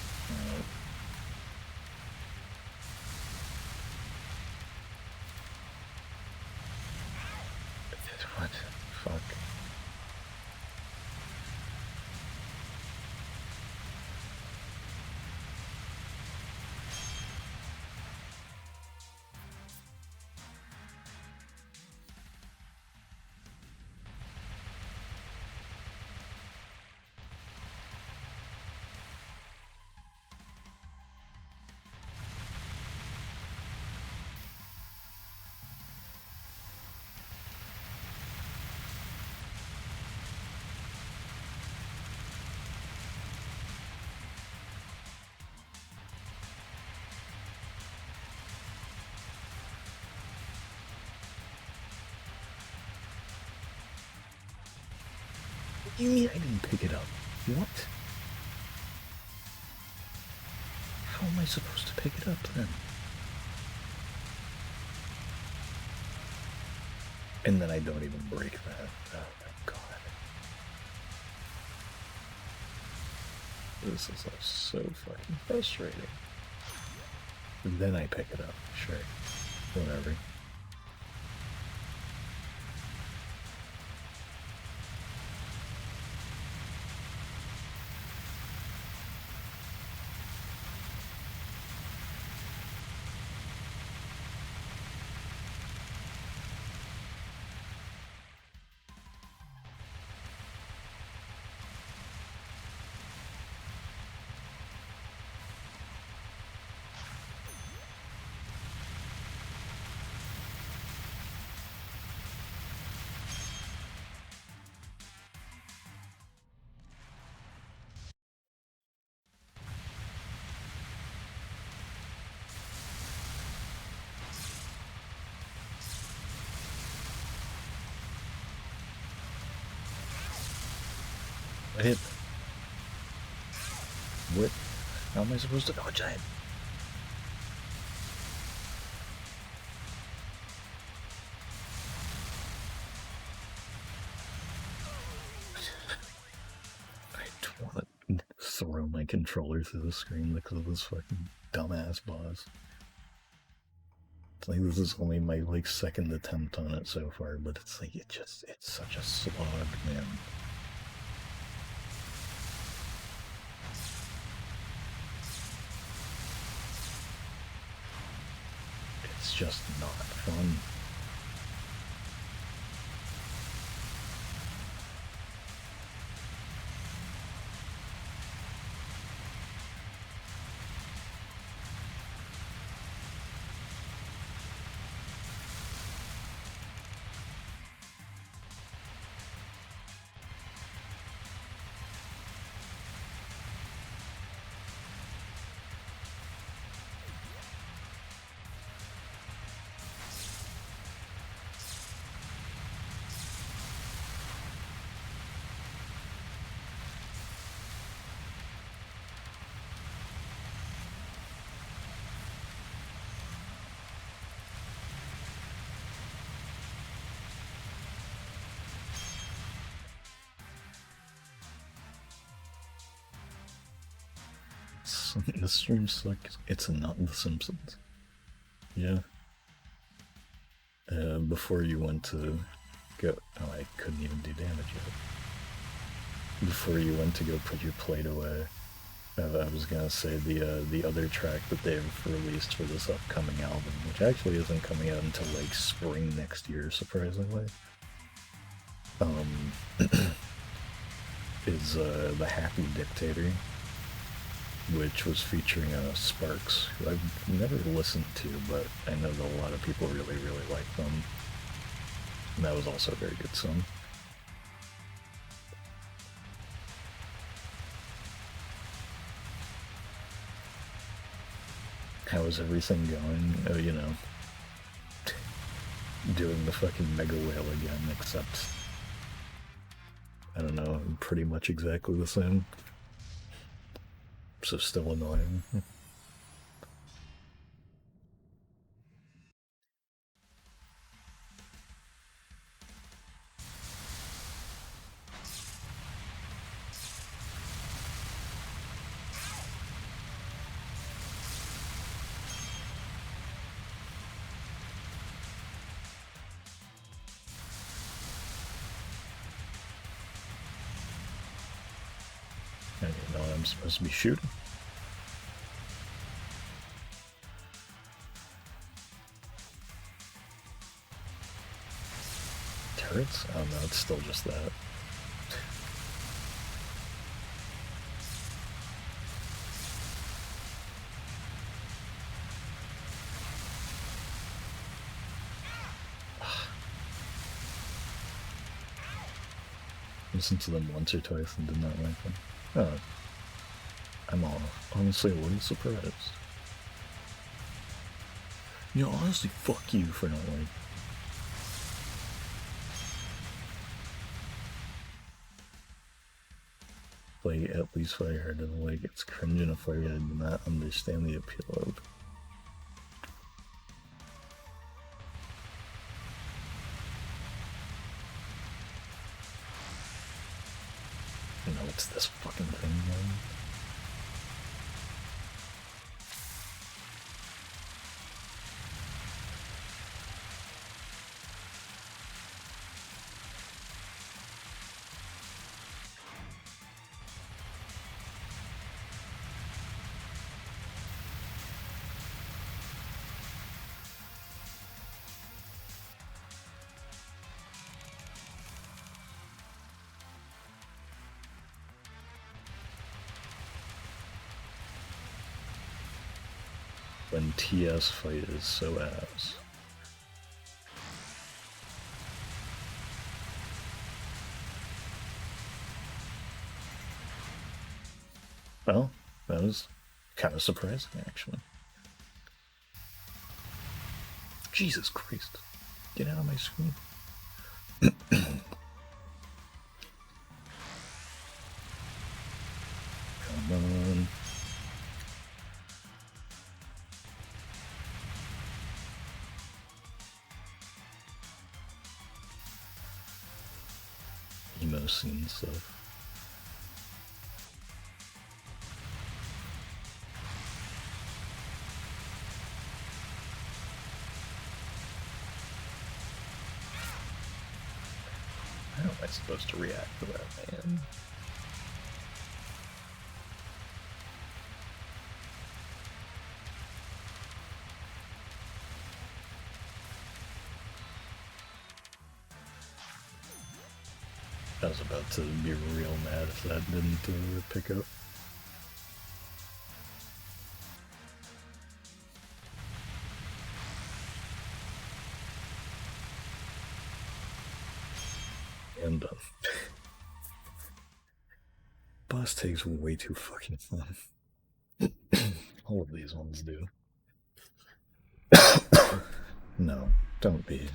What? Fuck. What do you mean I didn't pick it up? What? How am I supposed to pick it up then? And then I don't even break that. Oh my god. This is so fucking frustrating. And then I pick it up. Sure. Whatever. I hit. What? How am I supposed to dodge that? I don't want to throw my controller through the screen because of this fucking dumbass boss. It's like this is only my like second attempt on it so far, but it's like it's such a slog, man. It's just not fun. The stream's like it's not The Simpsons. Yeah. Before you went to go, oh, I couldn't even do damage yet. Before you went to go put your plate away, I was gonna say the other track that they've released for this upcoming album, which actually isn't coming out until like spring next year, surprisingly, is The Happy Dictator, which was featuring Sparks, who I've never listened to, but I know that a lot of people really, really like them. And that was also a very good song. How is everything going? Oh, you know, doing the fucking Mega Whale again, except, I don't know, pretty much exactly the same. So still annoying. I didn't know I'm supposed to be shooting. Turrets? Oh no, it's still just that. Listened to them once or twice and did not like them. Oh, I'm honestly a little surprised. You know, honestly, fuck you for not like. Like, at least what I heard of, like, it's cringe enough where I do not understand the appeal of. You know, it's this fucking thing, man. When TS fight is so ass. Well, that was kind of surprising, actually. Jesus Christ. Get out of my screen. Come on. Emo scene stuff. How am I supposed to react to that, man? I was about to be real mad if that didn't pick up. And done. Boss takes way too fucking long. All of these ones do. No, don't be.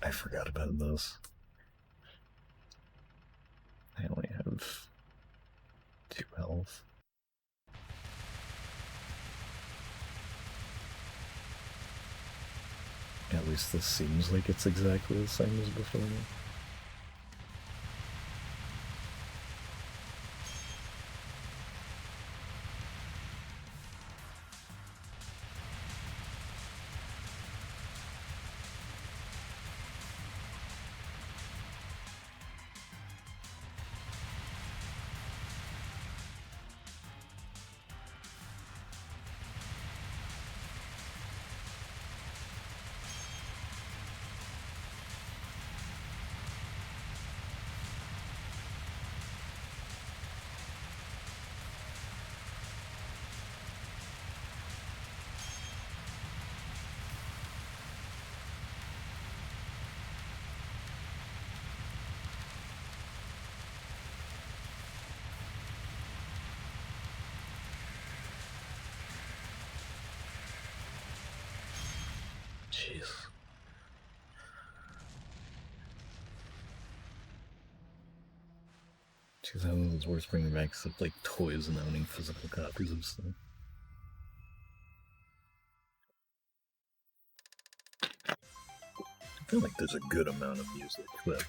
I forgot about this. I only have 2 health. At least this seems like it's exactly the same as before. Jeez. $2,000 is worth bringing back except like toys and owning physical copies of stuff. I feel like there's a good amount of music, but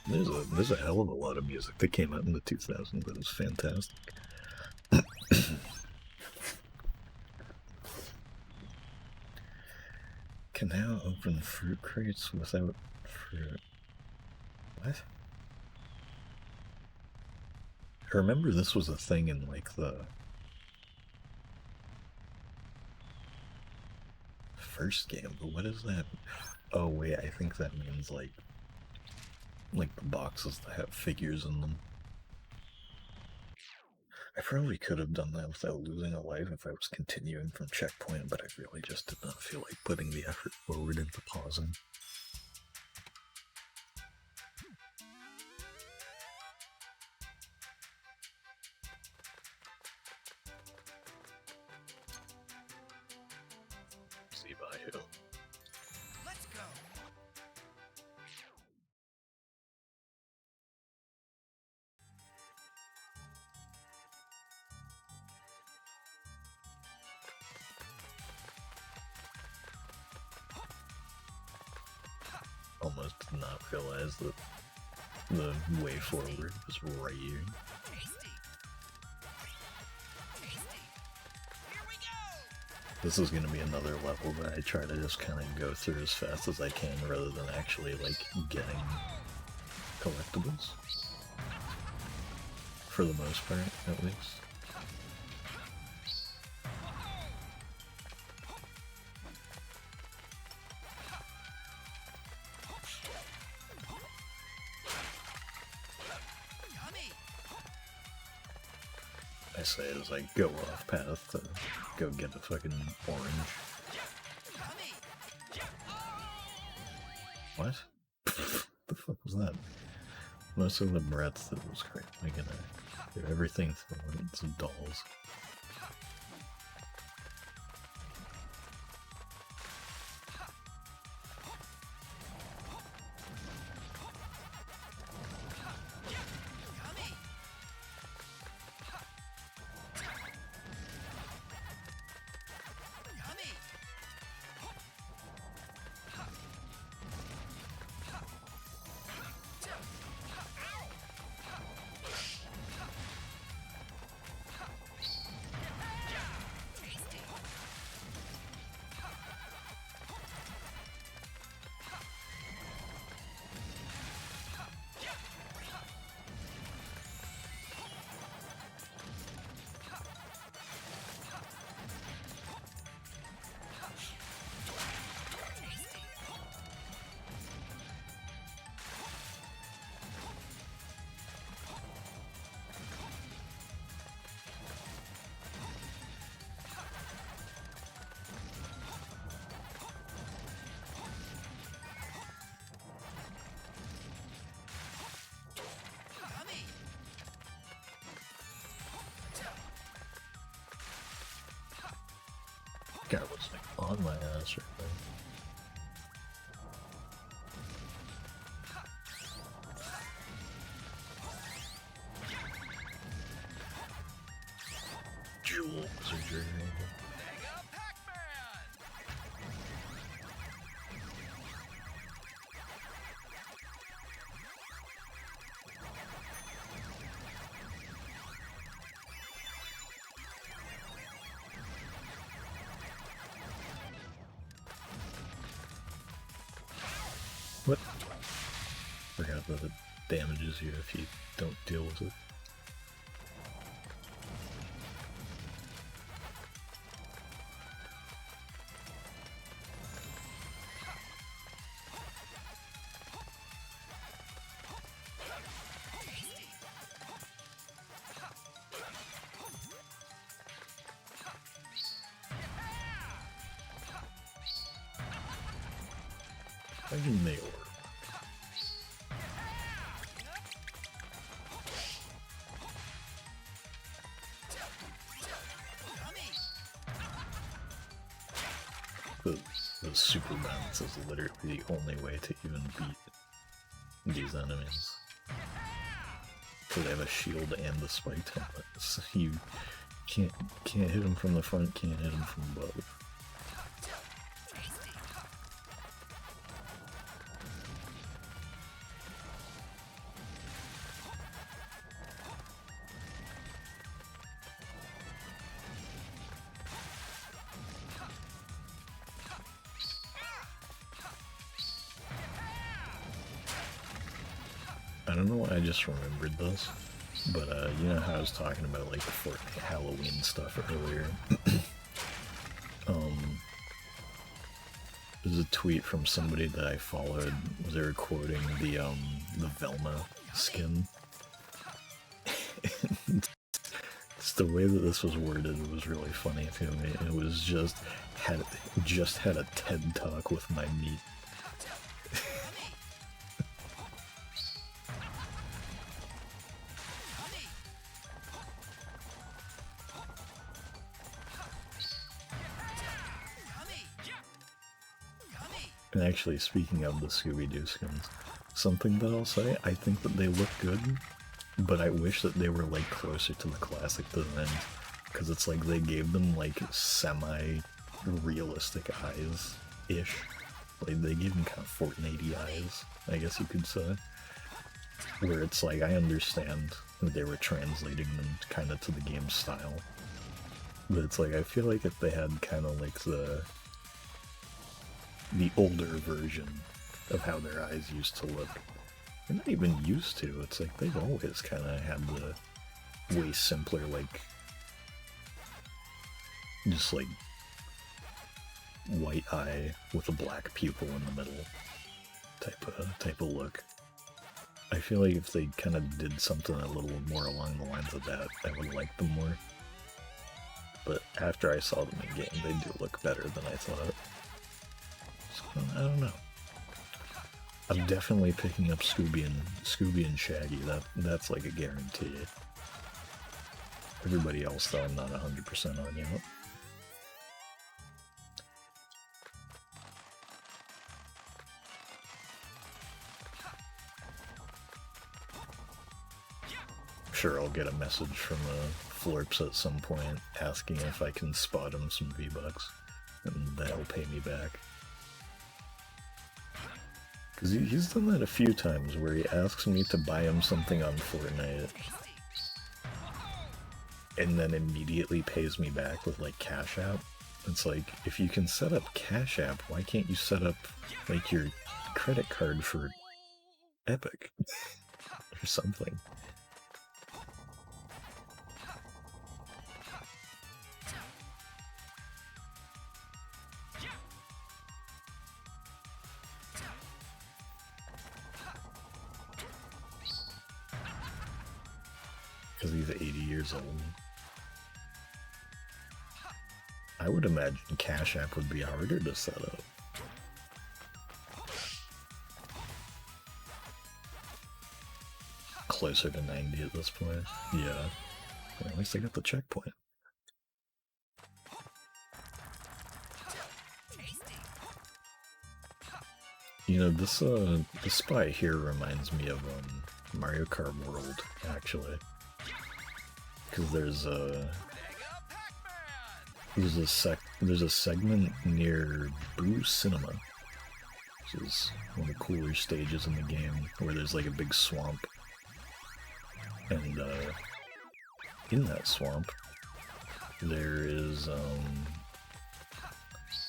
there's a hell of a lot of music that came out in the 2000s that is fantastic. Can now open fruit crates without fruit. What? I remember this was a thing in like the first game, but what is that? Oh wait, I think that means like the boxes that have figures in them. I probably could have done that without losing a life if I was continuing from checkpoint, but I really just did not feel like putting the effort forward into pausing. See by who? Let's go. Almost did not realize that the way forward was right here. Tasty. Tasty. Here we go. This is gonna be another level that I try to just kind of go through as fast as I can rather than actually like getting collectibles. For the most part, at least. I say as I go off path to go get a fucking orange. What? The fuck was that? Most of the breath that was great. I'm gonna do everything for some dolls. Guy was like on my ass right there. Jewel wizardry. Mega Pac-Man. What? Forgot that it damages you if you don't deal with it. I can nail her. The because super bounce is literally the only way to even beat these enemies. Because they have a shield and the spike talent, so you can't hit them from the front, can't hit them from above. I don't know why I just remembered this, but you know how I was talking about like the Fortnite Halloween stuff earlier? There's a tweet from somebody that I followed. They were quoting the Velma skin. It's the way that this was worded was really funny to me. It was just had a TED talk with my meat. And actually, speaking of the Scooby-Doo skins, something that I'll say, I think that they look good, but I wish that they were like closer to the classic designs, because it's like they gave them like semi-realistic eyes-ish. Like they gave them kind of Fortnite-y eyes, I guess you could say. Where it's like, I understand that they were translating them kind of to the game style, but it's like, I feel like if they had kind of like the older version of how their eyes used to look. They're not even used to, it's like they've always kind of had the way simpler, like, just like white eye with a black pupil in the middle type of look. I feel like if they kind of did something a little more along the lines of that, I would like them more. But after I saw them in game, they do look better than I thought. I don't know. I'm definitely picking up Scooby and Shaggy. That's like a guarantee. Everybody else, though, I'm not 100% on yet. Sure, I'll get a message from Florps at some point asking if I can spot him some V-Bucks, and that'll pay me back. Because he's done that a few times, where he asks me to buy him something on Fortnite, and then immediately pays me back with, like, Cash App. It's like, if you can set up Cash App, why can't you set up, like, your credit card for Epic? Or something. Because he's 80 years old. I would imagine Cash App would be harder to set up. Closer to 90 at this point. Yeah. Well, at least I got the checkpoint. You know, this spot here reminds me of Mario Kart World, actually. Because there's a segment near Boo Cinema, which is one of the cooler stages in the game, where there's like a big swamp, and in that swamp there is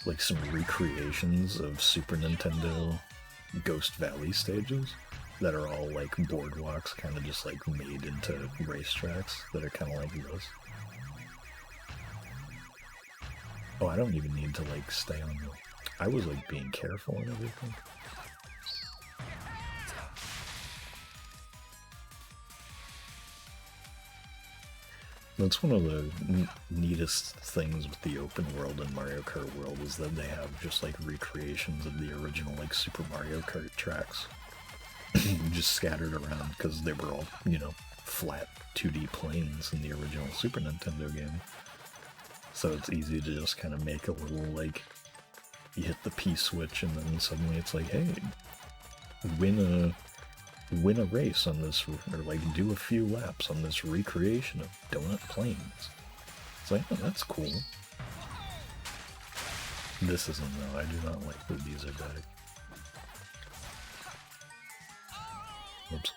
like some recreations of Super Nintendo Ghost Valley stages that are all like boardwalks, kind of just like made into racetracks that are kind of like this. Oh, I don't even need to like stay on the... I was like being careful and everything. That's one of the neatest things with the open world in Mario Kart World, is that they have just like recreations of the original like Super Mario Kart tracks just scattered around, because they were all, you know, flat 2D planes in the original Super Nintendo game. So it's easy to just kind of make a little like you hit the P switch and then suddenly it's like, hey, win a race on this, or like do a few laps on this recreation of Donut Plains. It's like, oh, that's cool. This isn't though. I do not like that these are back. Oops.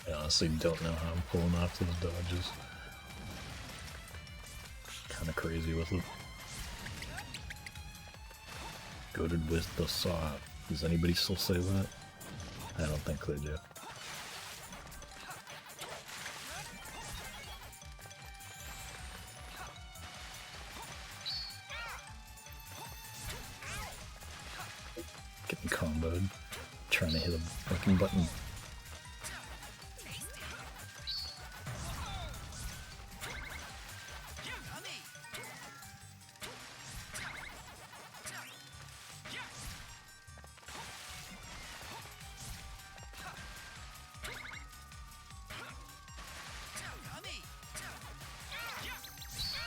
I honestly don't know how I'm pulling off those dodges. Kinda crazy with it. Goated with the saw. Does anybody still say that? I don't think they do. Getting comboed. Trying to hit a fucking button.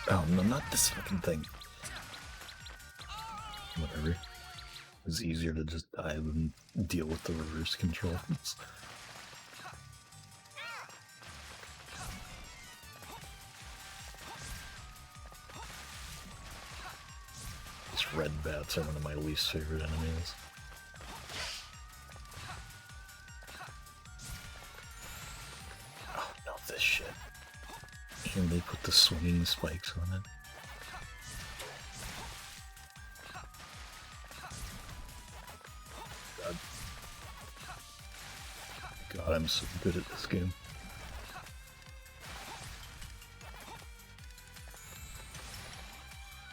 Oh no, not this fucking thing. Whatever. It's easier to just die than deal with the reverse controls. These red bats are one of my least favorite enemies. Oh no, this shit. And they put the swinging spikes on it. God, I'm so good at this game.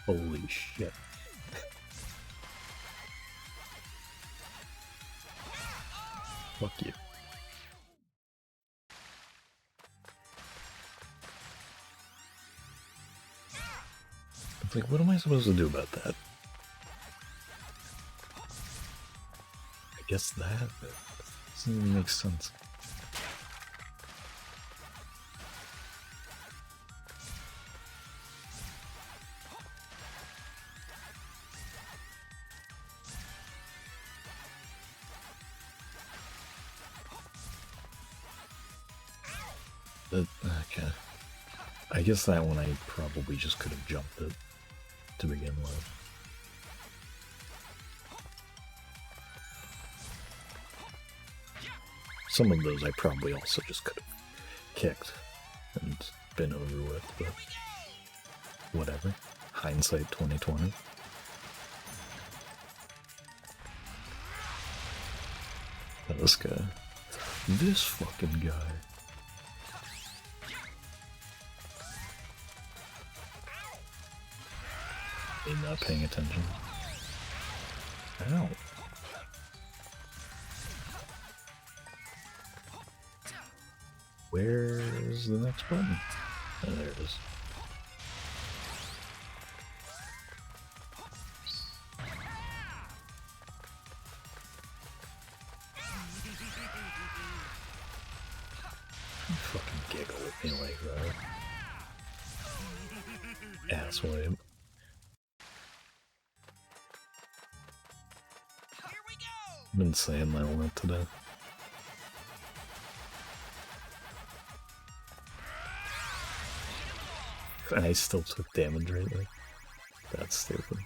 Holy shit. Fuck you. It's like, what am I supposed to do about that? I guess that doesn't even make sense. Okay. I guess that one I probably just could have jumped it to begin with. Some of those I probably also just could have kicked and been over with, but whatever. Hindsight 2020. This guy. This fucking guy. You're not paying attention. Ow. Where's the next button? Oh, there it is. You fucking giggle at me like that. Asswipe. I've been saying that a lot today. And I still took damage right there. That's stupid.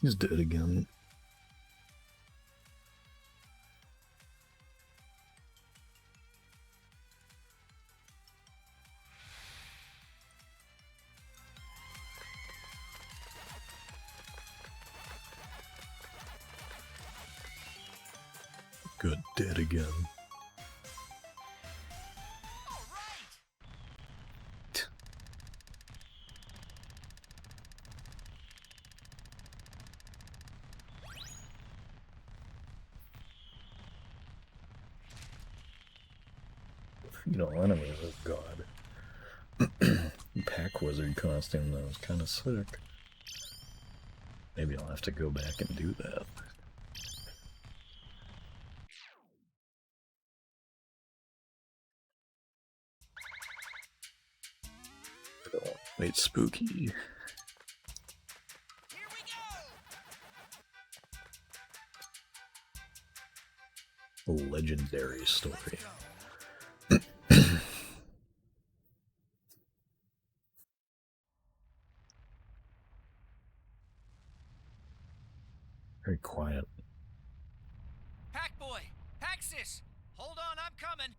He's dead again. Good, dead again. All right. You know, enemies of God. Pack Wizard costume, that was kind of sick. Maybe I'll have to go back and do that. Wait, spooky. Here we go. Legendary story. Very quiet. Pack boy, Paxis, hold on, I'm coming.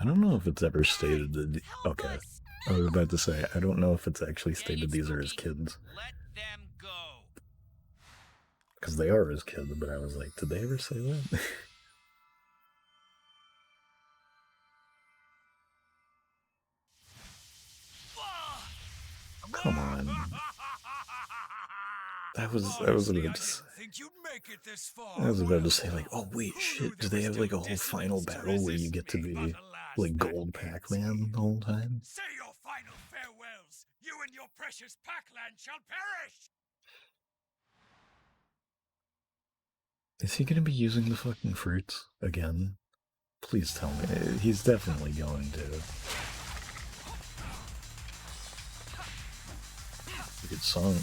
I don't know if it's ever stated that. Okay, I was about to say, I don't know if it's actually Dang stated it, these are his Spooky. kids. Let them go. Because they are his kids, but I was like, did they ever say that? Come on. I was about to say, Think you'd make it this far. I was about to say, like, oh wait, shit, do they have like a whole final battle where you get to be like Gold Pac-Man the whole time? Say your final farewells. You and your precious Pac-Land shall perish. Is he gonna be using the fucking fruits again? Please tell me. He's definitely going to. Good song.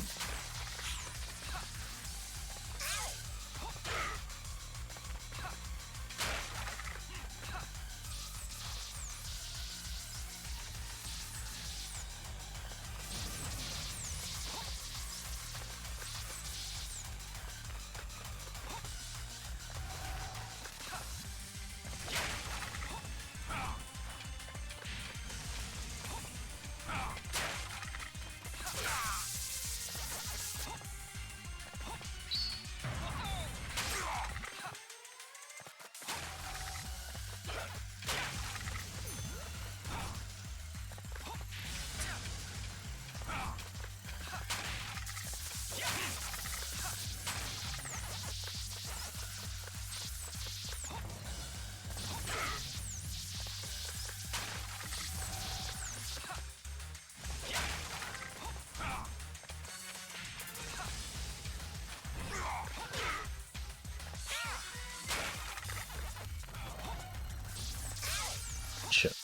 Shit.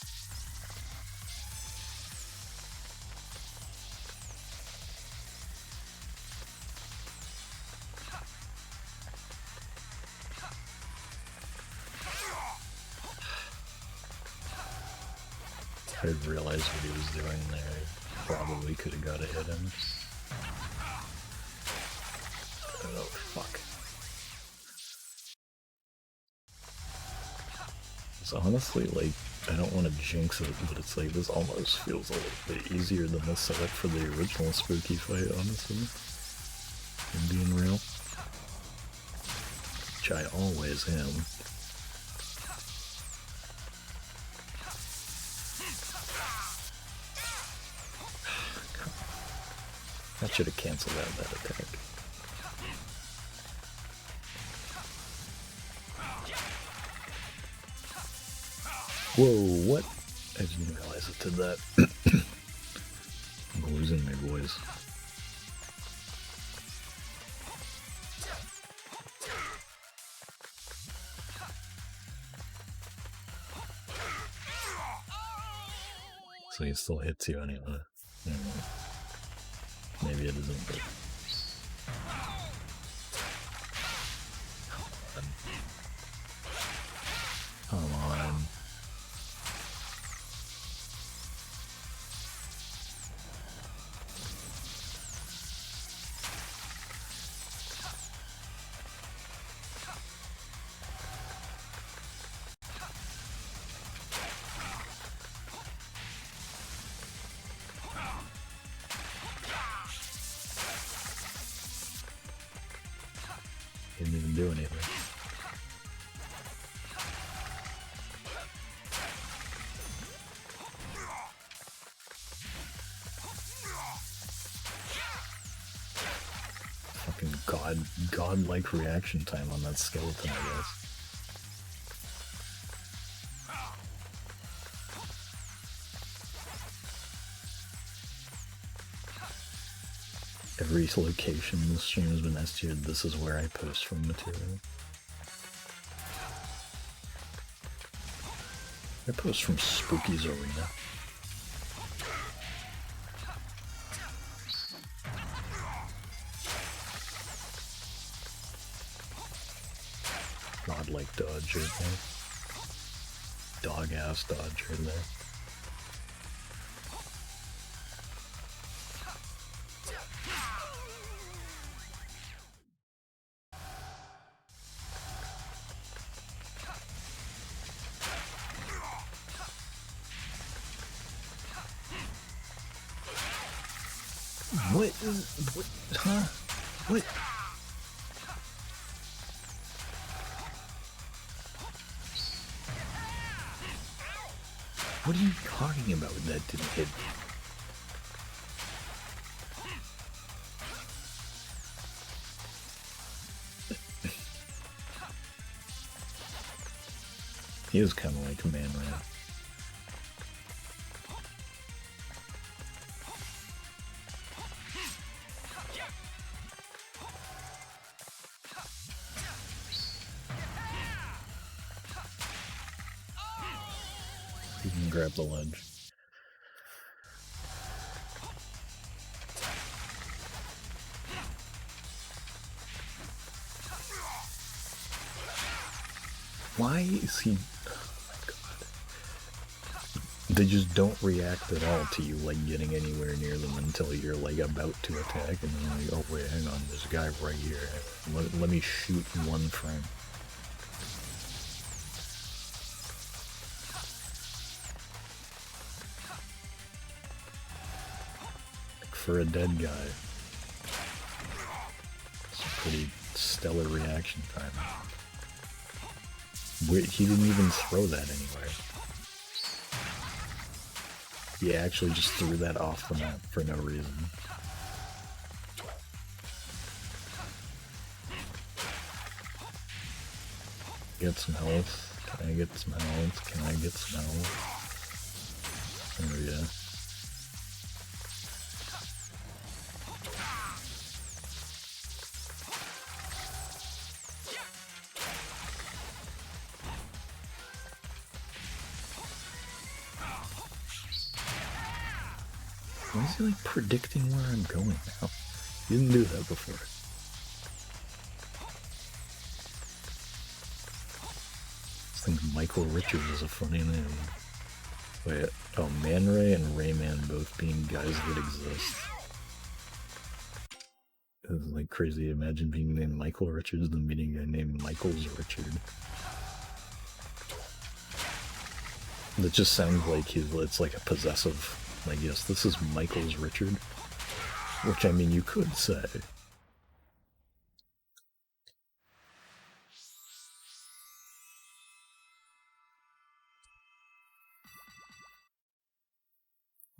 I didn't realize what he was doing there. Probably could have got a hit in. Oh, fuck. So honestly, like, I don't want to jinx it, but it's like this almost feels a little bit easier than the setup for the original spooky fight, honestly. I'm being real. Which I always am. That should have canceled out that attack. Whoa, what? I didn't realize it did that. I'm losing my voice. So he still hits you anyway. Maybe it isn't, but... Come on. godlike reaction time on that skeleton, I guess. Every location in the stream has been S-tiered. This is where I post from material. I post from Spooky's Arena. Godlike dodge right there. Dog-ass dodge right there. What? Huh? What? What are you talking about? That didn't hit me. He is kind of like a man rat. You can grab the ledge. Why is he... Oh my god. They just don't react at all to you, like, getting anywhere near them until you're, like, about to attack, and then like, oh wait, hang on, there's a guy right here. Let me shoot one frame. For a dead guy. It's a pretty stellar reaction time. He didn't even throw that anywhere. He actually just threw that off the map for no reason. Get some health. Can I get some health? Can I get some health? There we go. Why is he like predicting where I'm going now? He didn't do that before. I think Michael Richards is a funny name. Wait, oh, Man Ray and Rayman both being guys that exist. It's like crazy. Imagine being named Michael Richards than meeting a guy named Michael's Richard. That just sounds like it's like a possessive. Like, yes, this is Michael's Richard. Which, I mean, you could say.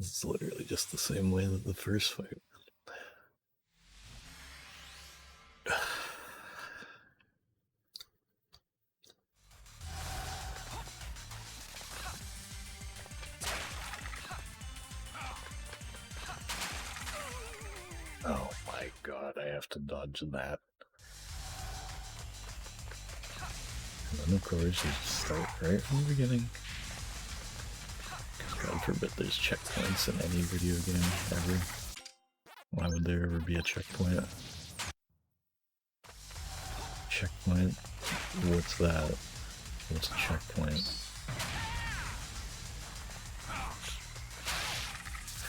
It's literally just the same way that the first fight went. Oh my god, I have to dodge that. And then of course you just start right from the beginning. Because God forbid there's checkpoints in any video game ever. Why would there ever be a checkpoint? Checkpoint? What's that? What's a checkpoint?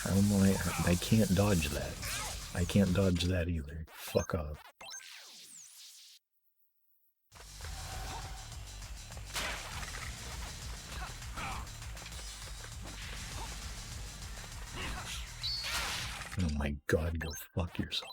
How am I can't dodge that. I can't dodge that either. Fuck off. Oh my god, go fuck yourself.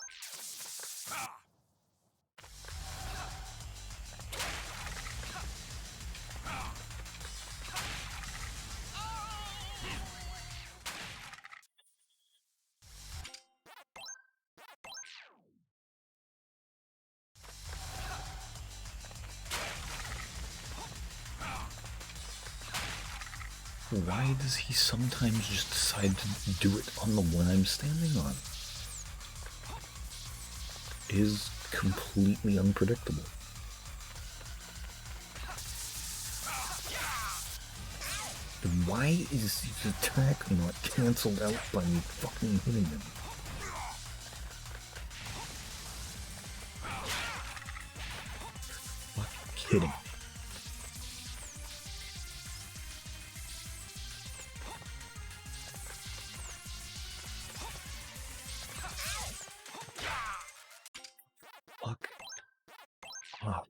Why does he sometimes just decide to do it on the one I'm standing on? It is completely unpredictable. And why is the attack not cancelled out by me fucking hitting him? Fucking kidding. Fuck off.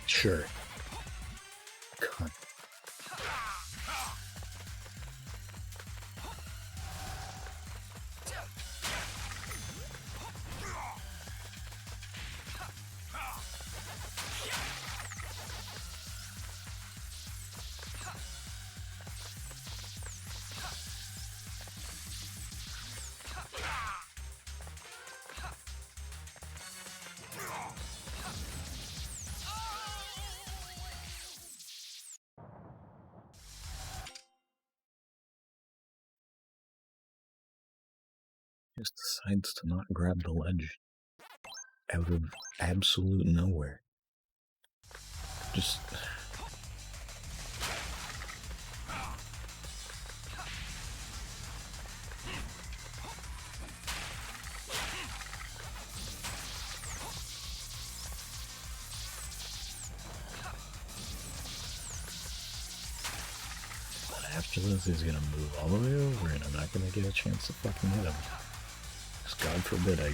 Sure. God. Just decides to not grab the ledge out of absolute nowhere. Just... After this, he's gonna move all the way over, and I'm not gonna get a chance to fucking hit him. Because God forbid I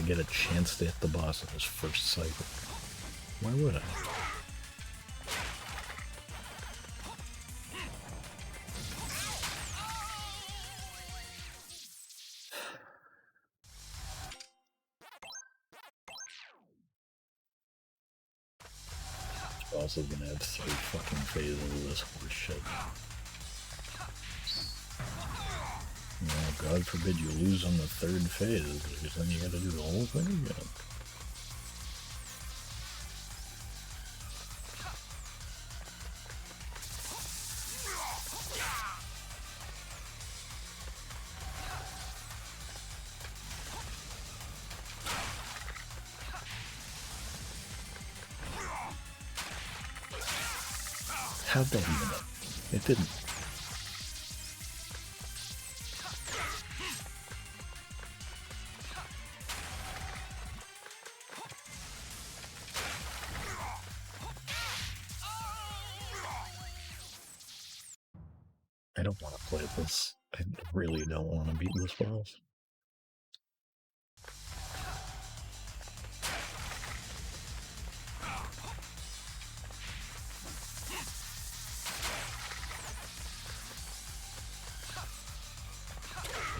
get a chance to hit the boss in his first cycle. Why would I? Also gonna have 3 fucking phases of this horse shit. Well, God forbid you lose on the 3rd phase, because then you gotta do the whole thing again. How'd that even up? It didn't. I don't want to play this. I really don't want to beat this boss.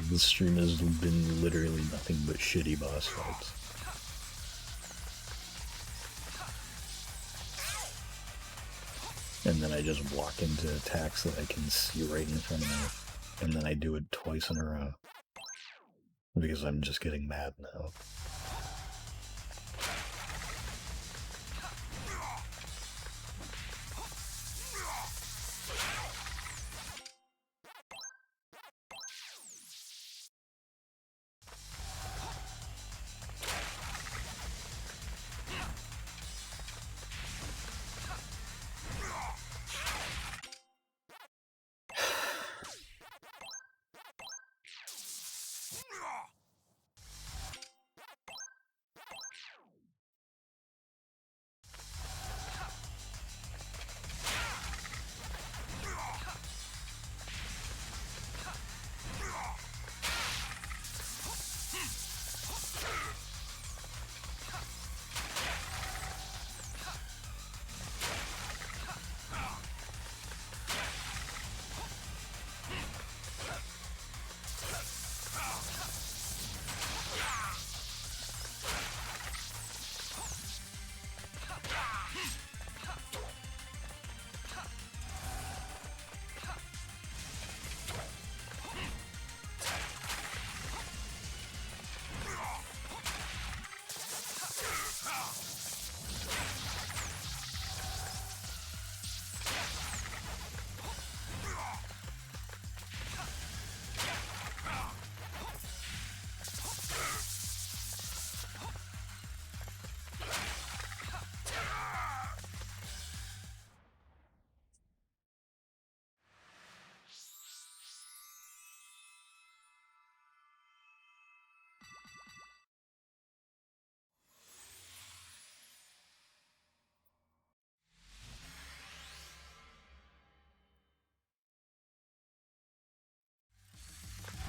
This stream has been literally nothing but shitty boss fights. And then I just walk into attacks that I can see right in front of me. And then I do it twice in a row. Because I'm just getting mad now.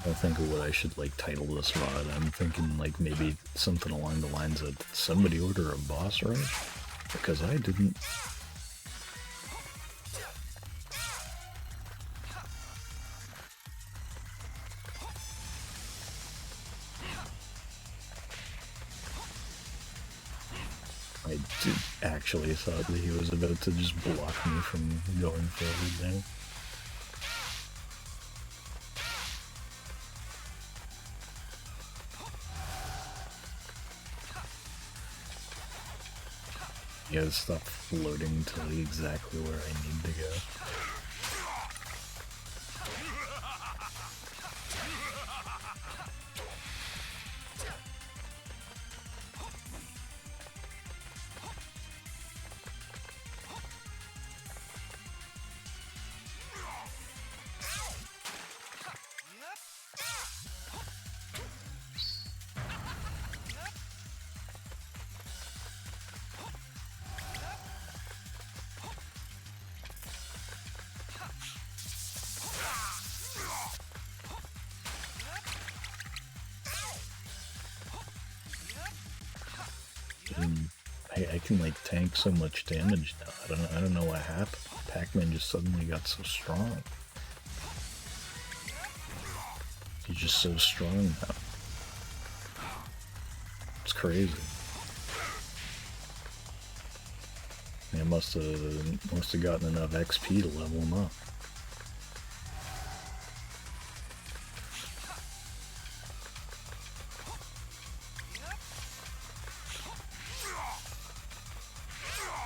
I'll think of what I should like title this VOD. I'm thinking like maybe something along the lines of somebody order a boss rush? Because I didn't. I did actually thought that he was about to just block me from going forward there. You gotta stop floating to exactly where I need to go. I can like tank so much damage now. I don't know what happened. Pac-Man just suddenly got so strong. He's just so strong now. It's crazy. I must have gotten enough XP to level him up.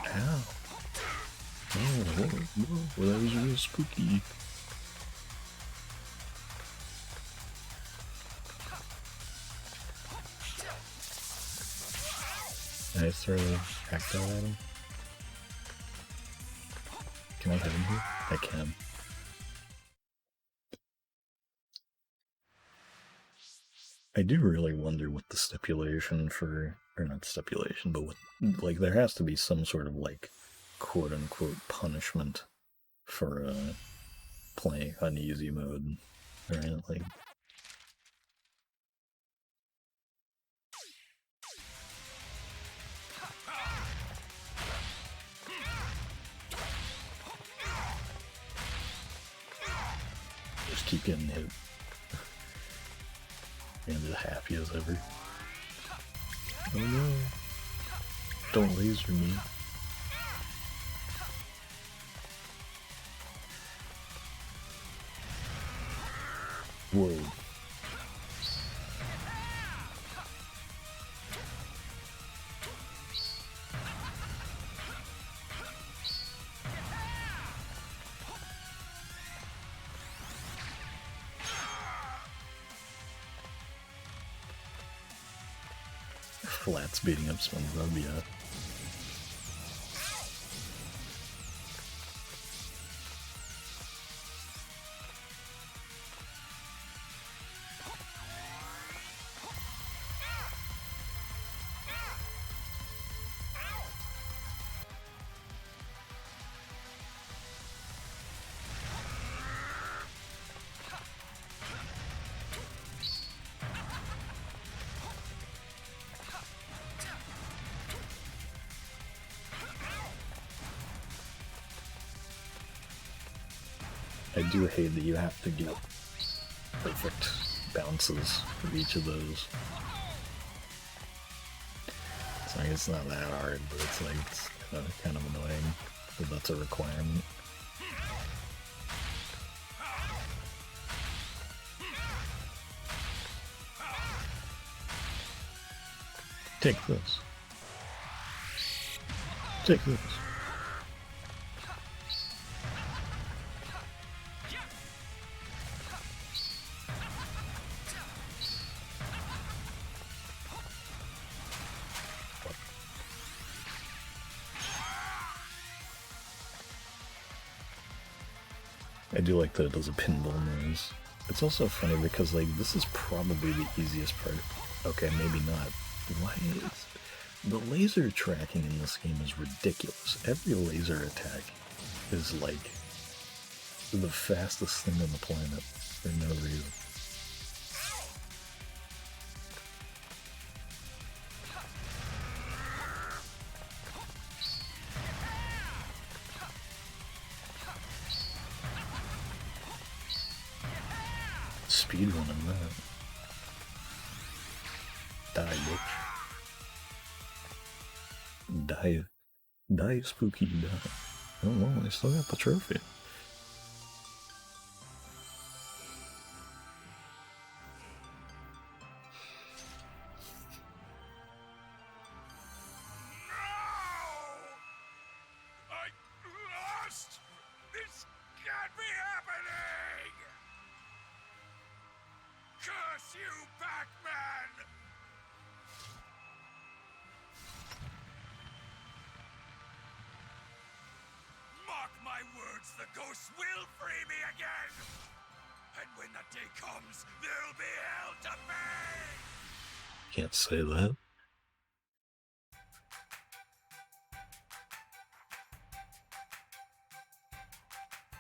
Ow. Oh, well, that was real spooky. Can I throw Acto at him? Can I hit him here? I can. I do really wonder what the stipulation for, or not stipulation, but what, like, there has to be some sort of, like, quote-unquote punishment for, playing on easy mode, right? Like, just keep getting hit. And as happy as ever. Oh no. Don't laser me. Whoa. Flats beating up SpongeBob, yeah. I do hate that you have to get perfect bounces for each of those. It's like, it's not that hard, but it's like, it's kind of annoying that that's a requirement. Take this. Take this. I do like that it does a pinball noise. It's also funny because, like, this is probably the easiest part. Okay, maybe not. Why is... The laser tracking in this game is ridiculous. Every laser attack is, like, the fastest thing on the planet for no reason. speedrunning that. Die, bitch. Die. Die, spooky, die. Oh well, I still got the trophy. Curse you, PAC-MAN! Mark my words, the ghosts will free me again! And when that day comes, there'll be hell to pay! Can't say that.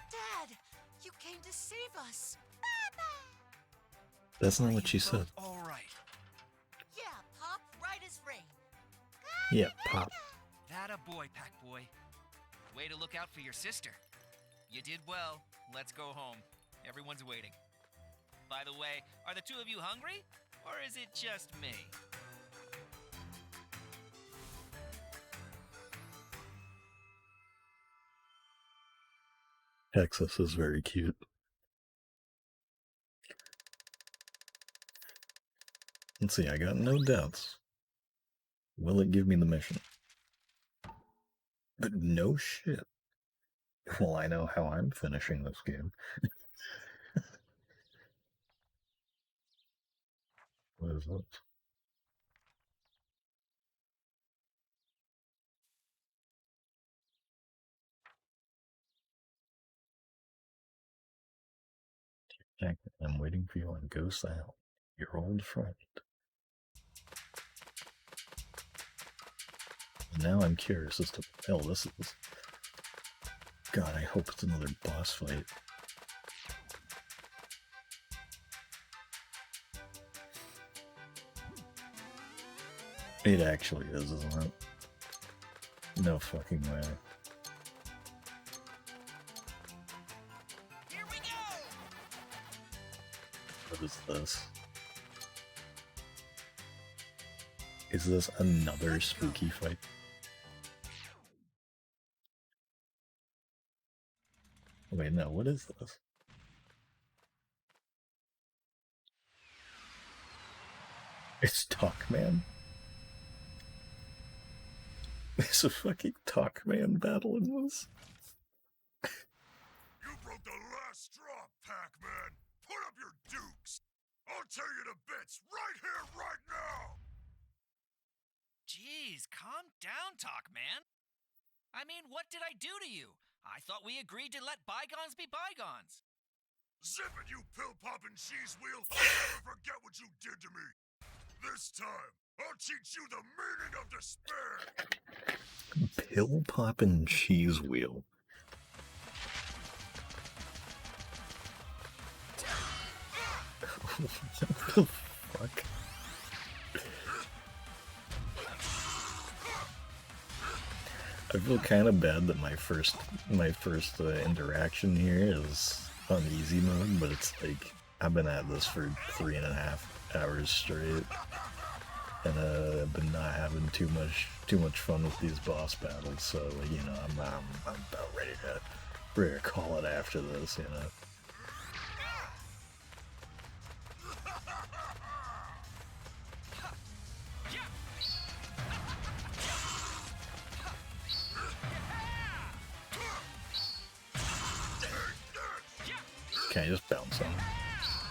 Dad, you came to save us. That's not what she said. All right. Yeah, Pop, right as rain. Yeah, Pop. That a boy, Pack Boy. Way to look out for your sister. You did well. Let's go home. Everyone's waiting. By the way, are the two of you hungry? Or is it just me? Texas is very cute. Let's see, I got no deaths. Will it give me the mission? But no shit. Well, I know how I'm finishing this game. What is this? Jack, I'm waiting for you on Ghost Island. Your old friend. Now I'm curious as to what the hell this is. God, I hope it's another boss fight. It actually is, isn't it? No fucking way. Here we go! What is this? Is this another spooky fight? Wait, no, what is this? It's PAC-MAN? There's a fucking PAC-MAN battle in this? You broke the last straw, PAC-MAN! Put up your dukes! I'll tear you to bits right here, right now! Jeez, calm down, PAC-MAN. I mean, what did I do to you? I thought we agreed to let bygones be bygones. Zip it, you pill-poppin' cheese wheel! I'll never forget what you did to me! This time, I'll teach you the meaning of despair! Pill poppin' cheese wheel. What the fuck? I feel kind of bad that my first interaction here is on easy mode, but it's like I've been at this for 3.5 hours straight, and I've been not having too much fun with these boss battles. So you know, I'm about ready to call it after this. You know. Can I just bounce on him?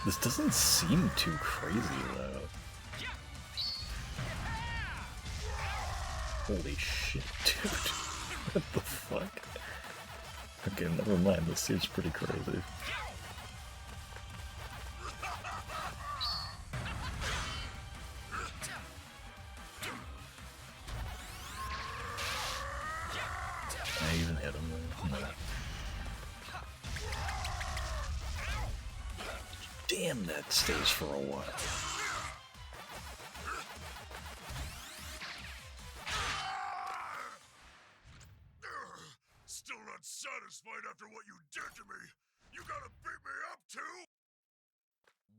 This doesn't seem too crazy, though. Holy shit, dude. What the fuck? Okay, never mind. This seems pretty crazy. Can I even hit him? No. Damn, that stays for a while. Still not satisfied after what you did to me? You gotta beat me up too?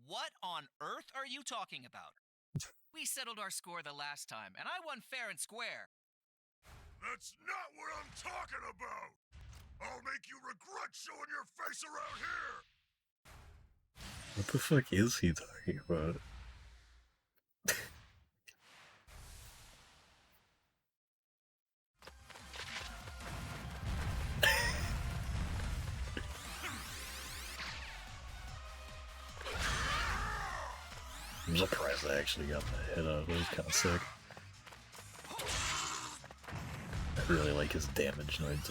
What on earth are you talking about? We settled our score the last time, and I won fair and square. That's not what I'm talking about! I'll make you regret showing your face around here! What the fuck is he talking about? I'm surprised I actually got that hit out. It was kind of sick. I really like his damage noise.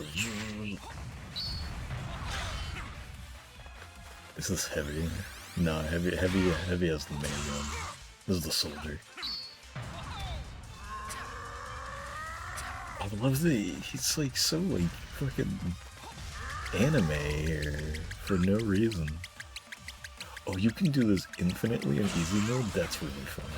Is this heavy? No, heavy has the minigun. This is the soldier. I love that he's like so like fucking anime here for no reason. Oh, you can do this infinitely in easy mode? That's really funny.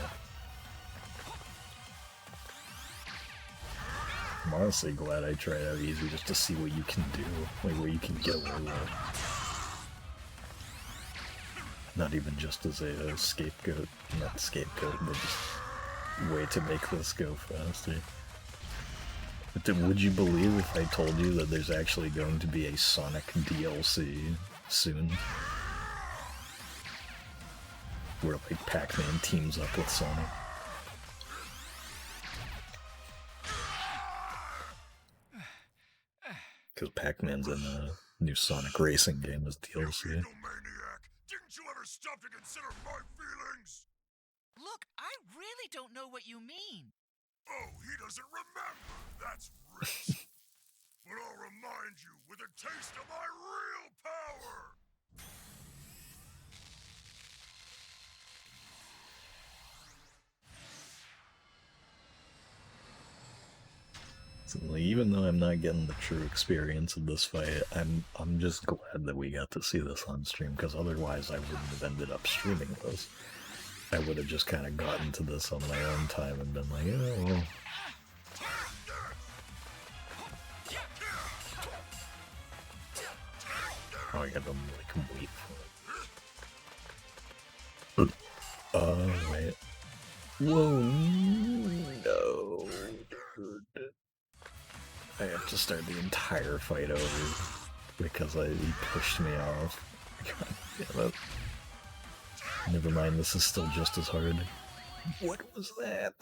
I'm honestly glad I tried out easy just to see what you can do, like what you can get away with. Not even just as a scapegoat, not scapegoat, but just way to make this go faster. But then, would you believe if I told you that there's actually going to be a Sonic DLC soon? Where like Pac-Man teams up with Sonic. Because Pac-Man's in a new Sonic racing game as DLC. Didn't you ever stop to consider my feelings? Look, I really don't know what you mean. Oh, he doesn't remember. That's rich. But I'll remind you with a taste of my real power. So, like, even though I'm not getting the true experience of this fight, I'm just glad that we got to see this on stream, because otherwise I wouldn't have ended up streaming this. I would have just kind of gotten to this on my own time and been like, oh, well. Oh, I gotta like wait for it. Wait. Whoa, no, dude. I have to start the entire fight over because he pushed me off. God damn it. Never mind, this is still just as hard. What was that?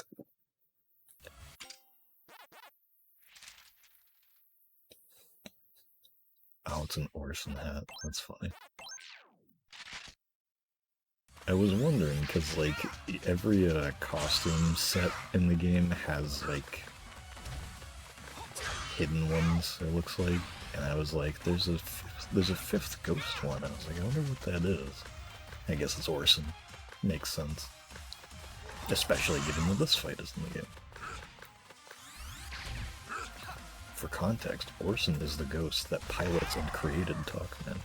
Oh, it's an Orson hat. That's funny. I was wondering, because, like, every costume set in the game has, like, hidden ones, it looks like. And I was like, there's a fifth ghost one. I was like, I wonder what that is. I guess it's Orson. Makes sense. Especially given that this fight is in the game. For context, Orson is the ghost that pilots and created PAC-MAN.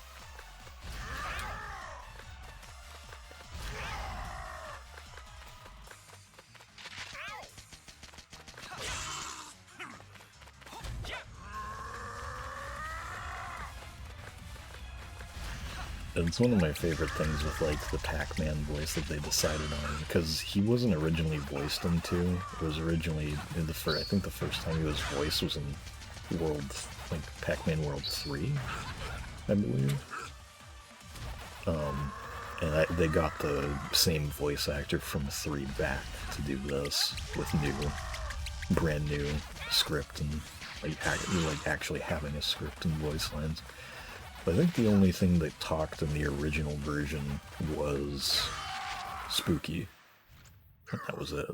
It's one of my favorite things with like the Pac-Man voice that they decided on, because he wasn't originally voiced into. It was originally in the I think the first time he was voiced was in Pac-Man World 3, I believe. And they got the same voice actor from 3 back to do this with brand new script and like actually having a script and voice lines. But I think the only thing that talked in the original version was Spooky. And that was it.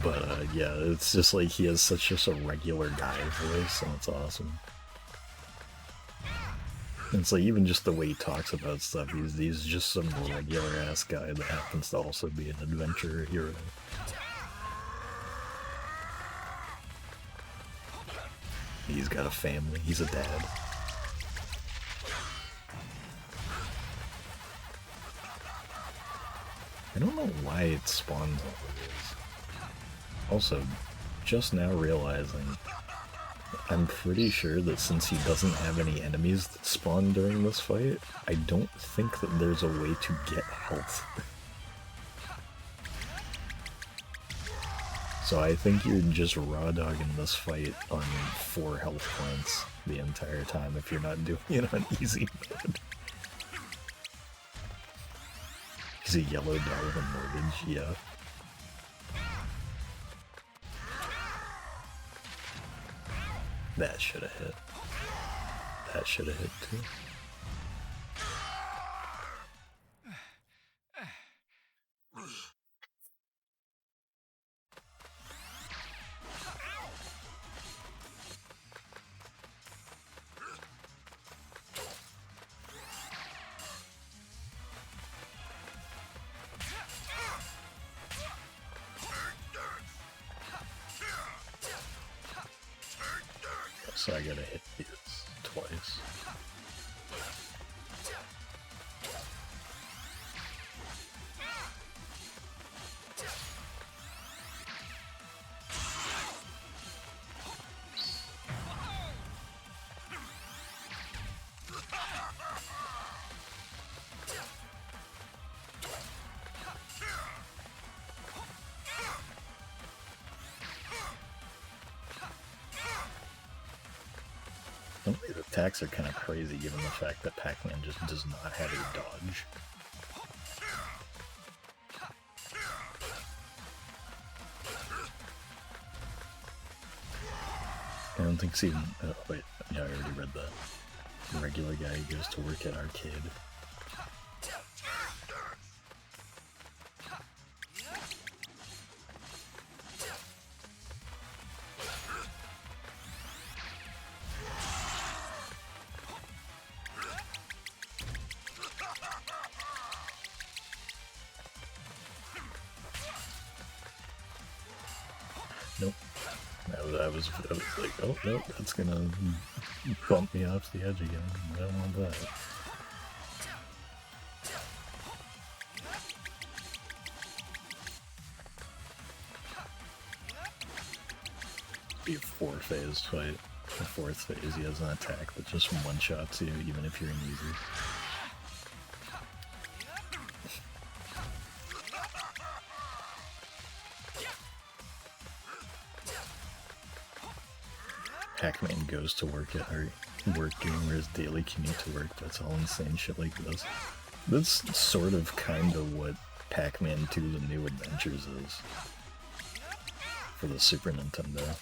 But yeah, it's just like he has such just a regular guy voice, and it's awesome. And it's like even just the way he talks about stuff, he's just some regular ass guy that happens to also be an adventurer hero. He's got a family, he's a dad. I don't know why it spawns all of these. Also, just now realizing, I'm pretty sure that since he doesn't have any enemies that spawn during this fight, I don't think that there's a way to get health. So I think you're just raw dogging this fight on 4 health points the entire time if you're not doing it on easy mode. Is he yellow dog with a mortgage? Yeah. That should have hit. That should have hit too. So I gotta hit these twice. Some of these attacks are kind of crazy given the fact that Pac-Man just does not have a dodge. I don't think it's even... Oh, wait, yeah, I already read that. The regular guy who goes to work at arcade. Nope. I was like, oh, nope, that's gonna bump me off the edge again. I don't want that. Be a 4-phase fight. The 4th phase, he has an attack that just one-shots you, even if you're in easy. Pac-Man goes to work at or doing his daily commute to work. That's all insane shit like this. That's sort of kind of what Pac-Man 2 The New Adventures is for the Super Nintendo.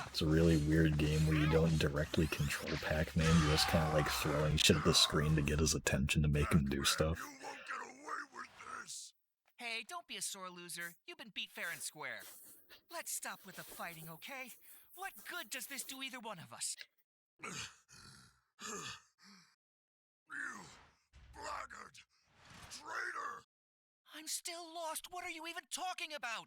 It's a really weird game where you don't directly control Pac-Man, you're just kind of like throwing shit at the screen to get his attention to make him do stuff. You won't get away with this. Hey, don't be a sore loser. You've been beat fair and square. Let's stop with the fighting, okay? What good does this do either one of us? You blackguard! Traitor! I'm still lost. What are you even talking about?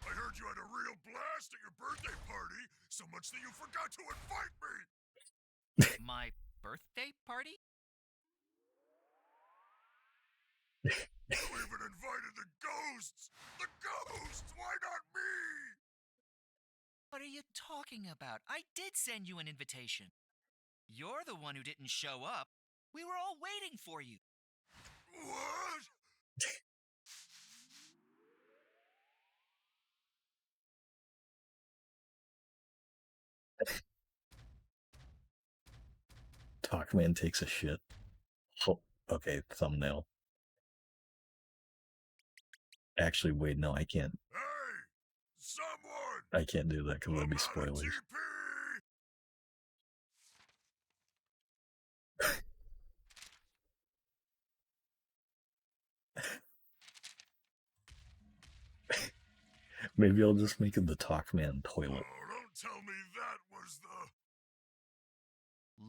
I heard you had a real blast at your birthday party, so much that you forgot to invite me! My birthday party? You even invited the ghosts! The ghosts! Why not me? What are you talking about? I did send you an invitation. You're the one who didn't show up. We were all waiting for you. What? Pac-Man takes a shit. Oh, okay, thumbnail. Actually, wait, no, I can't. Hey! Someone! I can't do that because that'd be spoilers. TP! Maybe I'll just make it the Talkman toilet. Oh, don't tell me that was the...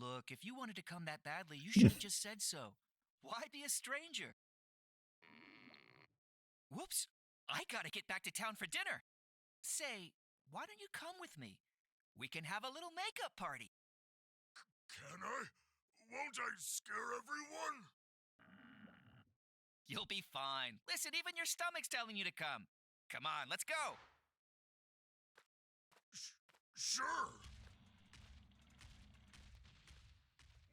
Look, if you wanted to come that badly, you should have just said so. Why be a stranger? Whoops! I gotta get back to town for dinner. Say, why don't you come with me? We can have a little makeup party. Can I? Won't I scare everyone? You'll be fine. Listen, even your stomach's telling you to come. Come on, let's go. Sure.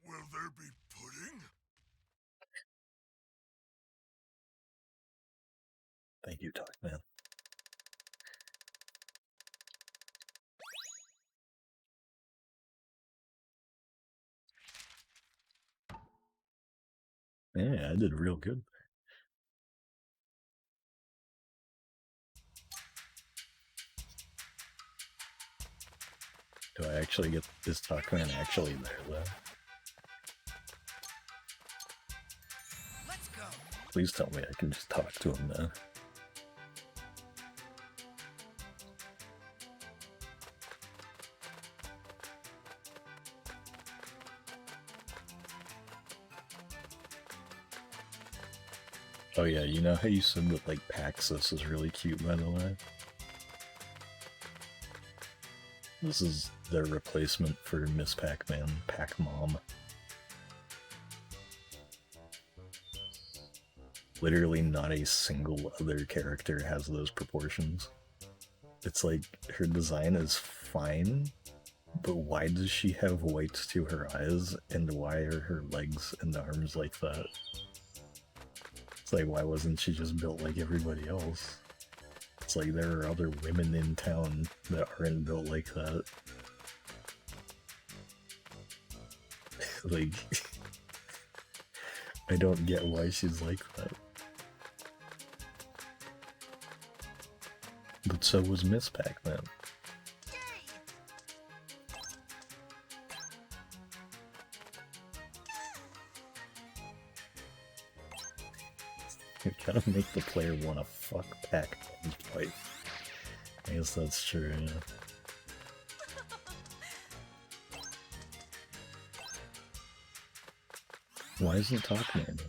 Will there be pudding? Thank you, Talk Man. Yeah, I did real good. Do I actually get this Talk Man actually there, though? Let's go. Please tell me I can just talk to him now. Oh yeah, you know how you said that, like, Paxos is really cute, by the way? This is their replacement for Miss Pac-Man, Pac-Mom. Literally not a single other character has those proportions. It's like, her design is fine, but why does she have whites to her eyes, and why are her legs and arms like that? It's like, why wasn't she just built like everybody else? It's like, there are other women in town that aren't built like that. Like, I don't get why she's like that. But so was Miss Pac-Man. You gotta make the player wanna fuck Pac-Man's wife. I guess that's true, yeah. Why isn't Talkman?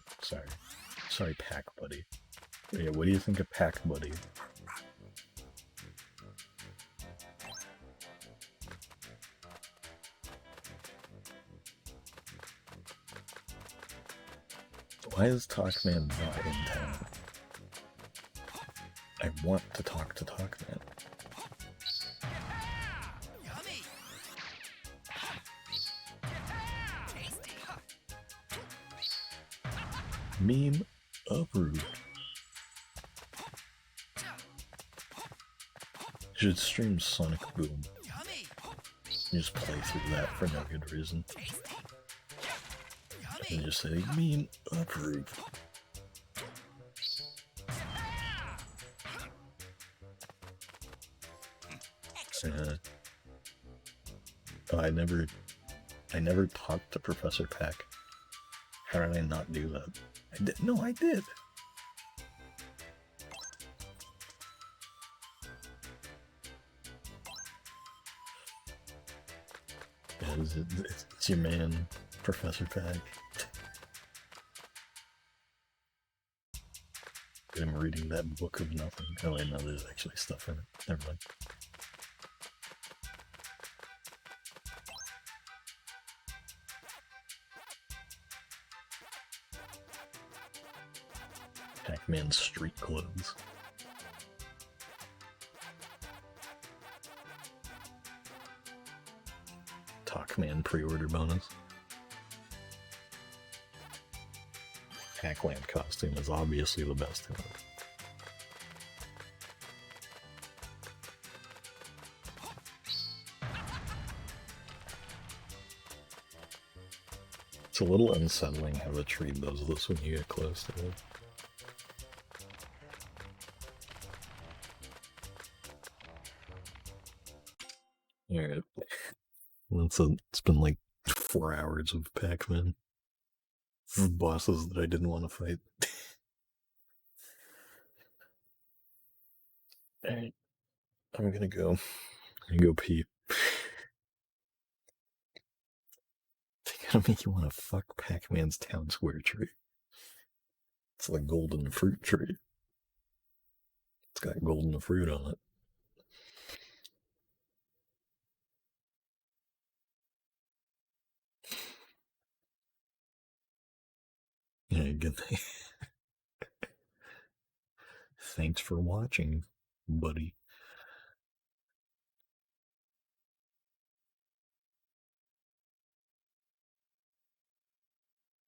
Sorry, Pac Buddy. Yeah, what do you think of Pac Buddy? Why is Talkman not in town? I want to talk to Talkman. Yummy. Meme approved. Should stream Sonic Boom. Yummy. Just play through that for no good reason. Yummy. And just say, meme approved. Oh, I never talked to Professor Pac. How did I not do that? I did. No, I did. Yeah, it's your man, Professor Pac. I'm reading that book of nothing. Oh, I know there's actually stuff in it. Never mind. Pac-Man street clothes. Talkman pre-order bonus. Pac-Man costume is obviously the best in it. It's a little unsettling how the tree does this when you get close to it. Alright. It's been like 4 hours of Pac-Man. Bosses that I didn't want to fight. Alright. I'm gonna go pee. They gotta make you want to fuck Pac-Man's town square tree. It's like golden fruit tree. It's got golden fruit on it. Yeah, good night. Thanks for watching, buddy.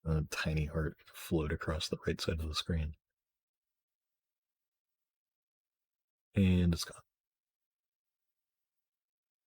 A tiny heart float across the right side of the screen. And it's gone.